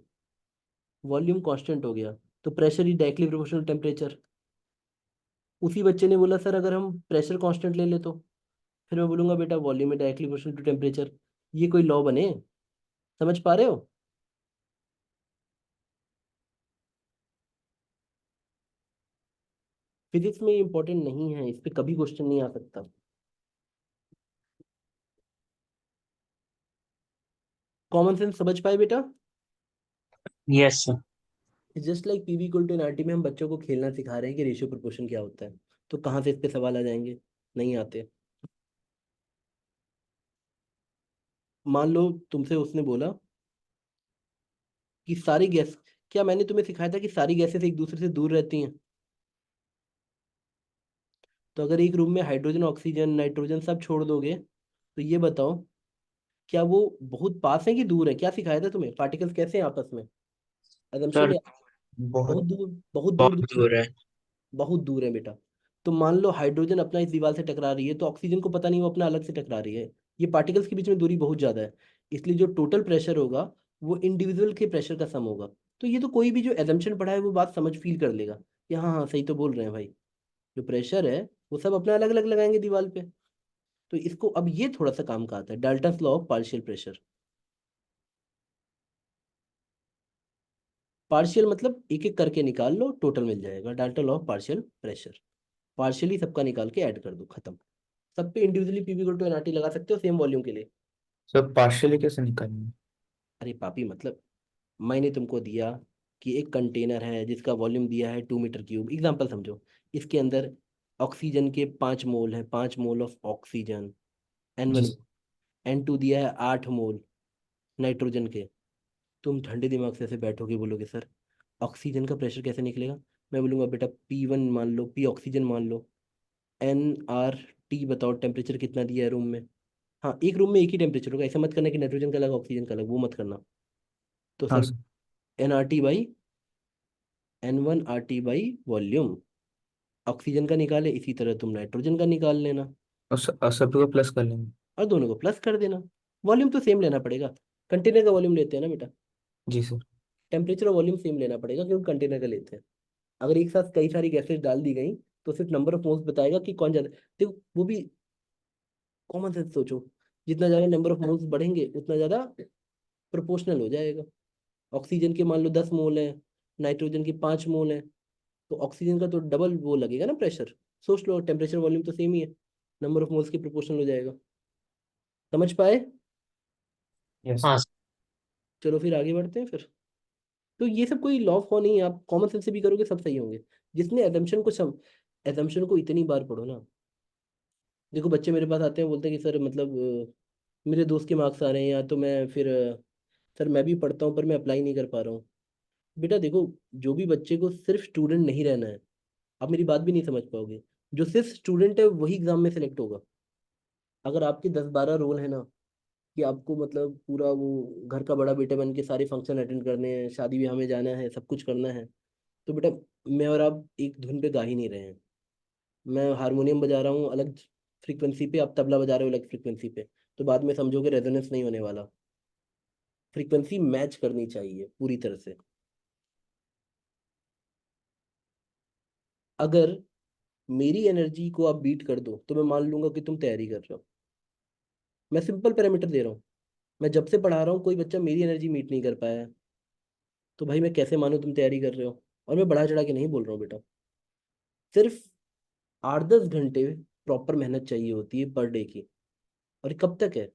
वॉल्यूम कांस्टेंट हो गया तो प्रेशर ही डायरेक्टली प्रोपोर्शनल टेम्परेचर। उसी बच्चे ने बोला सर अगर हम प्रेशर कांस्टेंट ले ले तो, फिर मैं बोलूंगा बेटा वॉल्यूम है डायरेक्टली प्रोपोर्शनल टू टेम्परेचर। ये कोई लॉ बने? समझ पा रहे हो? फिजिक्स में इंपॉर्टेंट नहीं है, इस पे कभी क्वेश्चन नहीं आ सकता। कॉमन सेंस समझ पाए बेटा? Yes, sir. Just like PV equal to NRT में हम बच्चों को खेलना सिखा रहे हैं कि रेशियो प्रोपोर्शन क्या होता है, तो कहाँ से इस पे सवाल आ जाएंगे? नहीं आते। मान लो तुमसे उसने बोला कि सारी गैस, क्या मैंने तुम्हें सिखाया था कि सारी गैसेस एक दूसरे से दूर रहती हैं? तो अगर एक रूम में हाइड्रोजन, ऑक्सीजन, नाइट्रोजन सब छोड़ दोगे तो ये बताओ क्या वो बहुत पास है कि दूर है? क्या सिखाया था तुम्हें, पार्टिकल्स कैसे हैं आपस में? Sir, assumption है, बहुत बहुत दूर, बहुत दूर बहुत दूर, दूर है। बहुत दूर है बेटा। तो मान लो हाइड्रोजन अपना इस दीवार से टकरा रही है तो ऑक्सीजन को पता नहीं वो अपना अलग से टकरा रही है। ये पार्टिकल्स के बीच में दूरी बहुत ज्यादा है, इसलिए जो टोटल प्रेशर होगा वो इंडिविजुअल के प्रेशर का सम होगा। तो ये तो कोई भी जो एजम्पशन पढ़ा है वो बात समझ फील कर लेगा कि हाँ हाँ सही तो बोल रहे हैं भाई। जो प्रेशर है वो सब अपना अलग अलग लगाएंगे दीवार पे। तो इसको अब ये थोड़ा सा काम का आता है, Dalton's law of partial pressure. Partial मतलब एक एक करके निकाल लो, टोटल मिल जाएगा। Dalton law of partial pressure, partially सबका निकाल के ऐड कर दो, खत्म। सब पे individually PV equal to NRT लगा सकते हो सेम वॉल्यूम के लिए। सर पार्शियली कैसे निकालेंगे? अरे पापी मतलब मैंने तुमको दिया कि एक कंटेनर है जिसका वॉल्यूम दिया है 2 मीटर क्यूब, एग्जाम्पल समझो। इसके अंदर ऑक्सीजन के 5 मोल है, 5 मोल ऑफ ऑक्सीजन, जी N1। सर। N2 दिया है 8 मोल नाइट्रोजन के। तुम ठंडे दिमाग से ऐसे बैठोगे, बोलोगे सर ऑक्सीजन का प्रेशर कैसे निकलेगा? मैं बोलूँगा बेटा P1 मान लो, P ऑक्सीजन मान लो, NRT बताओ टेम्परेचर कितना दिया है रूम में। हाँ एक रूम में एक ही टेम्परेचर होगा, ऐसा मत करना कि नाइट्रोजन का अलग ऑक्सीजन का अलग, वो मत करना। तो हाँ सर सर। N1RT/वॉल्यूम, ऑक्सीजन का निकाले इसी तरह तुम नाइट्रोजन का निकाल लेना और सभी को प्लस कर लेंगे। और दोनों को प्लस कर देना। वॉल्यूम तो सेम लेना पड़ेगा, कंटेनर का वॉल्यूम लेते हैं ना बेटा। जी सर। टेम्परेचर और वॉल्यूम सेम लेना पड़ेगा क्योंकि कंटेनर का लेते हैं। अगर एक साथ कई सारी गैसेज डाल दी गई तो सिर्फ नंबर ऑफ मोल्स बताएगा कि कौन ज्यादा। देखो वो भी कॉमन सेंस सोचो, जितना ज्यादा नंबर ऑफ मोल्स बढ़ेंगे उतना ज्यादा प्रोपोर्शनल हो जाएगा। ऑक्सीजन के मान लो 10 मोल है, नाइट्रोजन की 5 मोल है, तो ऑक्सीजन का तो डबल वो लगेगा ना प्रेशर। सोच लो टेम्परेचर वॉल्यूम तो सेम ही है, नंबर ऑफ मोल्स के प्रोपोर्शनल हो जाएगा। समझ पाए? यस। हाँ चलो फिर आगे बढ़ते हैं फिर। तो ये सब कोई लॉ फॉ नहीं है, आप कॉमन सेंस से भी करोगे सब सही होंगे। जिसने एजम्पशन को इतनी बार पढ़ो ना। देखो बच्चे मेरे पास आते हैं बोलते हैं कि सर मतलब मेरे दोस्त के मार्क्स आ रहे हैं, या तो मैं फिर सर मैं भी पढ़ता हूँ पर मैं अप्लाई नहीं कर पा रहा हूँ। बेटा देखो, जो भी बच्चे को सिर्फ स्टूडेंट नहीं रहना है, आप मेरी बात भी नहीं समझ पाओगे। जो सिर्फ स्टूडेंट है वही एग्जाम में सेलेक्ट होगा। अगर आपके 10-12 रोल है ना, कि आपको मतलब पूरा वो घर का बड़ा बेटा बन के सारे फंक्शन अटेंड करने हैं, शादी ब्याह में जाना है, सब कुछ करना है, तो बेटा मैं और आप एक धुन पे गा ही नहीं रहे हैं। मैं हारमोनियम बजा रहा हूँ अलग फ्रीक्वेंसी पे, आप तबला बजा रहे हो अलग फ्रीक्वेंसी पे, तो बाद में समझोगे रेजोनेंस नहीं होने वाला। फ्रीक्वेंसी मैच करनी चाहिए पूरी तरह से। अगर मेरी एनर्जी को आप बीट कर दो तो मैं मान लूंगा कि तुम तैयारी कर रहे हो। मैं सिंपल पैरामीटर दे रहा हूँ। मैं जब से पढ़ा रहा हूँ कोई बच्चा मेरी एनर्जी मीट नहीं कर पाया है, तो भाई मैं कैसे मानूँ तुम तैयारी कर रहे हो? और मैं बढ़ा चढ़ा के नहीं बोल रहा हूँ बेटा। सिर्फ 8-10 घंटे प्रॉपर मेहनत चाहिए होती है पर डे की। और ये कब तक है?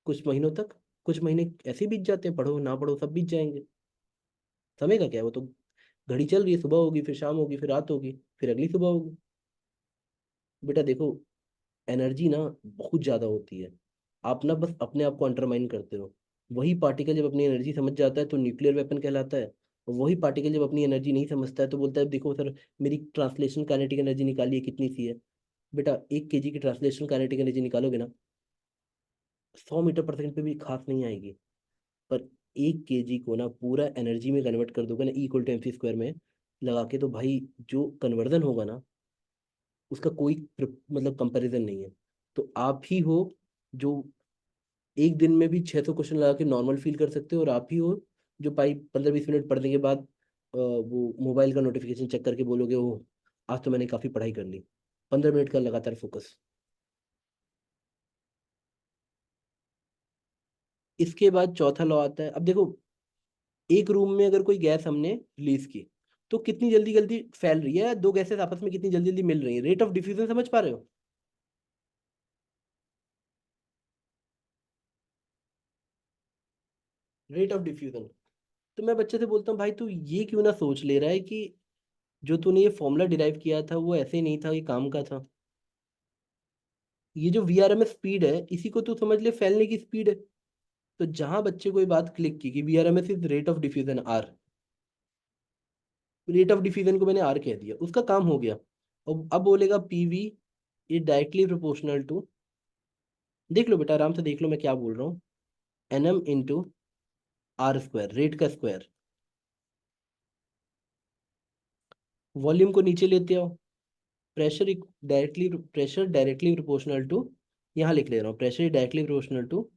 कुछ महीनों तक। कुछ महीने ऐसे ही बीत जाते हैं, पढ़ो ना पढ़ो सब बीत जाएंगे। समय का क्या है, वो तो घड़ी चल रही है, सुबह होगी फिर शाम होगी फिर रात होगी फिर अगली सुबह होगी। बेटा देखो, एनर्जी ना बहुत ज़्यादा होती है। आप ना बस अपने आप को अंडरमाइन करते हो। वही पार्टिकल जब अपनी एनर्जी समझ जाता है तो न्यूक्लियर वेपन कहलाता है। और वही पार्टिकल जब अपनी एनर्जी नहीं समझता है तो बोलता है देखो सर मेरी ट्रांसलेशन काइनेटिक एनर्जी निकालिए कितनी सी है। बेटा 1 kg की ट्रांसलेशन काइनेटिक एनर्जी निकालोगे ना, 100 मीटर पर सेकंड पे भी खास नहीं आएगी। पर 1 kg को ना पूरा एनर्जी में कन्वर्ट कर दोगे ना, E = mc² में लगा के, तो भाई जो कन्वर्जन होगा ना उसका कोई मतलब कंपैरिजन नहीं है। तो आप ही हो जो एक दिन में भी 600 क्वेश्चन लगा के नॉर्मल फील कर सकते हो, और आप ही हो जो भाई 15-20 मिनट पढ़ने के बाद वो मोबाइल का नोटिफिकेशन चेक करके बोलोगे ओ आज तो मैंने काफ़ी पढ़ाई कर ली। 15 मिनट का लगातार फोकस। इसके बाद चौथा लॉ आता है। अब देखो, एक रूम में अगर कोई गैस हमने रिलीज की तो कितनी जल्दी जल्दी फैल रही है, दो गैसेस आपस में कितनी जल्दी जल्दी मिल रही है, रेट ऑफ डिफ्यूजन समझ पा रहे हो? Rate of diffusion. तो मैं बच्चे से बोलता हूँ भाई तू ये क्यों ना सोच ले रहा है कि जो तूने ये फॉर्मूला डिराइव किया था वो ऐसे नहीं था, ये काम का था। ये जो VRMS स्पीड है इसी को तू समझ ले फैलने की स्पीड है। तो जहां बच्चे को ये बात क्लिक की कि VRMS is rate of diffusion R, rate of diffusion को मैंने आर कह दिया, उसका काम हो गया। और अब बोलेगा PV is directly proportional to, देख लो बेटा आराम से देख लो मैं क्या बोल रहा हूँ, NM × R², रेट का स्क्वायर। वॉल्यूम को नीचे लेते आओ, प्रेशर डायरेक्टली प्रोपोर्शनल टू, यहाँ लिख ले रहा हूँ, pressure is directly proportional to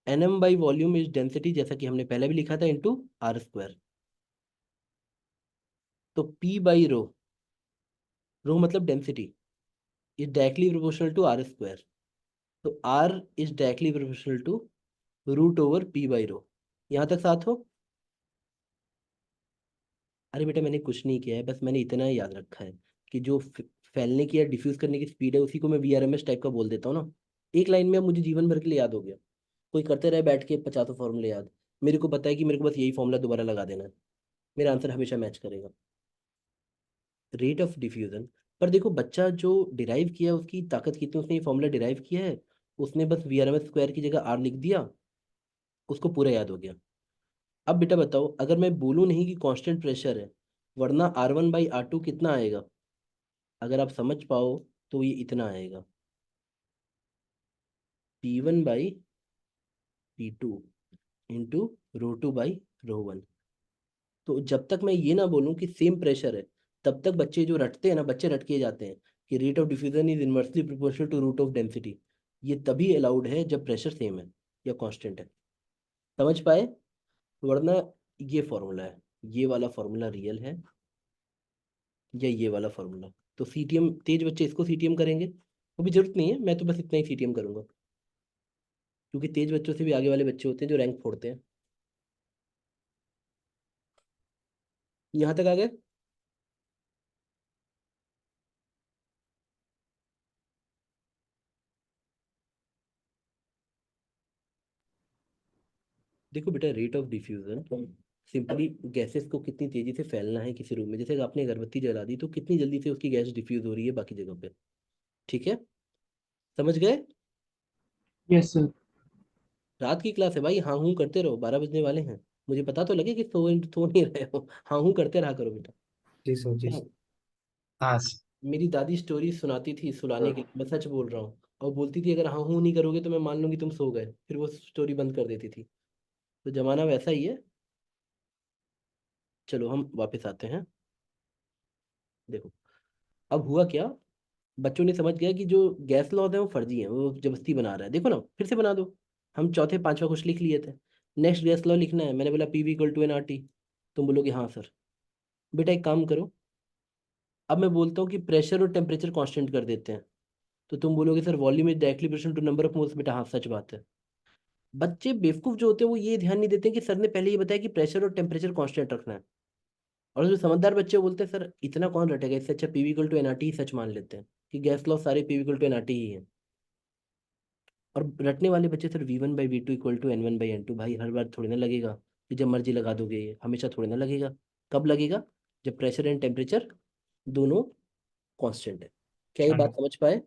NM/वॉल्यूम इज डेंसिटी, जैसा कि हमने पहले भी लिखा था, इंटू R²। तो P बाई रो, रो मतलब density, is directly proportional to R square. तो R is directly proportional to root over P by rho. यहाँ तक साथ हो? अरे बेटा मैंने कुछ नहीं किया है, बस मैंने इतना ही याद रखा है कि जो फैलने की या डिफ्यूज करने की स्पीड है उसी को मैं VRMS टाइप का बोल देता हूँ ना। एक लाइन में अब मुझे जीवन भर के लिए याद हो गया। कोई करते रहे बैठ के 50 फॉर्मूले याद, मेरे को पता है कि मेरे को बस यही फॉर्मूला दोबारा लगा देना है, मेरा आंसर हमेशा मैच करेगा। Rate of diffusion. पर देखो बच्चा जो डिराइव किया उसकी ताकत कितनी, उसने ये फॉर्मूला डिराइव किया है, उसने बस VRMS स्क्वायर की जगह R लिख दिया, उसको पूरा याद हो गया। अब बेटा बताओ, अगर मैं बोलूँ नहीं कि कांस्टेंट प्रेशर है, वरना R1/R2 कितना आएगा? अगर आप समझ पाओ तो ये इतना आएगा, P1/P2 इंटू ρ2/ρ1। तो जब तक मैं ये ना बोलूँ कि सेम प्रेशर है, तब तक बच्चे जो रटते हैं ना, बच्चे रट के जाते हैं कि rate of diffusion is inversely proportional to root of density. ये तभी अलाउड है जब प्रेशर सेम है या कांस्टेंट है। समझ पाए? वरना ये फॉर्मूला है, ये वाला फॉर्मूला रियल है या ये वाला फॉर्मूला। तो CTM तेज बच्चे इसको CTM करेंगे, वो भी जरूरत नहीं है, मैं तो बस इतना ही CTM करूंगा, क्योंकि तेज बच्चों से भी आगे वाले बच्चे होते हैं जो रैंक फोड़ते हैं। यहाँ तक आ गए? देखो बेटा, rate of diffusion simply gases को कितनी तेजी से फैलना है किसी रूम में, जैसे आपने अगरबत्ती जला दी तो कितनी जल्दी से उसकी गैस डिफ्यूज हो रही है बाकी जगह पे। ठीक है, समझ गए? Yes sir. रात की क्लास है भाई, हाँ हूँ करते रहो, 12 बजने वाले हैं। मुझे पता तो लगे कि सो नहीं रहे हो, हाँ हूँ करते रहा करो बेटा। जी सर जी। हाँ, हाँ सर। मेरी दादी स्टोरी सुनाती थी सुलाने के लिए, मैं सच बोल रहा हूँ, और बोलती थी अगर हाँ हूँ नहीं करोगे तो मैं मान लूंगी तुम सो गए, फिर वो स्टोरी बंद कर देती थी। तो जमाना वैसा ही है। चलो हम वापस आते हैं। देखो अब हुआ क्या, बच्चों ने समझ गया कि जो गैस लॉज है वो फर्जी है, वो जबरदस्ती बना रहा है। देखो ना, फिर से बना दो। हम चौथे पांचवा कुछ लिख लिए थे, नेक्स्ट गैस लॉ लिखना है, मैंने बोला PV = NRT। तुम बोलोगे हाँ सर। बेटा एक काम करो, अब मैं बोलता हूँ कि प्रेशर और टेम्परेचर कांस्टेंट कर देते हैं, तो तुम बोलोगे sir volume is directly proportional to number of moles. बेटा हाँ सच बात है। बच्चे बेवकूफ जो होते हैं वो ये ध्यान नहीं देते कि सर ने पहले ये बताया कि प्रेशर और टेम्परेचर कांस्टेंट रखना है। और जो समझदार बच्चे बोलते हैं सर इतना कौन रटेगा, इससे अच्छा PV = NRT ही सच मान लेते हैं कि गैस लॉ सारे PV = NRT ही है। और रटने वाले बच्चे सर V1/V2 = N1/N2। भाई हर बार थोड़ी ना लगेगा कि जब मर्जी लगा दोगे, ये हमेशा थोड़ी ना लगेगा। कब लगेगा? जब प्रेशर एंड टेम्परेचर दोनों कांस्टेंट है। क्या ये बात समझ पाए?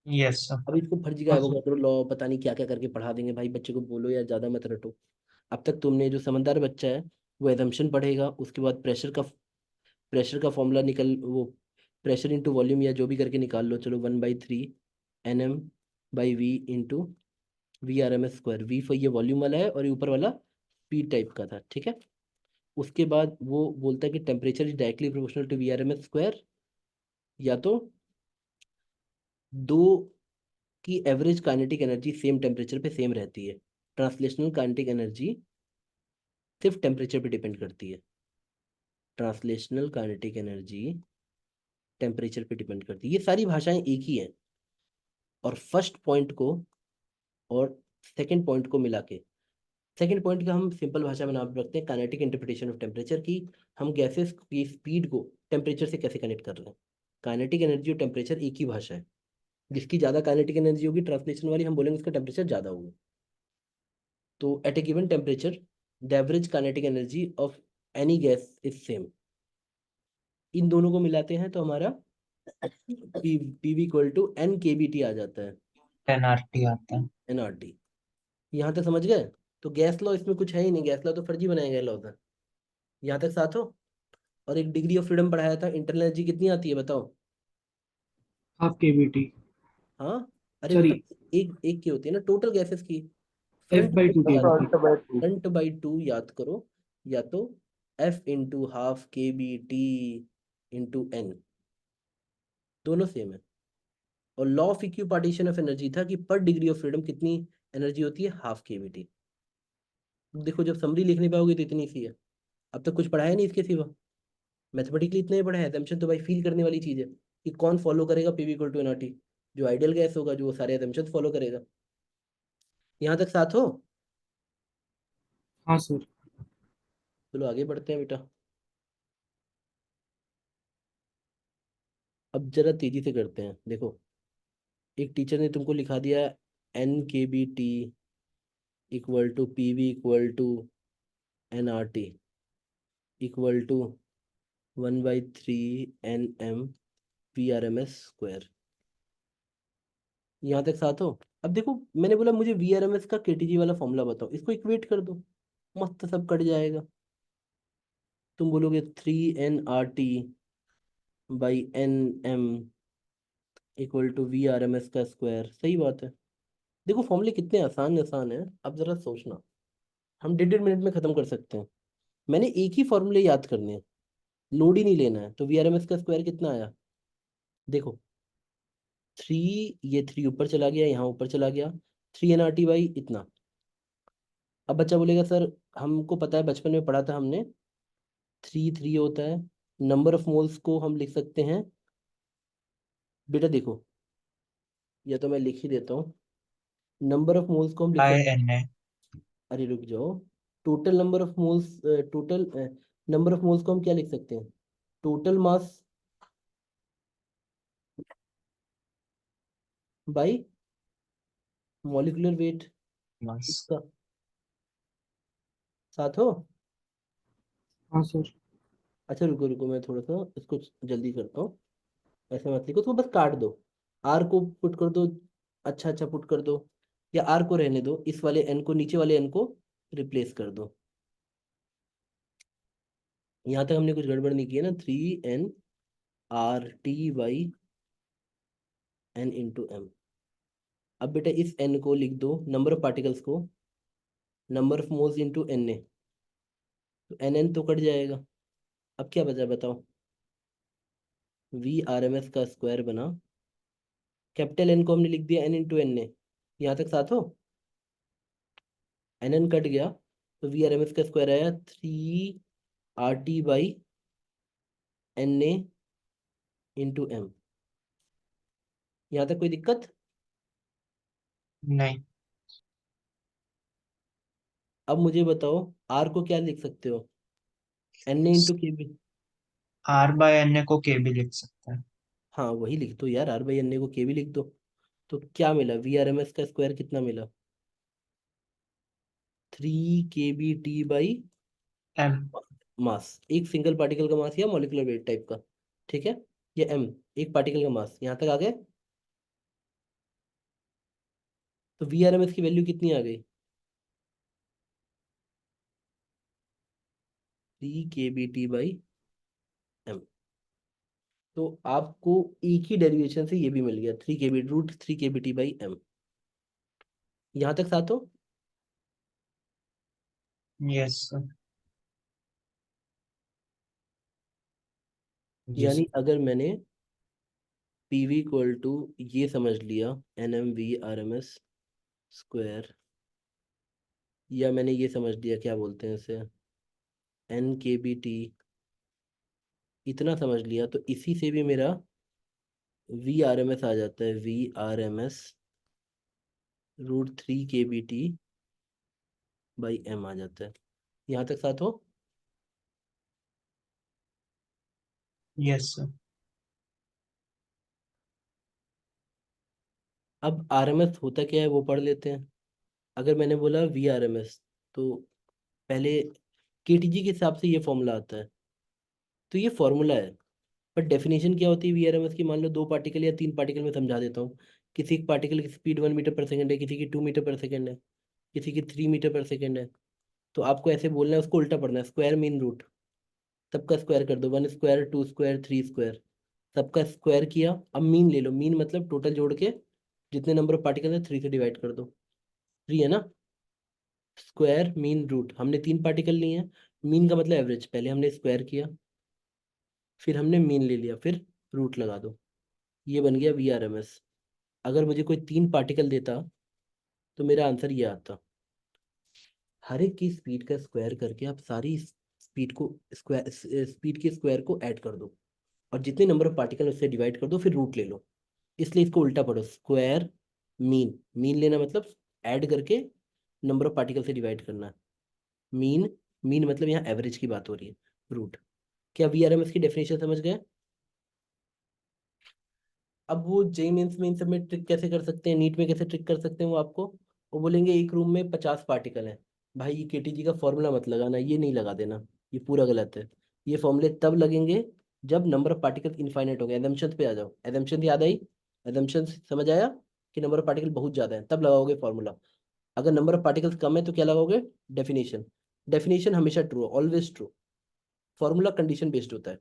Yes sir. अब इसको फर्जी का एवोगाड्रो लॉ पता नहीं क्या क्या करके पढ़ा देंगे। भाई बच्चे को बोलो यार ज़्यादा मत रटो। अब तक तुमने, जो समझदार बच्चा है वो एजम्पशन पढ़ेगा, उसके बाद प्रेशर का फॉर्मूला निकल, वो प्रेशर इंटू वॉल्यूम या जो भी करके निकाल लो। चलो 1/3 NM/V into VRMS square. V for ये वॉल्यूम वाला है और ये ऊपर वाला स्पीड टाइप का था। ठीक है, उसके बाद वो बोलता है कि temperature is directly proportional to VRMS square, या तो दो की average kinetic energy same temperature पे सेम रहती है। ट्रांसलेशनल काइनेटिक एनर्जी सिर्फ टेम्परेचर पे डिपेंड करती है, ट्रांसलेशनल काइनेटिक एनर्जी टेम्परेचर पे डिपेंड करती है। ये सारी भाषाएं एक ही हैं, और फर्स्ट पॉइंट को और सेकंड पॉइंट को मिला के, सेकंड पॉइंट का हम सिंपल भाषा में नाम रखते हैं काइनेटिक इंटरप्रिटेशन ऑफ टेम्परेचर, की हम गैसेस की स्पीड को टेम्परेचर से कैसे कनेक्ट कर रहे हैं। काइनेटिक एनर्जी और टेम्परेचर एक ही भाषा है, जिसकी ज़्यादा काइनेटिक एनर्जी होगी ट्रांसलेशन वाली, हम बोलेंगे उसका टेम्परेचर ज़्यादा होगा। तो at a given temperature the average kinetic energy of any gas is same. इन दोनों को मिलाते हैं तो हमारा PV = NKBT आ जाता है, NRT आता है। NRT। यहाँ तक समझ गए? तो गैस लॉ इसमें कुछ है ही नहीं, गैस लॉ तो फर्जी बनाया गया लॉ था। यहाँ तक साथ हो? और एक डिग्री ऑफ फ्रीडम पढ़ाया था, इंटरनल एनर्जी कितनी आती है बताओ? Half KBT। हाँ, अरे सॉरी, मतलब एक एक की होती है ना टोटल गैसेस की। Front F/2 KBT। Front by two याद करो, या तो F × ½ KBT × N, दोनों सेम है। और law of equipartition of energy था कि पर डिग्री ऑफ फ्रीडम कितनी एनर्जी होती है, ½ KBT। देखो जब समरी लिख नहीं पाओगे तो इतनी सी है। अब तक कुछ पढ़ा है नहीं इसके सिवा। मैथमेटिकली इतना ही पढ़ा है। एजम्पशन तो भाई फील करने वाली चीज़ है कि कौन फॉलो करेगा पीवी इक्वल टू एनआरटी। जो आइडियल गैस होगा जो वो सारे एजम्पशन फॉलो करेगा। यहाँ तक साथ हो? हाँ सर। चलो आगे बढ़ते हैं बेटा। अब जरा तेजी से करते हैं। देखो, एक टीचर ने तुमको लिखा दिया NKBT equal to PV equal to NRT equal to 1/3 NM VRMS²। यहाँ तक साथ हो? अब देखो, मैंने बोला मुझे VRMS का KTG वाला फॉर्मूला बताओ, इसको इक्वेट कर दो, मस्त सब कट जाएगा। तुम बोलोगे 3NRT/NM इक्वल टू VRMS का स्क्वायर। सही बात है। देखो फॉर्मूले कितने आसान आसान है, अब जरा सोचना। हम 1.5 मिनट में खत्म कर सकते हैं। मैंने एक ही फॉर्मूले याद करने हैं, लोड ही नहीं लेना है। तो VRMS का स्क्वायर कितना आया? देखो 3, ये 3 ऊपर चला गया, यहाँ ऊपर चला गया, 3NRT बाई इतना। अब बच्चा बोलेगा सर हमको पता है, बचपन में पढ़ा था हमने, 3 होता है। नंबर ऑफ मोल्स को हम लिख सकते हैं। बेटा देखो, या तो मैं लिख ही देता हूँ। नंबर ऑफ मोल्स को हम लिख बाय सकते एन ए। हैं। अरे रुक जाओ। Total number of moles, total number of moles को हम क्या लिख सकते हैं? Total mass by molecular weight बस। इसका। साथ हो? हाँ सर। अच्छा रुको रुको, मैं थोड़ा सा इसको जल्दी करता हूँ। ऐसे मत लिखो, उसको बस काट दो। आर को पुट कर दो। अच्छा अच्छा पुट कर दो, या आर को रहने दो, इस वाले एन को, नीचे वाले एन को रिप्लेस कर दो। यहाँ तक हमने कुछ गड़बड़ नहीं की है ना? 3NRT/N×M। अब बेटा इस एन को लिख दो, नंबर ऑफ पार्टिकल्स को number of moles into NA। तो NN तो कट जाएगा। अब क्या बचा बताओ? VRMS का स्क्वायर बना, कैपिटल एन को हमने लिख दिया N×NA। यहाँ तक साथ हो? NN कट गया, तो VRMS का स्क्वायर आया 3RT/NA×M। यहाँ तक कोई दिक्कत? नहीं। अब मुझे बताओ आर को क्या लिख सकते हो? NA×KB। Are bye N A को के भी लिख सकते हैं। हाँ वही लिख दो यार, R/NA को KB लिख दो। तो क्या मिला? VRMS का स्क्वायर कितना मिला? 3 KBT/, एम। मास, एक सिंगल पार्टिकल का मास या मॉलिक्यूलर वेट टाइप का। ठीक है, ये M, एक पार्टिकल का मास। यहाँ तक आ गए? तो VRMS की वैल्यू कितनी आ गई? 3 KBT/M। तो आपको एक ही डेरिवेशन से ये भी मिल गया, 3 KB √3 KBT/M। यहाँ तक साथ हो? Yes sir. जी यानी सर। अगर मैंने PV इक्वल टू ये समझ लिया NM/VRMS², या मैंने ये समझ लिया क्या बोलते हैं इसे, NKBT, इतना समझ लिया, तो इसी से भी मेरा VRMS आ जाता है। VRMS √3 KBT/M आ जाता है। यहाँ तक साथ हो? Yes sir. अब RMS होता क्या है वो पढ़ लेते हैं। अगर मैंने बोला VRMS, तो पहले KTG के हिसाब से ये फॉर्मूला आता है। तो ये फॉर्मूला है, पर डेफिनेशन क्या होती है VRMS की? मान लो 2 पार्टिकल या 3 पार्टिकल में समझा देता हूँ। किसी एक पार्टिकल की स्पीड 1 मीटर पर सेकेंड है, किसी की 2 मीटर पर सेकेंड है, किसी की 3 मीटर पर सेकेंड है। तो आपको ऐसे बोलना है, उसको उल्टा पढ़ना है, स्क्वायर मीन रूट। सबका स्क्वायर कर दो, 1 स्क्वायर, 2 स्क्वायर, 3 स्क्वायर, सबका स्क्वायर किया। अब मीन ले लो, मीन मतलब टोटल जोड़ के जितने नंबर ऑफ पार्टिकल है 3 से डिवाइड कर दो। 3 है ना? स्क्वायर मीन रूट, हमने 3 पार्टिकल लिए हैं। मीन का मतलब एवरेज, पहले हमने स्क्वायर किया, फिर हमने मीन ले लिया, फिर रूट लगा दो। ये बन गया VRMS। अगर मुझे कोई 3 पार्टिकल देता तो मेरा आंसर ये आता। हर एक की स्पीड का स्क्वायर करके आप सारी स्पीड के स्क्वायर को ऐड कर दो और जितने नंबर ऑफ पार्टिकल उससे डिवाइड कर दो, फिर रूट ले लो। इसलिए इसको उल्टा पढ़ो, स्क्वायर मीन। मीन लेना मतलब ऐड करके नंबर ऑफ पार्टिकल से डिवाइड करना। मीन, मीन मतलब यहाँ एवरेज की बात हो रही है, रूट। क्या वीआरएमएस की डेफिनेशन समझ गए? अब वो जेई मेंस में इन सब में ट्रिक कैसे कर सकते हैं, नीट में कैसे ट्रिक कर सकते हैं, वो आपको वो बोलेंगे एक रूम में 50 पार्टिकल हैं। भाई ये केटीजी का फॉर्मूला मत लगाना, ये नहीं लगा देना, ये पूरा गलत है। ये फॉर्मूले तब लगेंगे जब नंबर ऑफ पार्टिकल इनफाइनाइट हो गए। एजम्पशन पे आ जाओ, एजम्पशन याद आई? एजम्पशन समझ आया कि नंबर ऑफ पार्टिकल बहुत ज़्यादा है, तब लगाओगे फॉर्मूला। अगर नंबर ऑफ पार्टिकल्स कम है तो क्या लगाओगे? डेफिनेशन। डेफिनेशन हमेशा true, always true. Formula condition based होता है।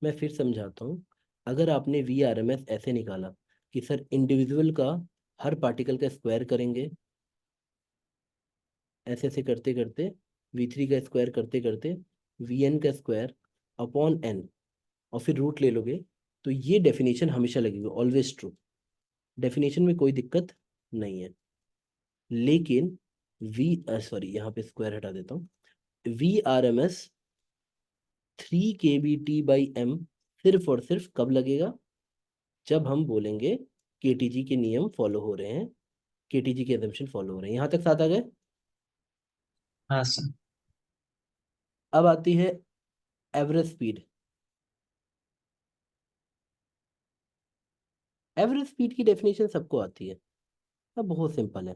मैं फिर समझाता हूँ। अगर आपने वी आर एम एस ऐसे निकाला कि सर इंडिविजुअल का हर पार्टिकल का स्क्वायर करेंगे, ऐसे ऐसे करते करते V3 का स्क्वायर करते करते Vn का स्क्वायर अपॉन n, और फिर रूट ले लोगे, तो ये डेफिनेशन हमेशा लगेगी, ऑलवेज ट्रू। डेफिनेशन में कोई दिक्कत नहीं है। लेकिन यहाँ पे स्क्वायर हटा देता हूँ। VRMS 3 kBt/m सिर्फ और सिर्फ कब लगेगा? जब हम बोलेंगे केटीजी के नियम फॉलो हो रहे हैं, केटीजी के एजम्पशन फॉलो हो रहे हैं। यहाँ तक साथ आ गए? हाँ सर। अब आती है एवरेज स्पीड। एवरेज स्पीड की डेफिनेशन सबको आती है। अब बहुत सिंपल है।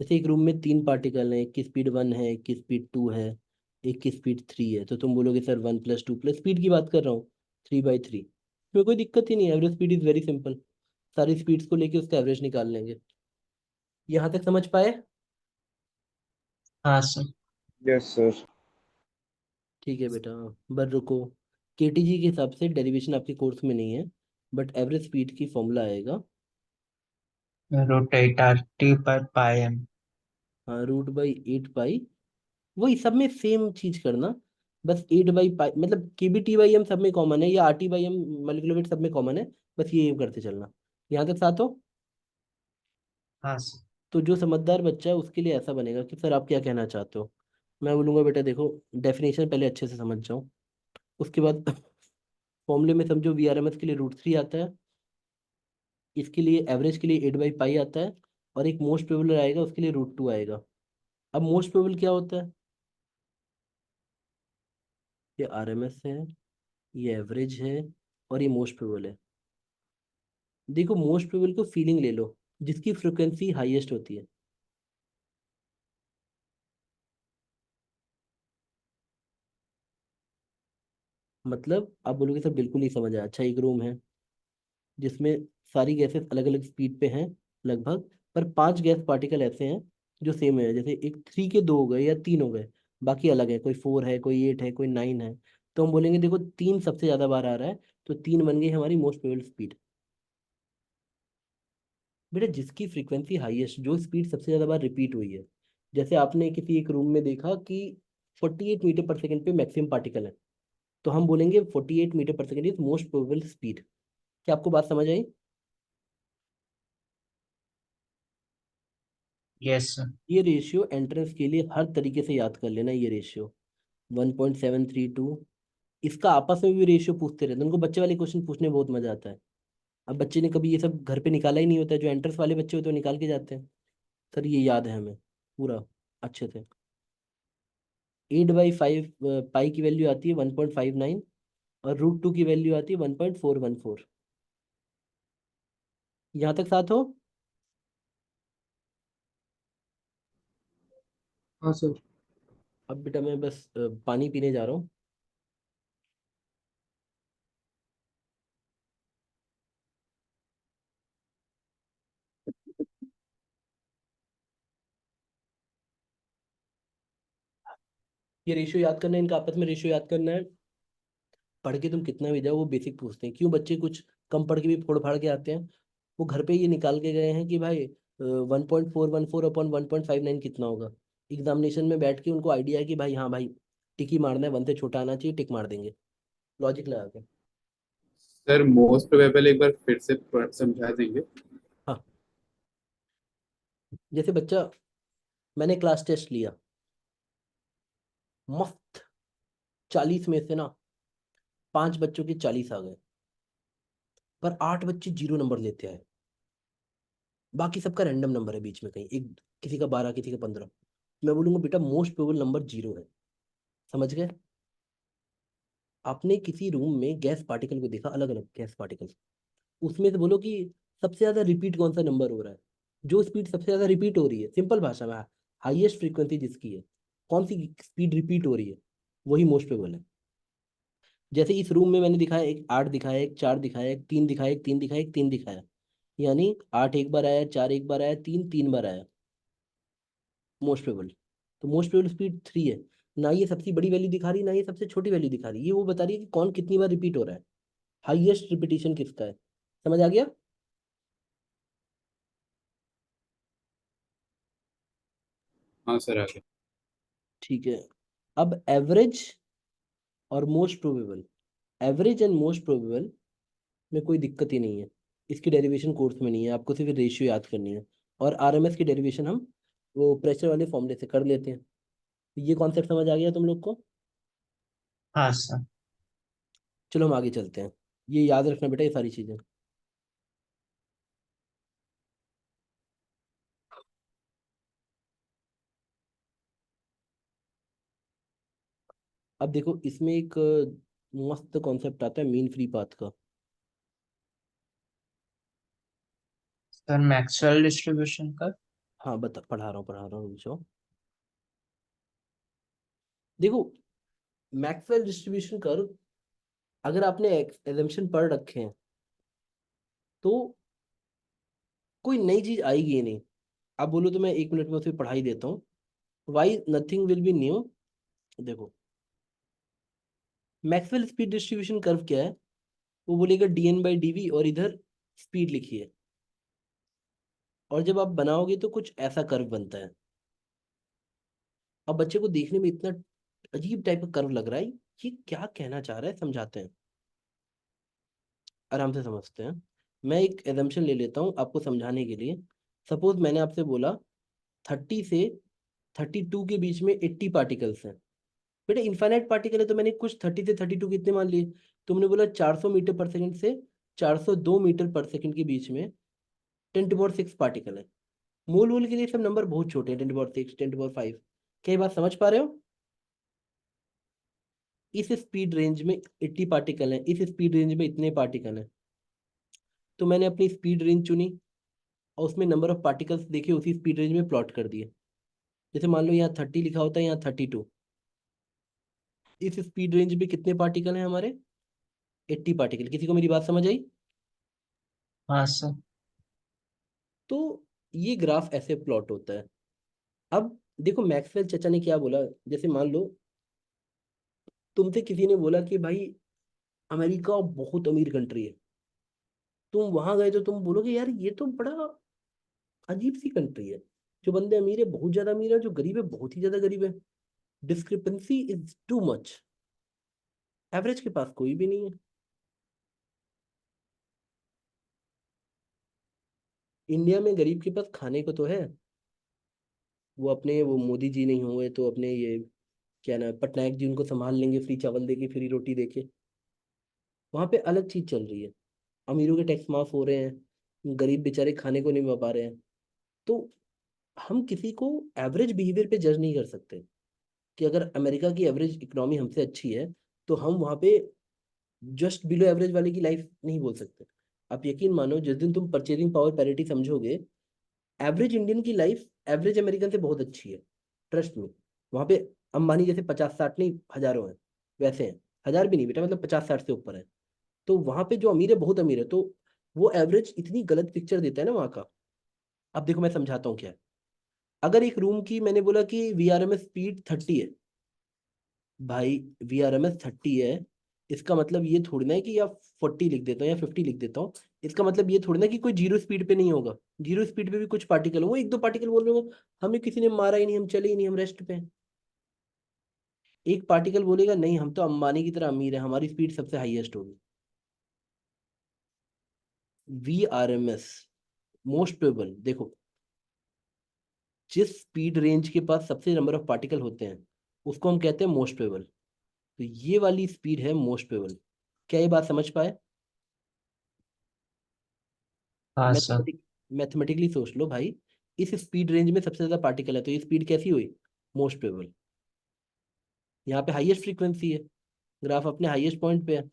जैसे एक रूम में 3 पार्टिकल हैं, एक की स्पीड 1 है, एक की स्पीड 2 है, एक की स्पीड 3 है, तो तुम बोलोगे सर 1+2+ स्पीड की बात कर रहा हूँ, 3/3। इसमें कोई दिक्कत ही नहीं है, average speed is very simple. सारी स्पीड्स को लेके उसका एवरेज निकाल लेंगे। यहाँ तक समझ पाए? हाँ सर। Yes, sir. ठीक है बेटा, बर रुको। केटीजी के हिसाब से डेरिवेशन आपके कोर्स में नहीं है, बट एवरेज स्पीड की फॉर्मूला आएगा। √8RT/πm। हाँ, √8 पाई। वही सब में सेम चीज करना, बस 8/पाई मतलब KBT/m सब में कॉमन है, या RT/m मॉलिक्यूलर वेट सब में कॉमन है। बस ये करते चलना। यहाँ तक साथ हो? हाँ सर। तो जो समझदार बच्चा है उसके लिए ऐसा बनेगा कि सर आप क्या कहना चाहते हो। मैं बोलूँगा बेटा देखो, डेफिनेशन पहले अच्छे से समझ जाओ, उसके बाद फॉर्मूले में समझो VRMS के लिए √3 आता है, इसके लिए एवरेज के लिए 8/पाई आता है, और एक मोस्ट प्रोबेबल आएगा उसके लिए √2 आएगा। अब मोस्ट प्रोबेबल क्या होता है? ये RMS है, ये एवरेज है, और ये मोस्ट प्रोबेबल है। देखो मोस्ट प्रोबेबल को फीलिंग ले लो, जिसकी फ्रिक्वेंसी हाईएस्ट होती है। मतलब आप बोलोगे सर बिल्कुल नहीं समझ आया। अच्छा, एक रूम है जिसमें सारी गैसेस अलग अलग स्पीड पे हैं लगभग, पर 5 गैस पार्टिकल ऐसे हैं जो सेम है। जैसे एक 3 के 2 हो गए या 3 हो गए, बाकी अलग है, कोई 4 है, कोई 8 है, कोई 9 है। तो हम बोलेंगे देखो 3 सबसे ज़्यादा बार आ रहा है, तो 3 बन गई हमारी मोस्ट प्रोबेबल स्पीड। बेटा जिसकी फ्रीक्वेंसी हाईएस्ट, जो स्पीड सबसे ज़्यादा बार रिपीट हुई है, जैसे आपने किसी एक रूम में देखा कि 48 मीटर पर सेकेंड पे मैक्सिमम पार्टिकल है, तो हम बोलेंगे 48 metre per second is most probable speed. क्या आपको बात समझ आई? Yes sir. ये रेशियो एंट्रेंस के लिए हर तरीके से याद कर लेना। ये रेशियो 1.732, इसका आपस में भी रेशियो पूछते रहते हैं, उनको बच्चे वाले क्वेश्चन पूछने में बहुत मजा आता है। अब बच्चे ने कभी ये सब घर पे निकाला ही नहीं होता है, जो एंट्रेंस वाले बच्चे होते हैं वो निकाल के जाते हैं। सर ये याद है हमें पूरा अच्छे से। 8/5 पाई की वैल्यू आती है 1.59, और √2 की वैल्यू आती है 1.414। यहाँ तक साथ हो? हाँ सर। अब बेटा मैं बस पानी पीने जा रहा हूँ। ये रेशियो याद करना है, इनका आपस में रेशियो याद करना है। पढ़ के तुम कितना भी जाओ वो बेसिक पूछते हैं। क्यों बच्चे कुछ कम पढ़ के भी फोड़ फाड़ के आते हैं? वो घर पे ये निकाल के गए हैं कि भाई 1.414/1.59 कितना होगा। एग्जामिनेशन में बैठ के उनको आइडिया है कि भाई हाँ भाई टिक ही मारना है, 1 से छोटा आना चाहिए, टिक मार देंगे लॉजिक लगा के। सर मोस्ट प्रोबेबल एक बार फिर से समझा देंगे। हाँ, जैसे बच्चा, मैंने क्लास टेस्ट लिया, मस्त, 40 में से ना 5 बच्चों के 40 आ गए, पर 8 बच्चे 0 नंबर लेते आए। बाकी सबका रैंडम नंबर है बीच में कहीं, एक किसी का 12, किसी का 15। मैं बोलूंगा बेटा मोस्ट प्रोबेबल नंबर 0 है। समझ गए? आपने किसी रूम में गैस पार्टिकल को देखा, अलग अलग गैस पार्टिकल, उसमें से बोलो कि सबसे ज्यादा रिपीट कौन सा नंबर हो रहा है, जो स्पीड सबसे ज्यादा रिपीट हो रही है, सिंपल भाषा में हाईएस्ट फ्रीक्वेंसी जिसकी है, कौन सी स्पीड रिपीट हो रही है, वही मोस्ट प्रोबेबल है। जैसे इस रूम में मैंने दिखाया, एक 8 दिखाया, एक 4 दिखाया, एक 3 दिखाया, एक 3 दिखाया, एक 3 दिखाया, यानी 8 एक बार आया, 4 एक बार आया, 3 3 बार आया, मोस्ट प्रोबेबल। तो मोस्ट प्रोबेबल स्पीड 3 है। ना ये सबसे बड़ी वैल्यू दिखा रही, ना ये सबसे छोटी वैल्यू दिखा रही, ये वो बता रही है कि कौन कितनी बार रिपीट हो रहा है, हाईएस्ट रिपीटिशन किसका है। समझ आ गया? हाँ सर आ गया। ठीक है। अब एवरेज और most probable, average and most probable में कोई दिक्कत ही नहीं है, इसकी डेरिवेशन कोर्स में नहीं है, आपको सिर्फ रेशियो याद करनी है। और आरएमएस की डेरिवेशन हम वो प्रेशर वाले फॉर्मूले से कर लेते हैं। तो ये कॉन्सेप्ट समझ आ गया तुम लोग को? हाँ सर। चलो हम आगे चलते हैं। ये याद रखना बेटा, ये सारी चीजें। अब देखो इसमें एक मस्त कॉन्सेप्ट आता है मीन फ्री पाथ का। सर मैक्सवेल डिस्ट्रीब्यूशन का। हाँ बता, पढ़ा रहा हूँ रुक जाओ। देखो मैक्सवेल डिस्ट्रीब्यूशन कर्व, अगर आपने एजम्पशन पढ़ रखे हैं तो कोई नई चीज आएगी ही नहीं। आप बोलो तो मैं 1 मिनट में उसे पढ़ा ही देता हूँ। Why nothing will be new. देखो मैक्सवेल स्पीड डिस्ट्रीब्यूशन कर्व क्या है, वो बोलेगा dn/dv और इधर स्पीड लिखिए, और जब आप बनाओगे तो कुछ ऐसा कर्व बनता है। अब बच्चे को देखने में इतना अजीब टाइप का कर्व लग रहा है, ये क्या कहना चाह रहा है, समझाते हैं, आराम से समझते हैं। मैं एक एजम्पशन ले लेता हूँ आपको समझाने के लिए। सपोज मैंने आपसे बोला 30 से 32 के बीच में 80 पार्टिकल्स हैं। बेटा इनफाइनाइट पार्टिकल है तो मैंने कुछ 30 से 32 कितने मान लिए, तुमने बोला 400 मीटर पर सेकंड से 402 मीटर पर सेकंड के बीच में 10⁻6 पार्टिकल है। मूल मूल के लिए सब नंबर बहुत छोटे हैं, 10⁻6, 10�5। क्या ये बात समझ पा रहे हो? इस स्पीड रेंज में 80 पार्टिकल हैं, इस स्पीड रेंज में इतने पार्टिकल हैं। तो मैंने अपनी स्पीड रेंज चुनी और उसमें नंबर ऑफ पार्टिकल्स देखे, उसी स्पीड रेंज में प्लॉट कर दिए। जैसे मान लो यहाँ 30 लिखा होता है, यहाँ 32। इस स्पीड रेंज में कितने पार्टिकल हैं हमारे? 80 पार्टिकल। किसी को मेरी बात समझ आई? हाँ सर। तो ये ग्राफ ऐसे प्लॉट होता है। अब देखो मैक्सवेल चाचा ने क्या बोला, जैसे मान लो तुमसे किसी ने बोला कि भाई अमेरिका बहुत अमीर कंट्री है, तुम वहां गए तो तुम बोलोगे यार ये तो बड़ा अजीब सी कंट्री है, जो बंदे अमीर है बहुत ज्यादा अमीर है, जो गरीब है बहुत ही ज्यादा गरीब है, discrepancy is too much, average के पास कोई भी नहीं है। इंडिया में गरीब के पास खाने को तो है, वो अपने वो मोदी जी नहीं हुए तो अपने ये क्या नाम है, पटनायक जी उनको संभाल लेंगे, फ्री चावल देके, फ्री रोटी देके। वहां पे अलग चीज चल रही है, अमीरों के टैक्स माफ हो रहे हैं, गरीब बेचारे खाने को नहीं पा रहे हैं। तो हम किसी को एवरेज बिहेवियर पे जज नहीं कर सकते कि अगर अमेरिका की एवरेज इकोनॉमी हमसे अच्छी है तो हम वहाँ पे जस्ट बिलो एवरेज वाले की लाइफ नहीं बोल सकते। आप यकीन मानो जिस दिन तुम परचेजिंग पावर पैरिटी समझोगे, एवरेज इंडियन की लाइफ एवरेज अमेरिकन से बहुत अच्छी है, ट्रस्ट में। वहाँ पे अंबानी जैसे 50-60 नहीं, हजारों हैं, वैसे हैं। हजार भी नहीं बेटा, मतलब 50-60 से ऊपर है। तो वहाँ पे जो अमीर है बहुत अमीर है, तो वो एवरेज इतनी गलत पिक्चर देता है ना वहाँ का। अब देखो मैं समझाता हूँ क्या है। अगर एक रूम की मैंने बोला कि वीआरएमएस स्पीड 30 है, भाई वीआरएमएस 30 है, इसका मतलब ये थोड़ी ना है कि आप 40 लिख देता हूँ या 50 लिख देता हूँ। इसका मतलब ये थोड़ी ना कि कोई जीरो स्पीड पे नहीं होगा, जीरो स्पीड पे भी कुछ पार्टिकल, वो 1-2 पार्टिकल बोल रहे हो, हमें किसी ने मारा ही नहीं, हम चले ही नहीं, हम रेस्ट पे हैं। एक पार्टिकल बोलेगा नहीं हम तो अंबानी की तरह अमीर है, हमारी स्पीड सबसे हाईएस्ट होगी। V R M S most probable देखो, जिस स्पीड रेंज के पास सबसे नंबर ऑफ पार्टिकल होते हैं उसको हम कहते हैं मोस्ट प्रोबेबल। तो ये वाली स्पीड है मोस्ट प्रोबेबल। क्या ये बात समझ पाए? हाँ सर। मैथमेटिक मैथमेटिकली सोच लो भाई, इस स्पीड रेंज में सबसे ज्यादा पार्टिकल है तो ये स्पीड कैसी हुई? Most probable. यहाँ पे हाईएस्ट फ्रीक्वेंसी है, ग्राफ अपने हाईएस्ट पॉइंट पे है।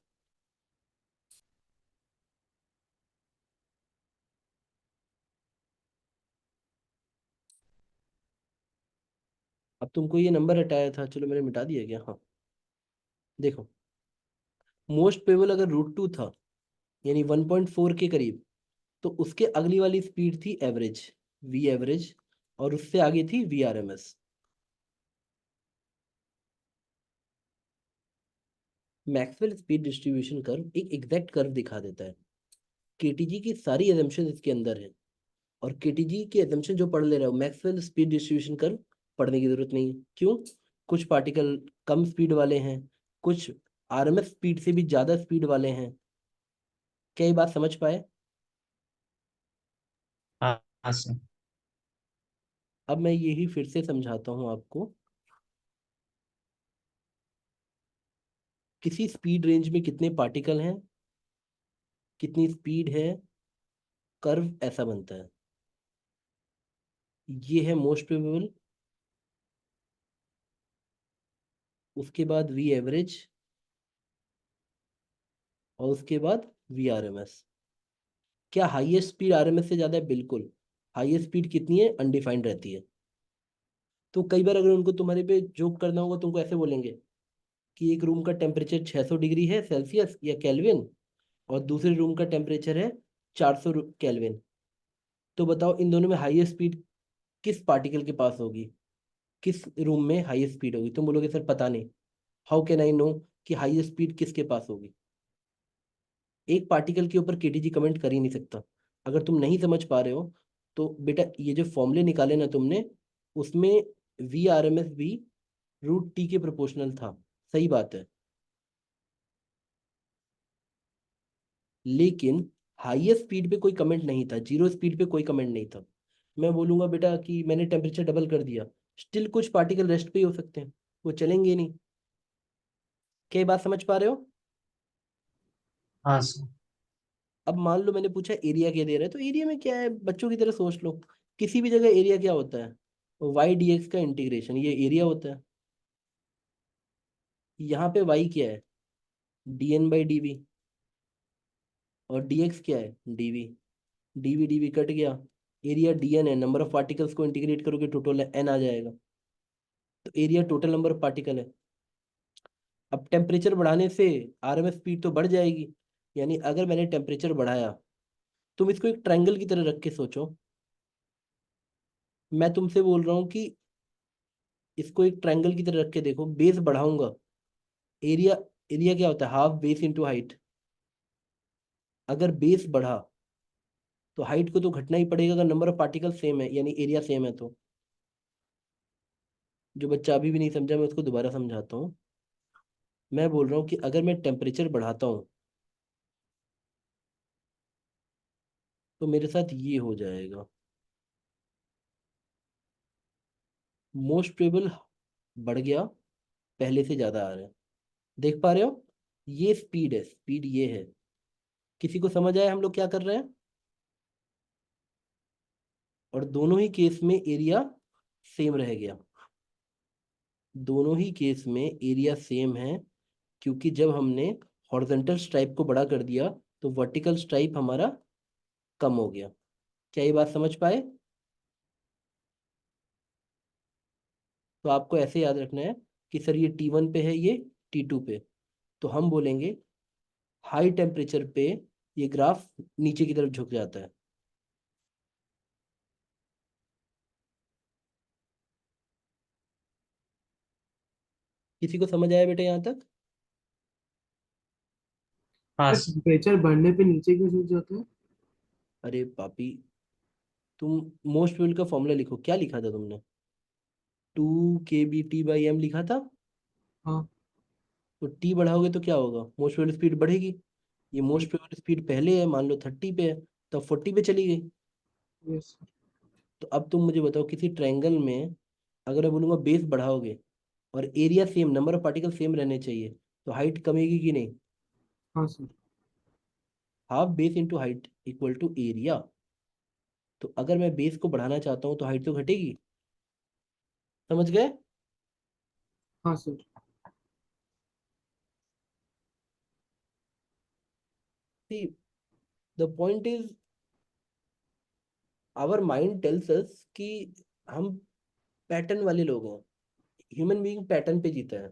अब तुमको ये नंबर हटाया था, चलो मैंने मिटा दिया क्या? हाँ, देखो, मोस्ट प्रोबेबल अगर √2 था यानी 1.4 के करीब, तो उसके अगली वाली स्पीड थी एवरेज, वी एवरेज, और उससे आगे थी V R M S. Maxwell speed distribution curve एक एग्जैक्ट कर्व दिखा देता है। केटीजी की सारी एजम्पशन इसके अंदर है, और केटीजी के एजम्पशन जो पढ़ ले रहे हो, मैक्सवेल स्पीड डिस्ट्रीब्यूशन कर्व पढ़ने की जरूरत नहीं है। क्यों? कुछ पार्टिकल कम स्पीड वाले हैं, कुछ आरएमएस स्पीड से भी ज्यादा स्पीड वाले हैं। क्या ये बात समझ पाए? हाँ हाँ सर। अब मैं यही फिर से समझाता हूँ आपको। किसी स्पीड रेंज में कितने पार्टिकल हैं, कितनी स्पीड है, कर्व ऐसा बनता है। ये है मोस्ट प्रोबेबल, उसके बाद वी एवरेज, और उसके बाद वी आर एम एस। क्या हाईएस्ट स्पीड आरएमएस से ज्यादा है? बिल्कुल। हाईएस्ट स्पीड कितनी है? अनडिफाइंड रहती है। तो कई बार अगर उनको तुम्हारे पे जोक करना होगा, तुमको ऐसे बोलेंगे कि एक रूम का टेम्परेचर 600 डिग्री है सेल्सियस या केल्विन, और दूसरे रूम का टेम्परेचर है 400 केल्विन। तो बताओ इन दोनों में हाईएस्ट स्पीड किस पार्टिकल के पास होगी, किस रूम में हाईएस्ट स्पीड होगी? तुम बोलोगे सर पता नहीं। हाउ कैन आई नो कि हाईएस्ट स्पीड किसके पास होगी? एक पार्टिकल के ऊपर केटीजी कमेंट कर ही नहीं सकता। अगर तुम नहीं समझ पा रहे हो तो बेटा ये जो फॉर्मूले निकाले ना तुमने, उसमें वी आर एम एस भी √T के प्रोपोर्शनल था। सही बात है, लेकिन हाईएस्ट स्पीड पे कोई कमेंट नहीं था, जीरो स्पीड पे कोई कमेंट नहीं था। मैं बोलूंगा बेटा कि मैंने टेम्परेचर डबल कर दिया, स्टिल कुछ पार्टिकल रेस्ट पे ही हो सकते हैं, वो चलेंगे ही नहीं। क्या ये बात समझ पा रहे हो? हाँ सर। अब मान लो मैंने पूछा एरिया क्या दे रहा है, तो एरिया में क्या है, बच्चों की तरह सोच लो। किसी भी जगह एरिया क्या होता है? वाई डी एक्स का इंटीग्रेशन, ये एरिया होता है। यहाँ पे वाई क्या है? dn/dv, और dx क्या है? dv। dv dv कट गया, एरिया dn है, नंबर ऑफ पार्टिकल्स को इंटीग्रेट करोगे टोटल n आ जाएगा, तो area total number of particle है। अब टेम्परेचर बढ़ाने से आरएमएस स्पीड तो बढ़ जाएगी, यानी अगर मैंने टेम्परेचर बढ़ाया, तुम इसको एक ट्रायंगल की तरह रख के सोचो। मैं तुमसे बोल रहा हूँ कि इसको एक ट्रायंगल की तरह रख के देखो, बेस बढ़ाऊंगा, एरिया, एरिया क्या होता है? Half base into height. अगर बेस बढ़ा तो हाइट को तो घटना ही पड़ेगा, अगर नंबर ऑफ पार्टिकल सेम है यानी एरिया सेम है तो। जो बच्चा अभी भी नहीं समझा मैं उसको दोबारा समझाता हूँ। मैं बोल रहा हूँ कि अगर मैं टेम्परेचर बढ़ाता हूँ तो मेरे साथ ये हो जाएगा। मोस्ट प्रोबेबल बढ़ गया, पहले से ज्यादा आ रहा है। देख पा रहे हो? ये स्पीड है, स्पीड ये है। किसी को समझ आया हम लोग क्या कर रहे हैं? और दोनों ही केस में एरिया सेम रह गया। दोनों ही केस में एरिया सेम है, क्योंकि जब हमने हॉरिजॉन्टल स्ट्राइप को बड़ा कर दिया तो वर्टिकल स्ट्राइप हमारा कम हो गया। क्या ये बात समझ पाए? तो आपको ऐसे याद रखना है कि सर ये T1 पे है, ये T2 पे। तो हम बोलेंगे हाई टेम्परेचर पे ये ग्राफ नीचे की तरफ झुक जाता है। किसी को समझ आया बेटा यहाँ तक? हाँ सर सर। टेम्परेचर बढ़ने पे नीचे क्यों झुक जाता है? अरे पापी, तुम मोस्ट प्रोबेबल का फॉर्मूला लिखो, क्या लिखा था तुमने? 2 kBT/m लिखा था। हाँ। तो टी बढ़ाओगे तो क्या होगा? मोस्ट प्रोबेबल स्पीड बढ़ेगी। ये मोस्ट प्रोबेबल स्पीड पहले है, मान लो 30 पे है, तो 40 पे चली गई। Yes sir. तो अब तुम मुझे बताओ, किसी ट्रायंगल में अगर मैं बोलूंगा बेस बढ़ाओगे और area same, number of particle same रहने चाहिए, तो हाइट कमेगी कि नहीं? हाँ sir. Half base into height equal to area. तो अगर मैं बेस को बढ़ाना चाहता हूँ तो हाइट तो घटेगी। समझ गए? हाँ sir. See, the point is, our mind tells us कि हम पैटर्न वाले लोग हैं। ह्यूमन बीइंग पैटर्न पे जीता है।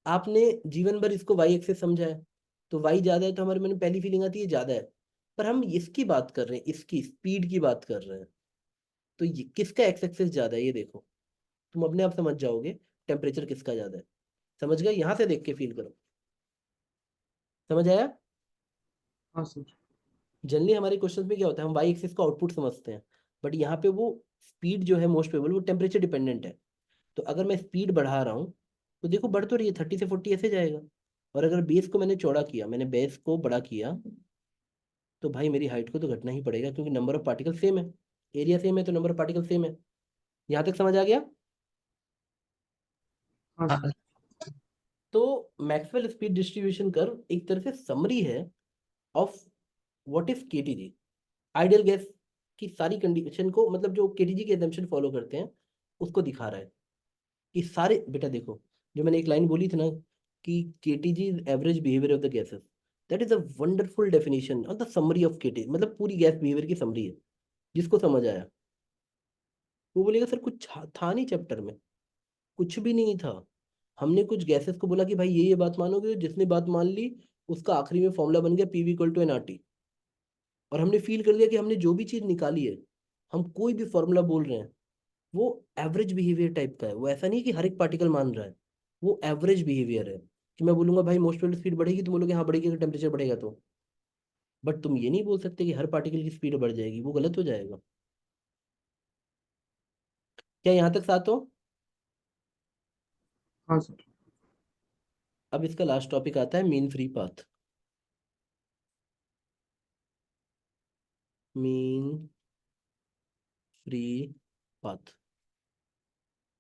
आपने जीवन भर इसको वाई एक्सेस समझा है, तो वाई ज्यादा है तो हमारे मन में पहली फीलिंग आती है ज्यादा है। पर हम इसकी बात कर रहे हैं, इसकी स्पीड की बात कर रहे हैं। तो ये किसका एक्स एक्सेस ज्यादा है, ये देखो। तुम अपने आप समझ जाओगे टेम्परेचर किसका ज्यादा है। समझ गए? यहां से देख के फील करो। समझ आया? हाँ सर। जनरली हमारे क्वेश्चंस में क्या होता है, हम वाई एक्सिस का आउटपुट समझते हैं, बट यहाँ पे वो स्पीड जो है मोस्ट प्रोबेबल वो टेम्परेचर डिपेंडेंट है। तो अगर मैं स्पीड बढ़ा रहा हूँ तो देखो बढ़ तो रही है, 30 से 40 ऐसे जाएगा। और अगर बेस को मैंने चौड़ा किया, मैंने बेस को बड़ा किया, तो भाई मेरी हाइट को तो घटना ही पड़ेगा, क्योंकि नंबर ऑफ पार्टिकल सेम है, एरिया सेम है, तो नंबर ऑफ पार्टिकल सेम है। यहाँ तक समझ आ गया? हाँ हाँ सर। तो मैक्सवेल स्पीड डिस्ट्रीब्यूशन कर्व एक तरह से समरी है of what is KTG. Ideal gas की सारी कंडीशन को, मतलब जो केटीजी के एजम्पशन फॉलो करते हैं, उसको दिखा रहा है कि सारे, बेटा देखो, जो मैंने एक लाइन बोली थी ना कि KTG is average behaviour of the gases, that is a wonderful definition of the summary of KTG, मतलब पूरी गैस बिहेवियर की समरी है। जिसको समझ आया वो बोलेगा सर कुछ था नहीं चैप्टर में, कुछ भी नहीं था। हमने कुछ गैसेस को बोला कि भाई ये बात मानोगे, जिसने बात मान ली उसका आखिरी में फॉर्मूला बन गया PV equal to N R T. और हमने फील कर लिया कि हमने जो भी चीज निकाली है, हम कोई भी फॉर्मूला बोल रहे हैं, वो एवरेज बिहेवियर टाइप का है। वो ऐसा नहीं कि हर एक पार्टिकल मान रहा है, वो एवरेज बिहेवियर है। कि मैं बोलूंगा भाई मोस्ट प्रोबेबल स्पीड बढ़ेगी, तुम बोलोगे हाँ बढ़ेगी अगर टेम्परेचर बढ़ेगा तो। बट तुम ये नहीं बोल सकते कि हर पार्टिकल की स्पीड बढ़ जाएगी, वो गलत हो जाएगा। क्या यहाँ तक साथ हो? हाँ सर। अब इसका लास्ट टॉपिक आता है mean free path. Mean free path.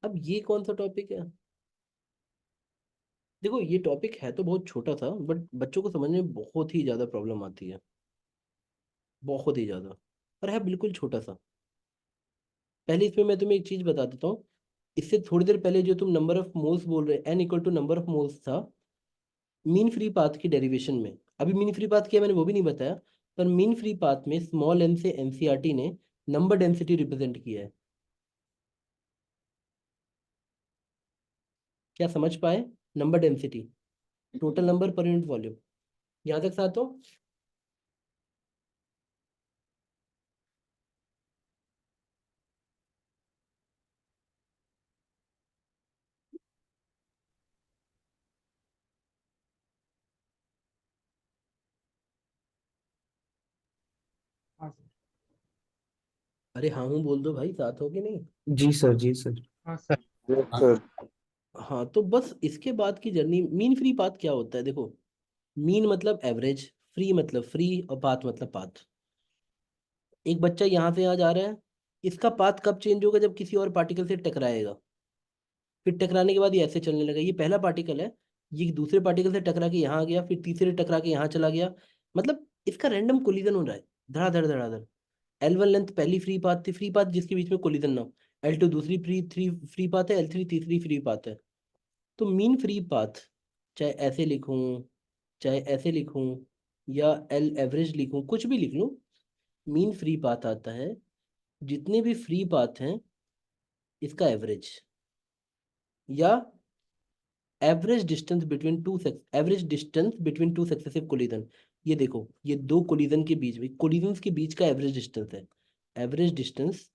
अब ये कौन सा टॉपिक है? देखो ये टॉपिक है तो बहुत छोटा सा, बट बच्चों को समझने में बहुत ही ज़्यादा प्रॉब्लम आती है, बहुत ही ज़्यादा। और है बिल्कुल छोटा सा। पहले इसमें मैं तुम्हें एक चीज़ बता देता हूँ। इससे थोड़ी देर पहले जो तुम नंबर ऑफ मोल्स बोल रहे, N equal to number of moles था मीन फ्री पाथ की डेरिवेशन में। अभी मीन फ्री पाथ क्या है मैंने वो भी नहीं बताया। पर मीन फ्री पाथ में स्मॉल एन से एनसीईआरटी ने नंबर डेंसिटी रिप्रेजेंट किया है। क्या समझ पाए? नंबर डेंसिटी, टोटल नंबर पर यूनिट वॉल्यूम। यहाँ तक साथ हो? हाँ सर। अरे हाँ हूँ बोल दो भाई, साथ हो कि नहीं? जी सर, जी सर। हाँ सर। हाँ सर। हाँ तो बस इसके बाद की जर्नी, मीन फ्री पाथ क्या होता है देखो। मीन मतलब एवरेज, फ्री मतलब फ्री, और पाथ मतलब पाथ। एक बच्चा यहाँ से यहाँ जा रहा है, इसका पाथ कब चेंज होगा? जब किसी और पार्टिकल से टकराएगा। फिर टकराने के बाद ये ऐसे चलने लगा, ये पहला पार्टिकल है, ये दूसरे पार्टिकल से टकरा के यहाँ आ गया, फिर तीसरे टकरा के यहाँ चला गया। मतलब इसका रैंडम कोलिजन हो रहा है, धड़ाधड़ धड़ाधड़। L1 लेंथ पहली फ्री पाथ थी, फ्री पाथ जिसके बीच में कोलिजन ना हो। L2 दूसरी फ्री थ्री फ्री पाथ है, L3 तीसरी फ्री पाथ है। तो मीन फ्री पाथ, चाहे ऐसे लिखूं, चाहे ऐसे लिखूं, या एल एवरेज लिखूं, कुछ भी लिख लूं, मीन फ्री पाथ आता है जितने भी फ्री पाथ हैं इसका एवरेज, या average distance between to sex, average distance between two successive collision. ये देखो, ये दो कोलिजन के बीच में, कोलिजन्स के बीच का एवरेज डिस्टेंस है। Average distance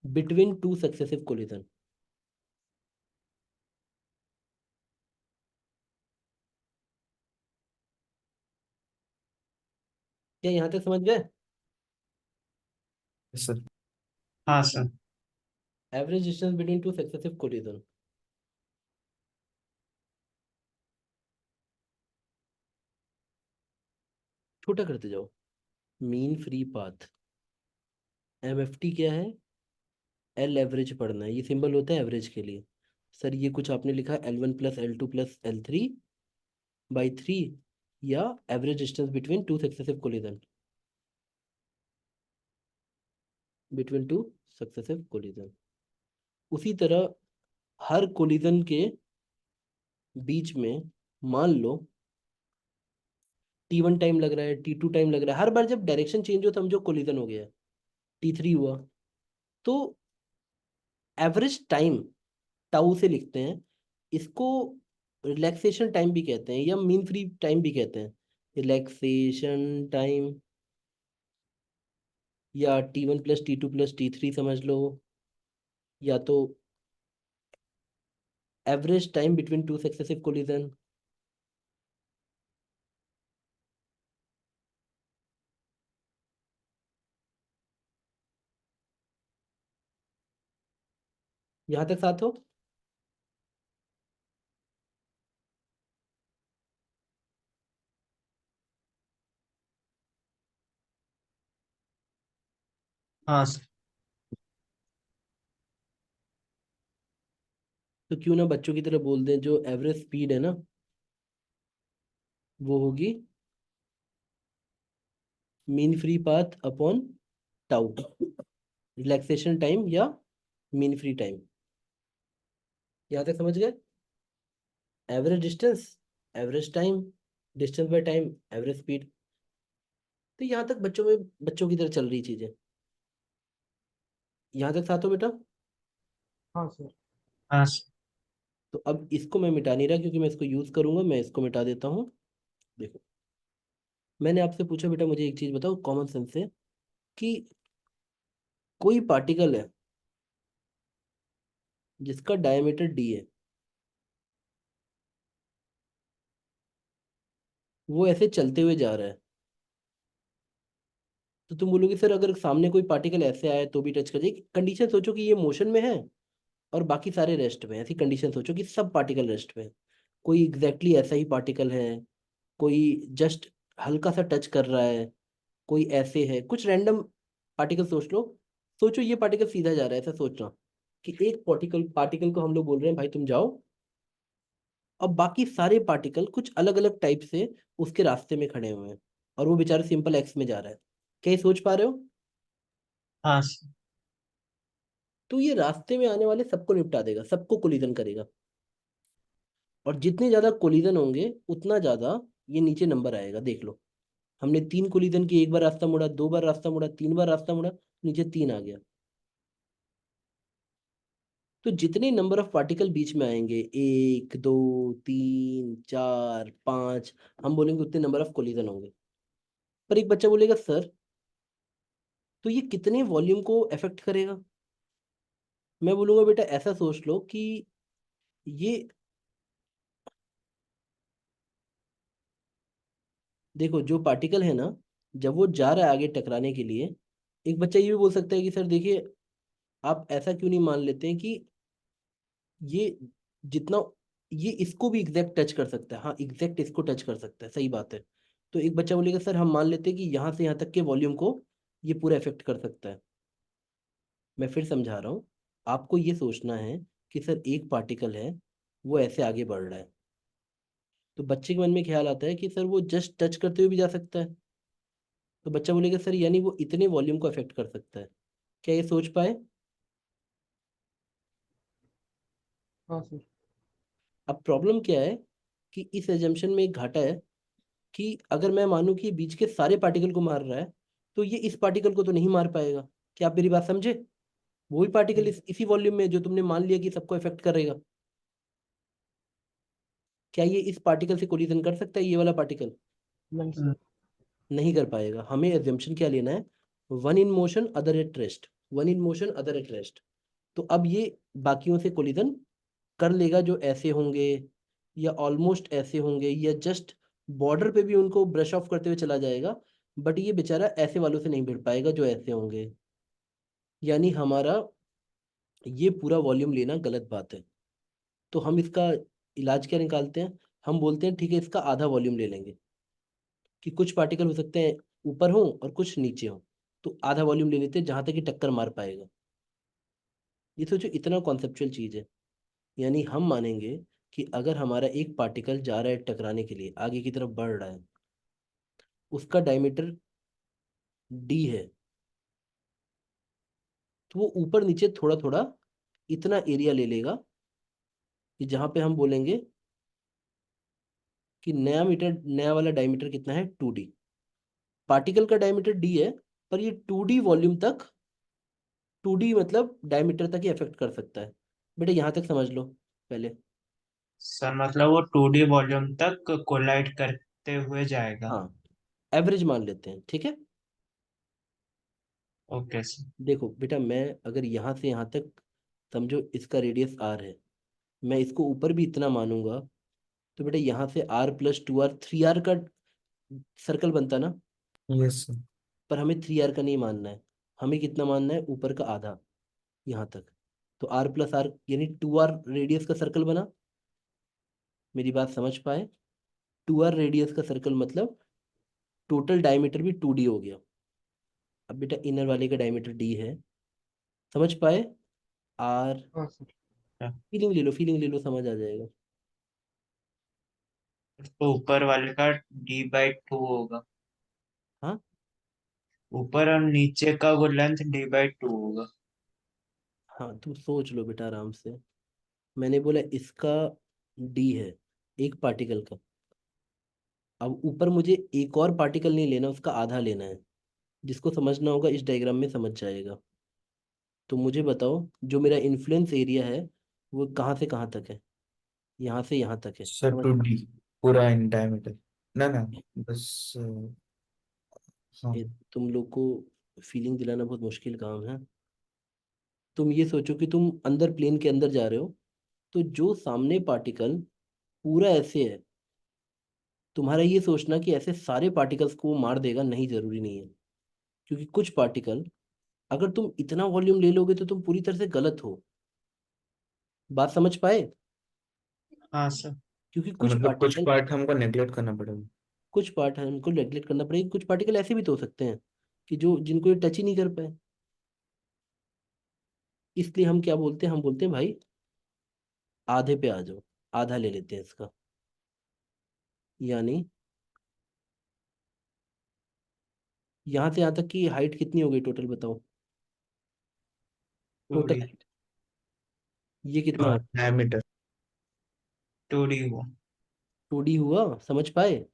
between two successive collision. क्या यहाँ तक समझ गए? सर। हाँ sir. Average distance between two successive collision. छोटा करते जाओ। मीन फ्री पाथ MFT क्या है? एल एवरेज पढ़ना है, ये सिंबल होता है एवरेज के लिए। सर ये कुछ आपने लिखा L1 + L2 + L3 by 3, या average distance between two successive collision, उसी तरह हर कोलिजन के बीच में मान लो T1 टाइम लग रहा है, T2 टाइम लग रहा है, हर बार जब डायरेक्शन चेंज हो समझो कोलिजन हो गया है, T3 हुआ, तो एवरेज टाइम टाउ से लिखते हैं इसको, रिलैक्सेशन टाइम भी कहते हैं या मीन फ्री टाइम भी कहते हैं, रिलैक्सेशन टाइम, या T1 + T2 + T3 समझ लो, या तो average time between two successive collision. यहाँ तक साथ हो? हाँ सर। तो क्यों ना बच्चों की तरह बोल दें, जो एवरेज स्पीड है ना वो होगी mean free path upon tau, relaxation time या मीन फ्री टाइम। यहाँ तक समझ गए? Average distance, average time, distance by time, average speed. तो यहाँ तक बच्चों की तरह चल रही चीजें। यहाँ तक साथ हो बेटा? हाँ सर। हाँ सर। तो अब इसको मैं मिटा नहीं रहा क्योंकि मैं इसको यूज करूंगा, मैं इसको मिटा देता हूँ। देखो, मैंने आपसे पूछा बेटा मुझे एक चीज बताओ कॉमन सेंस से, कि कोई पार्टिकल है जिसका डायमीटर d है, वो ऐसे चलते हुए जा रहा है, तो तुम बोलोगे सर अगर सामने कोई पार्टिकल ऐसे आए तो भी टच कर जाएगी। कंडीशन सोचो कि ये मोशन में है और बाकी सारे रेस्ट में हैं। ऐसी कंडीशन सोचो कि सब पार्टिकल रेस्ट में है, कोई एग्जैक्टली ऐसा ही पार्टिकल है, कोई जस्ट हल्का सा टच कर रहा है, कोई ऐसे है, कुछ रैंडम पार्टिकल सोच लो। सोचो ये पार्टिकल सीधा जा रहा है, ऐसा सोचना कि एक पार्टिकल पार्टिकल को हम लोग बोल रहे हैं भाई तुम जाओ, अब बाकी सारे पार्टिकल कुछ अलग अलग टाइप से उसके रास्ते में खड़े हुए हैं और वो बेचारा सिंपल एक्स में जा रहा है। क्या ये सोच पा रहे हो? हाँ सर। तो ये रास्ते में आने वाले सबको निपटा देगा, सबको कोलिजन करेगा, और जितने ज्यादा कोलिजन होंगे उतना ज्यादा ये नीचे नंबर आएगा। देख लो, हमने 3 कोलिजन की, एक बार रास्ता मुड़ा, 2 बार रास्ता मुड़ा, 3 बार रास्ता मुड़ा, नीचे 3 आ गया। तो जितने नंबर ऑफ पार्टिकल बीच में आएंगे, 1 2 3 4 5, हम बोलेंगे उतने नंबर ऑफ कोलिजन होंगे। पर एक बच्चा बोलेगा सर तो ये कितने वॉल्यूम को अफेक्ट करेगा? मैं बोलूंगा बेटा ऐसा सोच लो कि ये, देखो जो पार्टिकल है ना, जब वो जा रहा है आगे टकराने के लिए, एक बच्चा ये भी बोल सकता है कि सर देखिए आप ऐसा क्यों नहीं मान लेते हैं कि ये जितना, ये इसको भी एग्जैक्ट टच कर सकता है, हाँ एग्जैक्ट इसको टच कर सकता है, सही बात है। तो एक बच्चा बोलेगा सर हम मान लेते हैं कि यहाँ से यहाँ तक के वॉल्यूम को ये पूरा इफेक्ट कर सकता है। मैं फिर समझा रहा हूँ, आपको ये सोचना है कि सर एक पार्टिकल है वो ऐसे आगे बढ़ रहा है, तो बच्चे के मन में ख्याल आता है कि सर वो जस्ट टच करते हुए भी जा सकता है। तो बच्चा बोलेगा सर यानी वो इतने वॉल्यूम को अफेक्ट कर सकता है। क्या ये सोच पाए? हाँ सर। अब प्रॉब्लम क्या है कि इस एजम्पशन में एक घाटा है कि अगर मैं मानूं कि बीच के सारे पार्टिकल को मार रहा है, तो ये इस पार्टिकल को तो नहीं मार पाएगा। क्या आप मेरी बात समझे? वही पार्टिकल इसी वॉल्यूम में जो तुमने मान लिया कि सबको इफेक्ट करेगा, क्या ये इस पार्टिकल से कोलिजन कर सकता है, ये वाला पार्टिकल? नहीं सर। नहीं कर पाएगा। हमें एजम्पशन क्या लेना है? One in motion other at rest, one in motion other at rest. तो अब ये बाकियों से कोलिजन कर लेगा जो ऐसे होंगे, या ऑलमोस्ट ऐसे होंगे, या जस्ट बॉर्डर पे भी उनको ब्रश ऑफ करते हुए चला जाएगा, बट ये बेचारा ऐसे वालों से नहीं भिड़ पाएगा जो ऐसे होंगे। यानी हमारा ये पूरा वॉल्यूम लेना गलत बात है। तो हम इसका इलाज क्या निकालते हैं? हम बोलते हैं ठीक है इसका आधा वॉल्यूम ले लेंगे, कि कुछ पार्टिकल हो सकते हैं ऊपर हो और कुछ नीचे हो, तो आधा वॉल्यूम ले लेते हैं जहां तक कि टक्कर मार पाएगा। ये सोचो इतना कॉन्सेप्चुअल चीज है। यानी हम मानेंगे कि अगर हमारा एक पार्टिकल जा रहा है टकराने के लिए, आगे की तरफ बढ़ रहा है, उसका डायमीटर डी है, तो वो ऊपर नीचे थोड़ा थोड़ा इतना एरिया ले लेगा कि जहां पे हम बोलेंगे कि नया मीटर, नया वाला डायमीटर कितना है, 2D। पार्टिकल का डायमीटर डी है, पर ये 2D वॉल्यूम तक, 2D मतलब डायमीटर तक ही अफेक्ट कर सकता है। बेटा यहाँ तक समझ लो पहले। सर मतलब वो 2D वॉल्यूम तक कोलाइड करते हुए जाएगा। हाँ, एवरेज मान लेते हैं, ठीक है। Okay sir. देखो बेटा, मैं अगर यहाँ से यहाँ तक, समझो इसका रेडियस आर है, मैं इसको ऊपर भी इतना मानूंगा, तो बेटा यहाँ से r+2r, 3r का सर्कल बनता ना। Yes sir. पर हमें 3r का नहीं मानना है, हमें कितना मानना है, ऊपर का आधा, यहाँ तक। तो r+r यानी 2r रेडियस का सर्कल बना। मेरी बात समझ पाए? 2r रेडियस का सर्कल मतलब टोटल डायमीटर भी 2D हो गया। अब बेटा इनर वाले का डायमीटर d है, समझ पाए? r, हाँ सर। फीलिंग ले लो, फीलिंग ले लो, समझ आ जाएगा। तो ऊपर वाले का D/2 होगा। हाँ ऊपर और नीचे का वो लेंथ D/2 होगा। हाँ, तुम सोच लो बेटा आराम से। मैंने बोला इसका d है, एक पार्टिकल का। अब ऊपर मुझे एक और पार्टिकल नहीं लेना, उसका आधा लेना है। जिसको समझना होगा इस डायग्राम में समझ जाएगा। तो मुझे बताओ, जो मेरा इन्फ्लुएंस एरिया है वो कहाँ से कहाँ तक है? यहाँ से यहाँ तक है, सर समझ? 2D पूरा इन डायमीटर। ना ना, बस हाँ। ये तुम लोग को फीलिंग दिलाना बहुत मुश्किल काम है। तुम ये सोचो कि तुम अंदर प्लेन के अंदर जा रहे हो, तो जो सामने पार्टिकल पूरा ऐसे है, तुम्हारा ये सोचना कि ऐसे सारे पार्टिकल्स को वो मार देगा, नहीं, जरूरी नहीं है। क्योंकि कुछ पार्टिकल, अगर तुम इतना वॉल्यूम ले लोगे तो तुम पूरी तरह से गलत हो। बात समझ पाए? हाँ सर। क्योंकि तो कुछ मतलब कुछ पार्टिकल, पार्ट हमको नेग्लेक्ट करना पड़ेगा। कुछ पार्ट हमको नेग्लेक्ट करना पड़ेगा। कुछ पार्टिकल ऐसे भी तो हो सकते हैं कि जो जिनको ये टच ही नहीं कर पाए। इसलिए हम क्या बोलते हैं, हम बोलते हैं भाई आधे पे आ जाओ, आधा ले लेते हैं इसका। यानी यहाँ से यहाँ तक की हाइट कितनी हो गई टोटल, बताओ? Total 2D। हाइट ये कितना हो? डायमीटर। 2D हुआ। 2D हुआ, समझ पाए?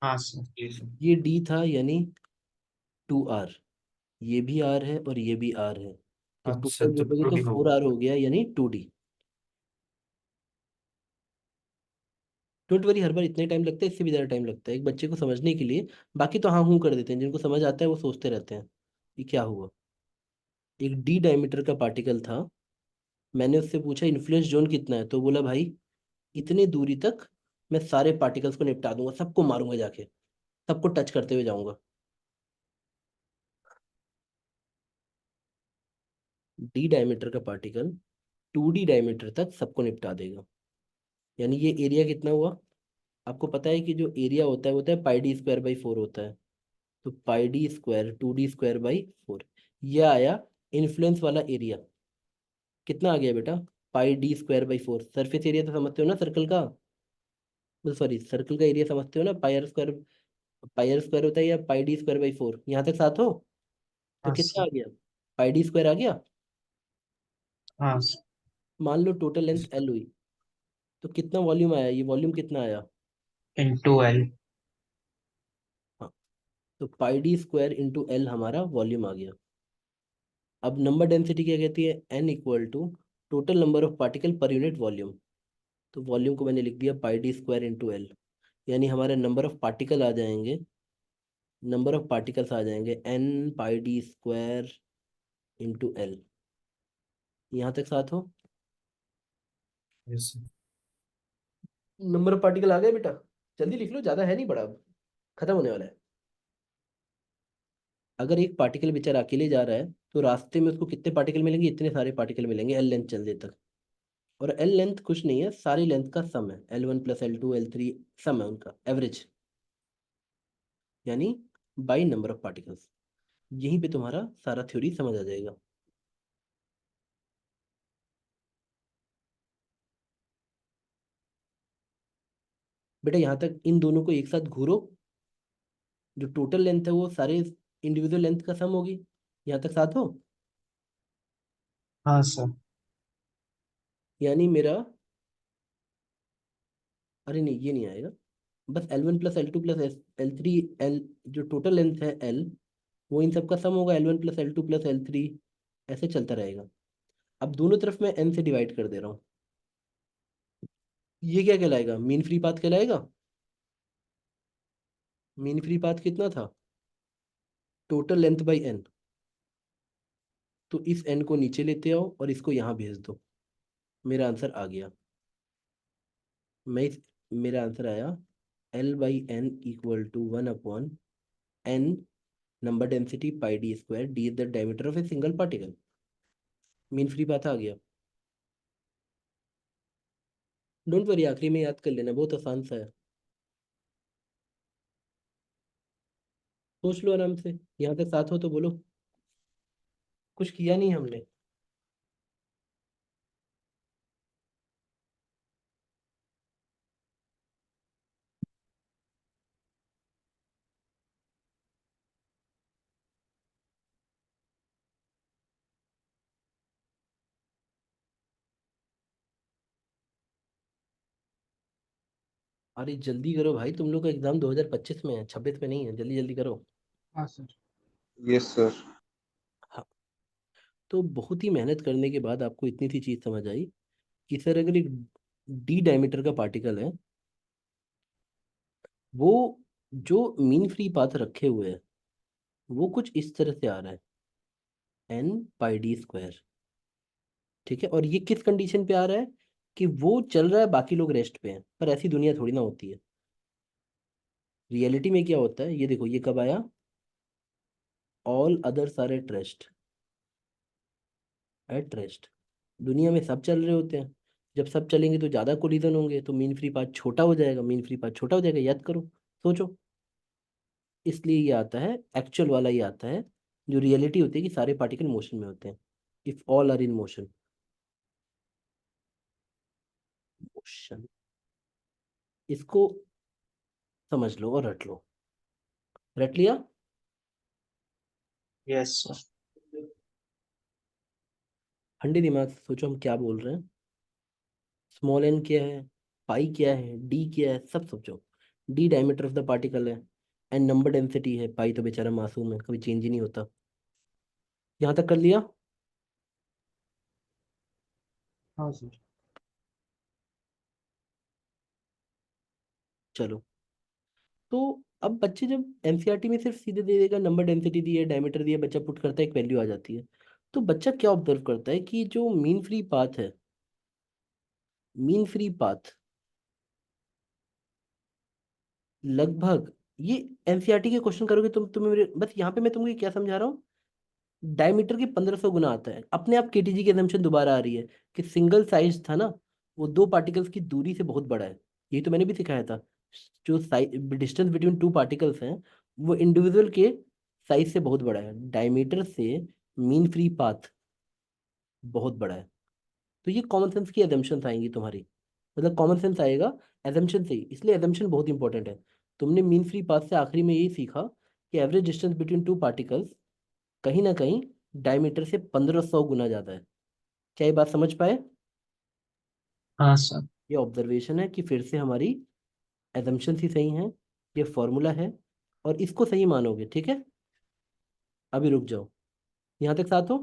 हाँ सर। जी सर। ये D था, यानी 2r, ये भी r है और ये भी r है। तो अच्छा, टोटल तो जोड़ोगे तो 2D होगा। 4r हो गया, यानी 2D। डोंट वरी, हर बार इतना ही टाइम लगता है, इससे भी ज़्यादा टाइम लगता है एक बच्चे को समझने के लिए। बाकी तो हाँ हूँ कर देते हैं, जिनको समझ आता है वो सोचते रहते हैं कि क्या हुआ। एक D डायमीटर का पार्टिकल था, मैंने उससे पूछा इन्फ्लुएंस जोन कितना है, तो बोला भाई इतनी दूरी तक मैं सारे पार्टिकल्स को निपटा दूंगा, सबको मारूंगा जाके, सबको टच करते हुए जाऊंगा। D डायमीटर का पार्टिकल 2D डायमीटर तक सबको निपटा देगा। यानी ये एरिया कितना हुआ? आपको पता है कि जो एरिया होता है वो होता है πd²/4 होता है। तो πd², 2d²/4, ये आया इन्फ्लुएंस वाला एरिया। कितना आ गया बेटा? πd²/4। सरफेस एरिया तो समझते हो ना सर्कल का, सॉरी सर्कल का एरिया समझते हो ना, पाई r², पाई r² होता है या πd²/4, यहाँ तक साथ हो? तो हाँ कितना सर। आ गया? πd² आ गया। हाँ सर। मान लो टोटल लेंथ l हुई, तो कितना वॉल्यूम आया, ये वॉल्यूम कितना आया? Into L। हाँ, तो πd² × l हमारा वॉल्यूम आ गया। अब नंबर डेंसिटी क्या कहती है? n = total number of particle पर यूनिट वॉल्यूम। तो वॉल्यूम को मैंने लिख दिया πd² × l। यानी हमारे नंबर ऑफ पार्टिकल आ जाएंगे, नंबर ऑफ पार्टिकल्स आ जाएंगे n πd² × l। यहाँ तक साथ हो? Yes sir. Number of particle आ गए बेटा? जल्दी लिख लो, ज़्यादा है नहीं बड़ा, अब खत्म होने वाला है। अगर एक पार्टिकल बेचारा अकेले जा रहा है, तो रास्ते में उसको कितने पार्टिकल मिलेंगे? इतने सारे पार्टिकल मिलेंगे एल लेंथ चलने तक। और एल लेंथ कुछ नहीं है, सारी लेंथ का सम है, L1 + L2 L3, सम है उनका एवरेज, यानी बाई नंबर ऑफ पार्टिकल्स। यहीं पे तुम्हारा सारा थ्योरी समझ आ जाएगा। बेटा यहाँ तक इन दोनों को एक साथ घूरो, जो टोटल लेंथ है वो सारे इंडिविजुअल लेंथ का सम होगी। यहाँ तक साथ हो? हाँ सर। यानी मेरा, अरे नहीं ये नहीं आएगा, बस L1 plus L2 plus L3, L जो टोटल लेंथ है L, वो इन सब का सम होगा, L1 plus L2 plus L3, ऐसे चलता रहेगा। अब दोनों तरफ मैं n से डिवाइड कर दे रहा हूँ। ये क्या कहलाएगा? मीन फ्री पाथ कहलाएगा। मीन फ्री पाथ कितना था? Total length by n। तो इस n को नीचे लेते आओ और इसको यहाँ भेज दो, मेरा आंसर आ गया। मैं इस मेरा आंसर आया L/n equal to 1/n number density pi d square, d is the diameter of a single particle. Mean free path आ गया। डोंट वरी, आखिरी में याद कर लेना, बहुत आसान सा है। सोच लो आराम से। यहाँ तक साथ हो तो बोलो। कुछ किया नहीं हमने। अरे जल्दी करो भाई, तुम लोग का एग्जाम 2025 में है, 26 में नहीं है, जल्दी जल्दी करो। हाँ सर। Yes sir. हाँ, तो बहुत ही मेहनत करने के बाद आपको इतनी सी चीज समझ आई कि सर अगर एक डी डायमीटर का पार्टिकल है, वो जो मीन फ्री पाथ रखे हुए है वो कुछ इस तरह से आ रहा है, n पाई डी स्क्वायर। ठीक है, और ये किस कंडीशन पे आ रहा है? कि वो चल रहा है, बाकी लोग रेस्ट पे हैं, पर ऐसी दुनिया थोड़ी ना होती है। रियलिटी में क्या होता है, ये देखो, ये कब आया? All others are at rest. At rest. दुनिया में सब चल रहे होते हैं। जब सब चलेंगे तो ज़्यादा कोलिजन होंगे, तो मीन फ्री पाथ छोटा हो जाएगा, मीन फ्री पाथ छोटा हो जाएगा, याद करो, सोचो। इसलिए ये आता है, एक्चुअल वाला ये आता है, जो रियलिटी होती है कि सारे पार्टिकल मोशन में होते हैं। If all are in motion. Motion, इसको समझ लो और रट लो। रट लिया? Yes sir. ठंडे दिमाग से सोचो हम क्या बोल रहे हैं। स्मॉल एन क्या है, पाई क्या है, डी क्या है, सब सोचो। D diameter of the particle है, एन नंबर डेंसिटी है, पाई तो बेचारा मासूम है, कभी चेंज ही नहीं होता। यहाँ तक कर लिया? हाँ सर। चलो, तो अब बच्चे जब एनसीईआरटी में सिर्फ सीधे दे देगा, नंबर डेंसिटी दी है, डायमीटर दिया, बच्चा पुट करता है, एक वैल्यू आ जाती है। तो बच्चा क्या ऑब्जर्व करता है कि जो मीन फ्री पाथ है, मीन फ्री पाथ लगभग, ये एनसीईआरटी के क्वेश्चन करोगे तुम, तुम्हें बस यहाँ पे मैं तुमको क्या समझा रहा हूँ, डायमीटर के 1500 गुना आता है। अपने आप केटीजी की एजम्पशन दोबारा आ रही है कि सिंगल साइज था ना, वो दो पार्टिकल्स की दूरी से बहुत बड़ा है। यही तो मैंने भी सिखाया था। जो डिस्टेंस बिटवीन टू पार्टिकल्स हैं, वो इंडिविजुअल के साइज से बहुत बड़ा है, डायमीटर से मीन फ्री पाथ बहुत बड़ा है। तो ये कॉमन सेंस की एजम्पशंस आएंगी तुम्हारी, मतलब कॉमन सेंस आएगा एजम्पशन से ही, इसलिए एजम्पशन बहुत इंपॉर्टेंट है। तुमने मीन फ्री पाथ से आखिरी में यही सीखा कि average distance between two particles कहीं ना कहीं डायमीटर से 1500 गुना ज्यादा है। क्या ये बात समझ पाए? हाँ सर। ये ऑब्जर्वेशन है कि फिर से हमारी एजम्पशन ही सही है, ये फॉर्मूला है, और इसको सही मानोगे, ठीक है? अभी रुक जाओ, यहाँ तक साथ हो।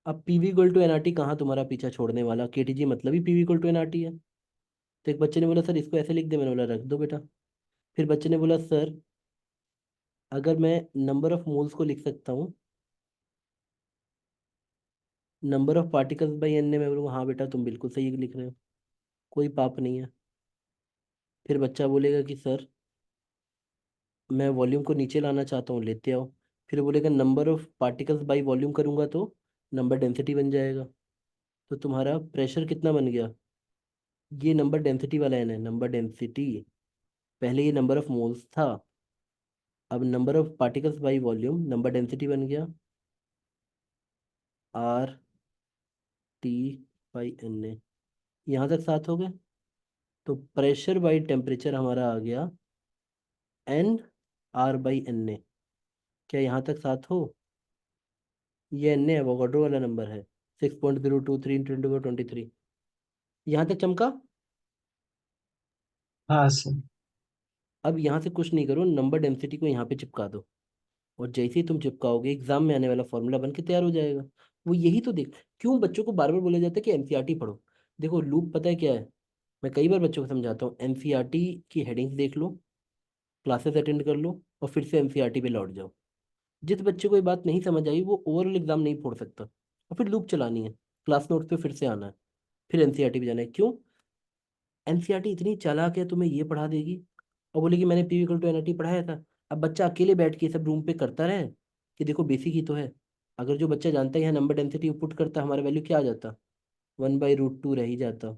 अब पीवी इक्वल टू एनआरटी कहाँ तुम्हारा पीछा छोड़ने वाला, केटीजी मतलब ही पीवी इक्वल टू एनआरटी है। तो एक बच्चे ने बोला सर इसको ऐसे लिख दे, मैंने बोला रख दो बेटा। फिर बच्चे ने बोला सर अगर मैं नंबर ऑफ मोल्स को लिख सकता हूँ number of particles by N ने, मैं बोलूँगा हाँ बेटा तुम बिल्कुल सही लिख रहे हो, कोई पाप नहीं है। फिर बच्चा बोलेगा कि सर मैं वॉल्यूम को नीचे लाना चाहता हूँ, लेते आओ। फिर बोलेगा number of particles by volume करूँगा तो नंबर डेंसिटी बन जाएगा। तो तुम्हारा प्रेशर कितना बन गया? ये नंबर डेंसिटी वाला है ना, नंबर डेंसिटी, पहले ये नंबर ऑफ मोल्स था, अब number of particles by volume, number density बन गया R T by N A. यहाँ तक 7 हो गए। तो प्रेशर बाई टेम्परेचर हमारा आ गया N R by N A. क्या यहाँ तक 7 हो? ये एन ए एवोगाड्रो वाला नंबर है, 6.023 इंटू 23। यहाँ तक चमका। हाँ सर। अब यहाँ से कुछ नहीं करो, नंबर डेंसिटी को यहाँ पे चिपका दो, और जैसे ही तुम चिपकाओगे एग्जाम में आने वाला फॉर्मूला बन के तैयार हो जाएगा। वो यही तो देख, क्यों बच्चों को बार बार बोला जाता है कि एनसीईआरटी पढ़ो। देखो लूप पता है क्या है, मैं कई बार बच्चों को समझाता हूँ, एनसीईआरटी की हेडिंग्स देख लो, क्लासेस अटेंड कर लो, और फिर से एनसीईआरटी पे लौट जाओ। जिस बच्चे को ये बात नहीं समझ आई वो ओवरऑल एग्जाम नहीं फोड़ सकता, और फिर लूप चलानी है, क्लास नोट पे फिर से आना है, फिर एनसीईआरटी पे जाना है। क्यों? एनसीईआरटी इतनी चालाक है, तुम्हें ये पढ़ा देगी और बोलेगी मैंने पी इक्वल टू एनआरटी पढ़ाया था। अब बच्चा अकेले बैठ के सब रूम पे करता रहे कि देखो बेसिक ही तो है। अगर जो बच्चा जानता है यहाँ नंबर डेंसिटी पुट करता, हमारा वैल्यू क्या आ जाता, 1/√2 रह ही जाता,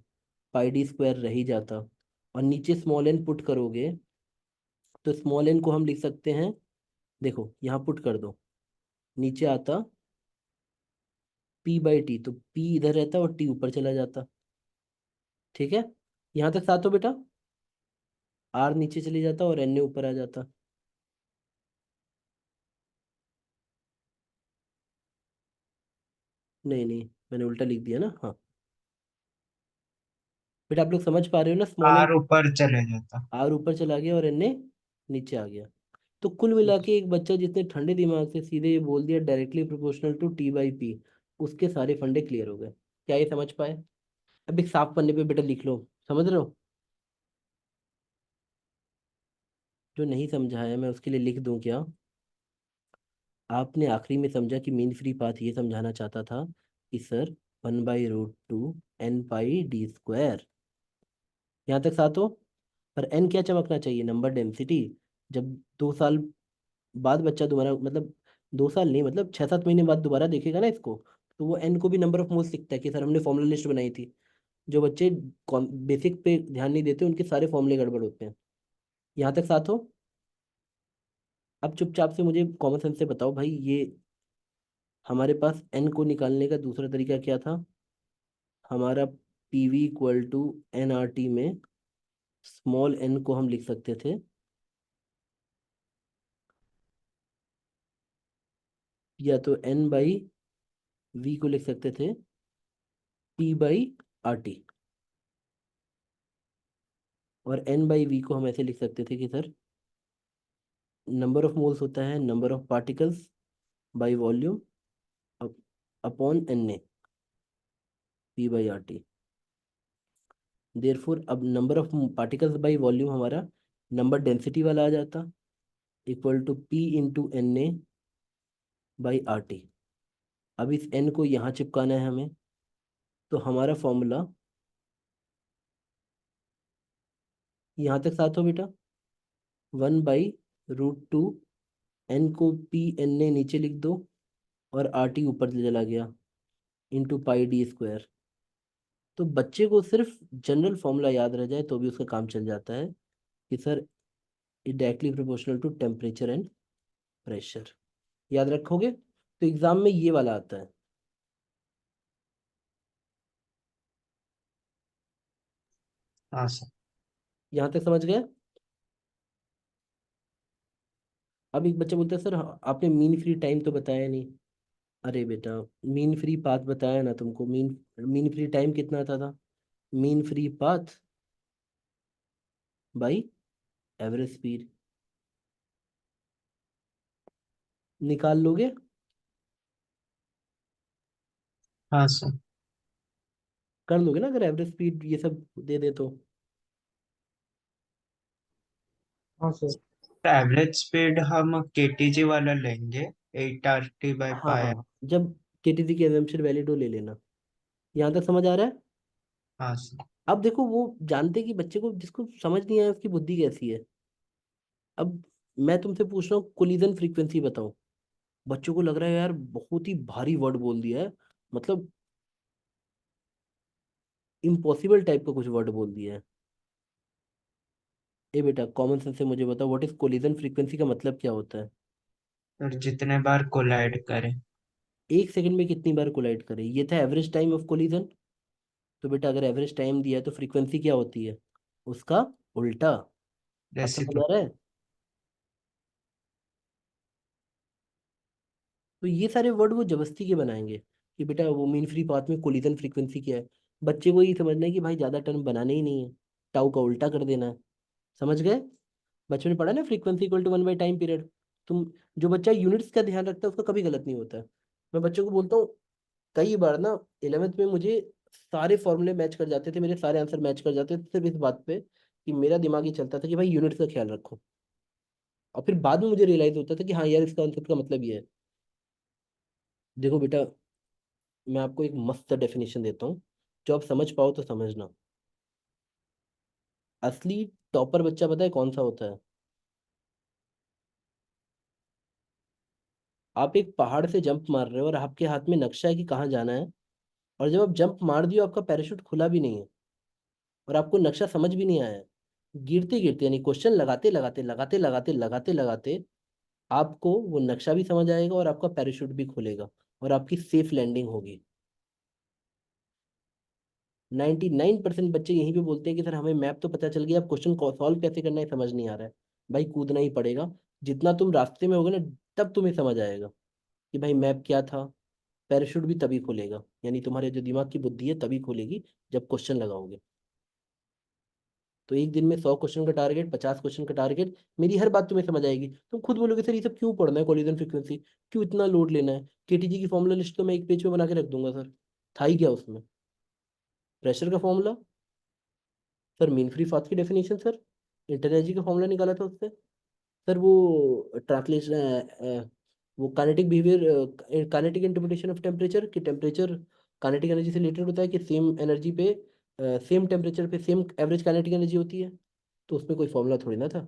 पाई डी स्क्वायर रह ही जाता, और नीचे स्मॉल एन पुट करोगे तो स्मॉल एन को हम लिख सकते हैं, देखो यहाँ पुट कर दो, नीचे आता p/t, तो p इधर रहता और t ऊपर चला जाता। ठीक है, यहाँ तक 7 हो बेटा। r नीचे चले जाता और n ऊपर आ जाता। नहीं नहीं, मैंने उल्टा लिख दिया ना, हाँ। बेटा आप लोग समझ पा रहे हो ना, स्मॉल एन आर ऊपर चले जाता। आर ऊपर चला गया और एन नीचे आ गया। तो कुल मिला के एक बच्चा जिसने ठंडे दिमाग से सीधे ये बोल दिया डायरेक्टली प्रोपोर्शनल टू t/p, उसके सारे फंडे क्लियर हो गए। क्या ये समझ पाए? अब एक साफ पन्ने पे बेटा लिख लो, समझ रहे हो? जो नहीं समझा है मैं उसके लिए लिख दूं क्या? आपने आखिरी में समझा कि मीन फ्री पाथ ये समझाना चाहता था कि सर 1/√2 n π d²। यहाँ तक 7 हो। पर एन क्या चमकना चाहिए? Number density. जब 2 साल बाद बच्चा दोबारा, मतलब 2 साल नहीं, मतलब 6-7 महीने बाद दोबारा देखेगा ना इसको, तो वो एन को भी नंबर ऑफ मोल्स लिखता है कि सर हमने फॉर्मूला लिस्ट बनाई थी। जो बच्चे बेसिक पे ध्यान नहीं देते उनके सारे फॉर्मूले गड़बड़ होते हैं। यहाँ तक 7 हो। अब चुपचाप से मुझे कॉमन सेंस से बताओ भाई, ये हमारे पास एन को निकालने का दूसरा तरीका क्या था? हमारा PV equal to N R T में स्मॉल एन को हम लिख सकते थे, या तो एन बाई वी को लिख सकते थे p/RT, और एन बाई वी को हम ऐसे लिख सकते थे कि सर नंबर ऑफ मोल्स होता है number of particles by volume upon n a, p/RT। Therefore अब number of particles by volume हमारा नंबर डेंसिटी वाला आ जाता, equal to p into NA/RT। अब इस n को यहाँ चिपकाना है हमें, तो हमारा फॉर्मूला यहाँ तक 7 हो बेटा। 1/√2, n को p/NA नीचे लिख दो और RT ऊपर चला गया, इंटू π d²। तो बच्चे को सिर्फ जनरल फॉर्मूला याद रह जाए तो भी उसका काम चल जाता है कि sir it directly proportional to temperature and pressure. याद रखोगे तो एग्जाम में ये वाला आता है। हाँ सर। यहाँ तक समझ गए? अब एक बच्चा बोलता है सर आपने मीन फ्री टाइम तो बताया नहीं। अरे बेटा, मीन फ्री पाथ बताया ना तुमको, मीन मीन फ्री टाइम कितना आता था? Mean free path by average speed. निकाल लोगे? हाँ सर। कर लोगे ना अगर एवरेज स्पीड ये सब दे दे तो? हाँ सर। एवरेज स्पीड हम केटीजी वाला लेंगे, 8 RT बाई हाँ पाई। हाँ, जब केटीसी की एजम्पशन वैलिड हो ले लेना। यहाँ तक समझ आ रहा है? हाँ सर। अब देखो वो जानते कि बच्चे को, जिसको समझ नहीं आया उसकी बुद्धि कैसी है। अब मैं तुमसे पूछ रहा हूँ कोलिजन फ्रीक्वेंसी बताओ। बच्चों को लग रहा है यार बहुत ही भारी वर्ड बोल दिया है, मतलब इम्पॉसिबल टाइप का कुछ वर्ड बोल दिया है। ए बेटा कॉमन सेंस से मुझे बताओ, व्हाट इज कोलिजन फ्रीक्वेंसी का मतलब क्या होता है? और जितने बार कोलाइड करे। एक सेकंड में कितनी बार कोलाइड करे, ये था एवरेज टाइम ऑफ कोलिजन। तो बेटा अगर एवरेज टाइम दिया है तो फ्रीक्वेंसी क्या होती है? उसका उल्टा। अब समझ आ रेसिप्रो रहा है? तो ये सारे वर्ड वो जबरदस्ती के बनाएंगे कि बेटा वो मीन फ्री पाथ में कोलिजन फ्रीक्वेंसी क्या है। बच्चे को ये समझना है कि भाई ज्यादा टर्म बनाने ही नहीं है, टाउ का उल्टा कर देना है। समझ गए? बच्चों ने पढ़ा ना, फ्रीक्वेंसी इक्वल टू 1/टाइम पीरियड। तुम, जो बच्चा यूनिट्स का ध्यान रखता है उसका कभी गलत नहीं होता है। मैं बच्चों को बोलता हूँ, कई बार ना 11th में मुझे सारे फॉर्मूले मैच कर जाते थे, मेरे सारे आंसर मैच कर जाते थे, सिर्फ इस बात पे कि मेरा दिमाग ही चलता था कि भाई यूनिट्स का ख्याल रखो। और फिर बाद में मुझे रियलाइज होता था कि हाँ यार, इसका आंसर का मतलब ये है। देखो बेटा, मैं आपको एक मस्त डेफिनेशन देता हूँ, जो आप समझ पाओ तो समझना। असली टॉपर बच्चा पता है कौन सा होता है? आप एक पहाड़ से जंप मार रहे हो और आपके हाथ में नक्शा है कि कहाँ जाना है, और जब आप जंप मार दियो आपका पैराशूट खुला भी नहीं है और आपको नक्शा समझ भी नहीं आया है। गिरते गिरते यानी क्वेश्चन लगाते लगाते लगाते लगाते लगाते लगाते आपको वो नक्शा भी समझ आएगा और आपका पैराशूट भी खुलेगा और आपकी सेफ लैंडिंग होगी। 99% बच्चे यहीं पे बोलते हैं कि सर हमें मैप तो पता चल गया, अब क्वेश्चन को सॉल्व कैसे करना है समझ नहीं आ रहा है। भाई कूदना ही पड़ेगा। जितना तुम रास्ते में होगे ना, तब तुम्हें समझ आएगा कि भाई मैप क्या था। पैराशूट भी तभी खुलेगा, यानी तुम्हारे जो दिमाग की बुद्धि है तभी खुलेगी जब क्वेश्चन लगाओगे। तो एक दिन में 100 क्वेश्चन का टारगेट, 50 क्वेश्चन का टारगेट, मेरी हर बात तुम्हें समझ आएगी। तुम खुद बोलोगे सर ये सब क्यों पढ़ना है, कोलिजन फ्रीक्वेंसी क्यों इतना लोड लेना है? केटीजी की फॉर्मूला लिस्ट तो मैं एक पेज में बना के रख दूंगा सर। था ही क्या उसमें? प्रेशर का formula sir, mean free path की डेफिनेशन सर, इंटरएनर्जी का फॉर्मूला निकाला था उससे सर, वो ट्रांसलेशन, वो kinetic behaviour, kinetic interpretation of temperature, कि टेम्परेचर काइनेटिक एनर्जी से रिलेटेड होता है कि सेम एनर्जी पे, सेम टेम्परेचर पे सेम एवरेज काइनेटिक एनर्जी होती है। तो उसमें कोई फॉर्मूला थोड़ी ना था।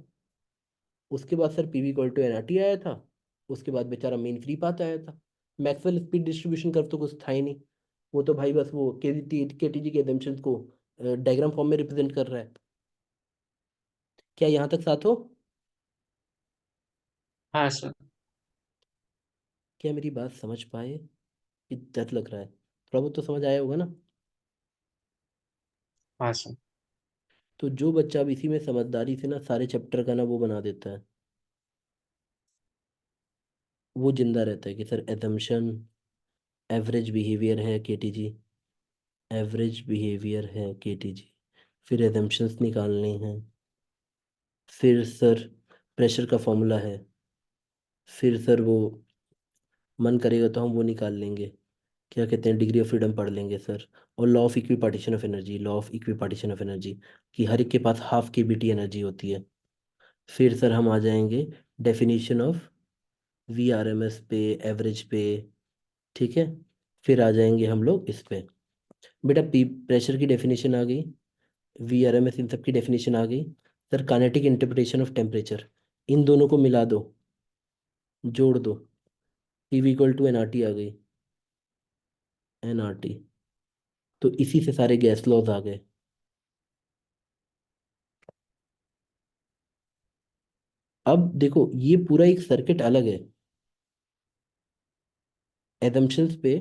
उसके बाद sir PV equal to NRT आया था। उसके बाद बेचारा मीन फ्री पाथ आया था। मैक्सवेल स्पीड डिस्ट्रीब्यूशन कर तो कुछ था ही नहीं। वो तो भाई बस वो केटीजी के एजम्पशंस को डायग्राम फॉर्म में रिप्रेजेंट कर रहा है। क्या यहाँ तक साथ हो? हाँ सर। क्या मेरी बात समझ पाए कि डर लग रहा है? थोड़ा बहुत तो समझ आया होगा ना? हाँ सर। तो जो बच्चा अब इसी में समझदारी से ना सारे चैप्टर का ना वो बना देता है, वो जिंदा रहता है कि सर एजम्पशन एवरेज बिहेवियर है केटीजी, एवरेज बिहेवियर है केटीजी, फिर एजम्पशंस निकालने हैं, फिर सर प्रेशर का फॉर्मूला है, फिर सर वो मन करेगा तो हम वो निकाल लेंगे, क्या कहते हैं, डिग्री ऑफ फ्रीडम पढ़ लेंगे सर। और law of equipartition of energy, law of equipartition of energy, कि हर एक के पास हाफ के बीटी एनर्जी होती है। फिर सर हम आ जाएंगे definition of V R M S पे, एवरेज पे। ठीक है? फिर आ जाएंगे हम लोग इस पे। बेटा पी प्रेशर की डेफिनेशन आ गई, वी आर एम एस इन सब की डेफिनेशन आ गई। Sir kinetic interpretation of temperature, इन दोनों को मिला दो, जोड़ दो, p equal to N R t आ गई, एन आर टी। तो इसी से सारे गैस लॉज आ गए। अब देखो ये पूरा एक सर्किट अलग है एजम्पशंस पे।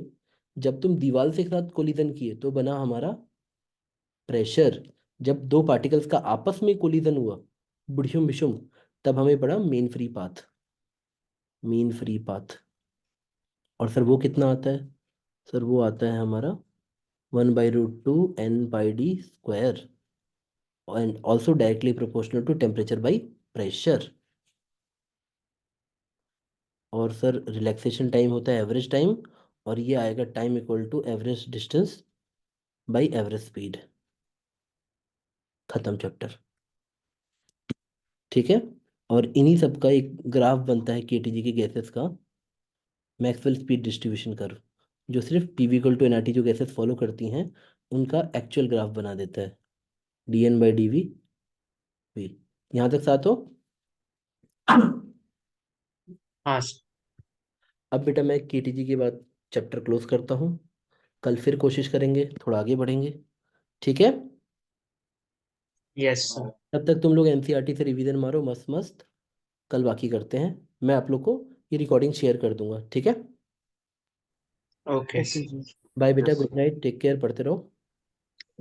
जब तुम दीवार से एक साथ कोलिजन किए तो बना हमारा प्रेशर। जब दो पार्टिकल्स का आपस में कोलिजन हुआ, बुढ़ियुम बिशुम, तब हमें पड़ा main free path, mean free path. और सर वो कितना आता है? सर वो आता है हमारा 1/√2 n/d² and also directly proportional to temperature by pressure. और सर रिलैक्सेशन टाइम होता है एवरेज टाइम, और ये आएगा time equal to average distance by average speed. खत्म चैप्टर। ठीक है? और इन्हीं सब का एक ग्राफ बनता है केटीजी के गैसेस का, मैक्सवेल स्पीड डिस्ट्रीब्यूशन कर्व, जो सिर्फ पीवी इक्वल टू एनआरटी जो गैसेस फॉलो करती हैं उनका एक्चुअल ग्राफ बना देता है, dN/dV वी। यहाँ तक साथ हो? हाँ सर। अब बेटा मैं केटीजी के बाद चैप्टर क्लोज करता हूँ। कल फिर कोशिश करेंगे, थोड़ा आगे बढ़ेंगे। ठीक है? Yes sir. तब तक तुम लोग एनसीईआरटी से रिवीजन मारो मस्त मस्त। कल बाकी करते हैं। मैं आप लोग को ये रिकॉर्डिंग शेयर कर दूंगा, ठीक है। ओके ओके जी। बाय बेटा, yes. Good night, take care, पढ़ते रहो।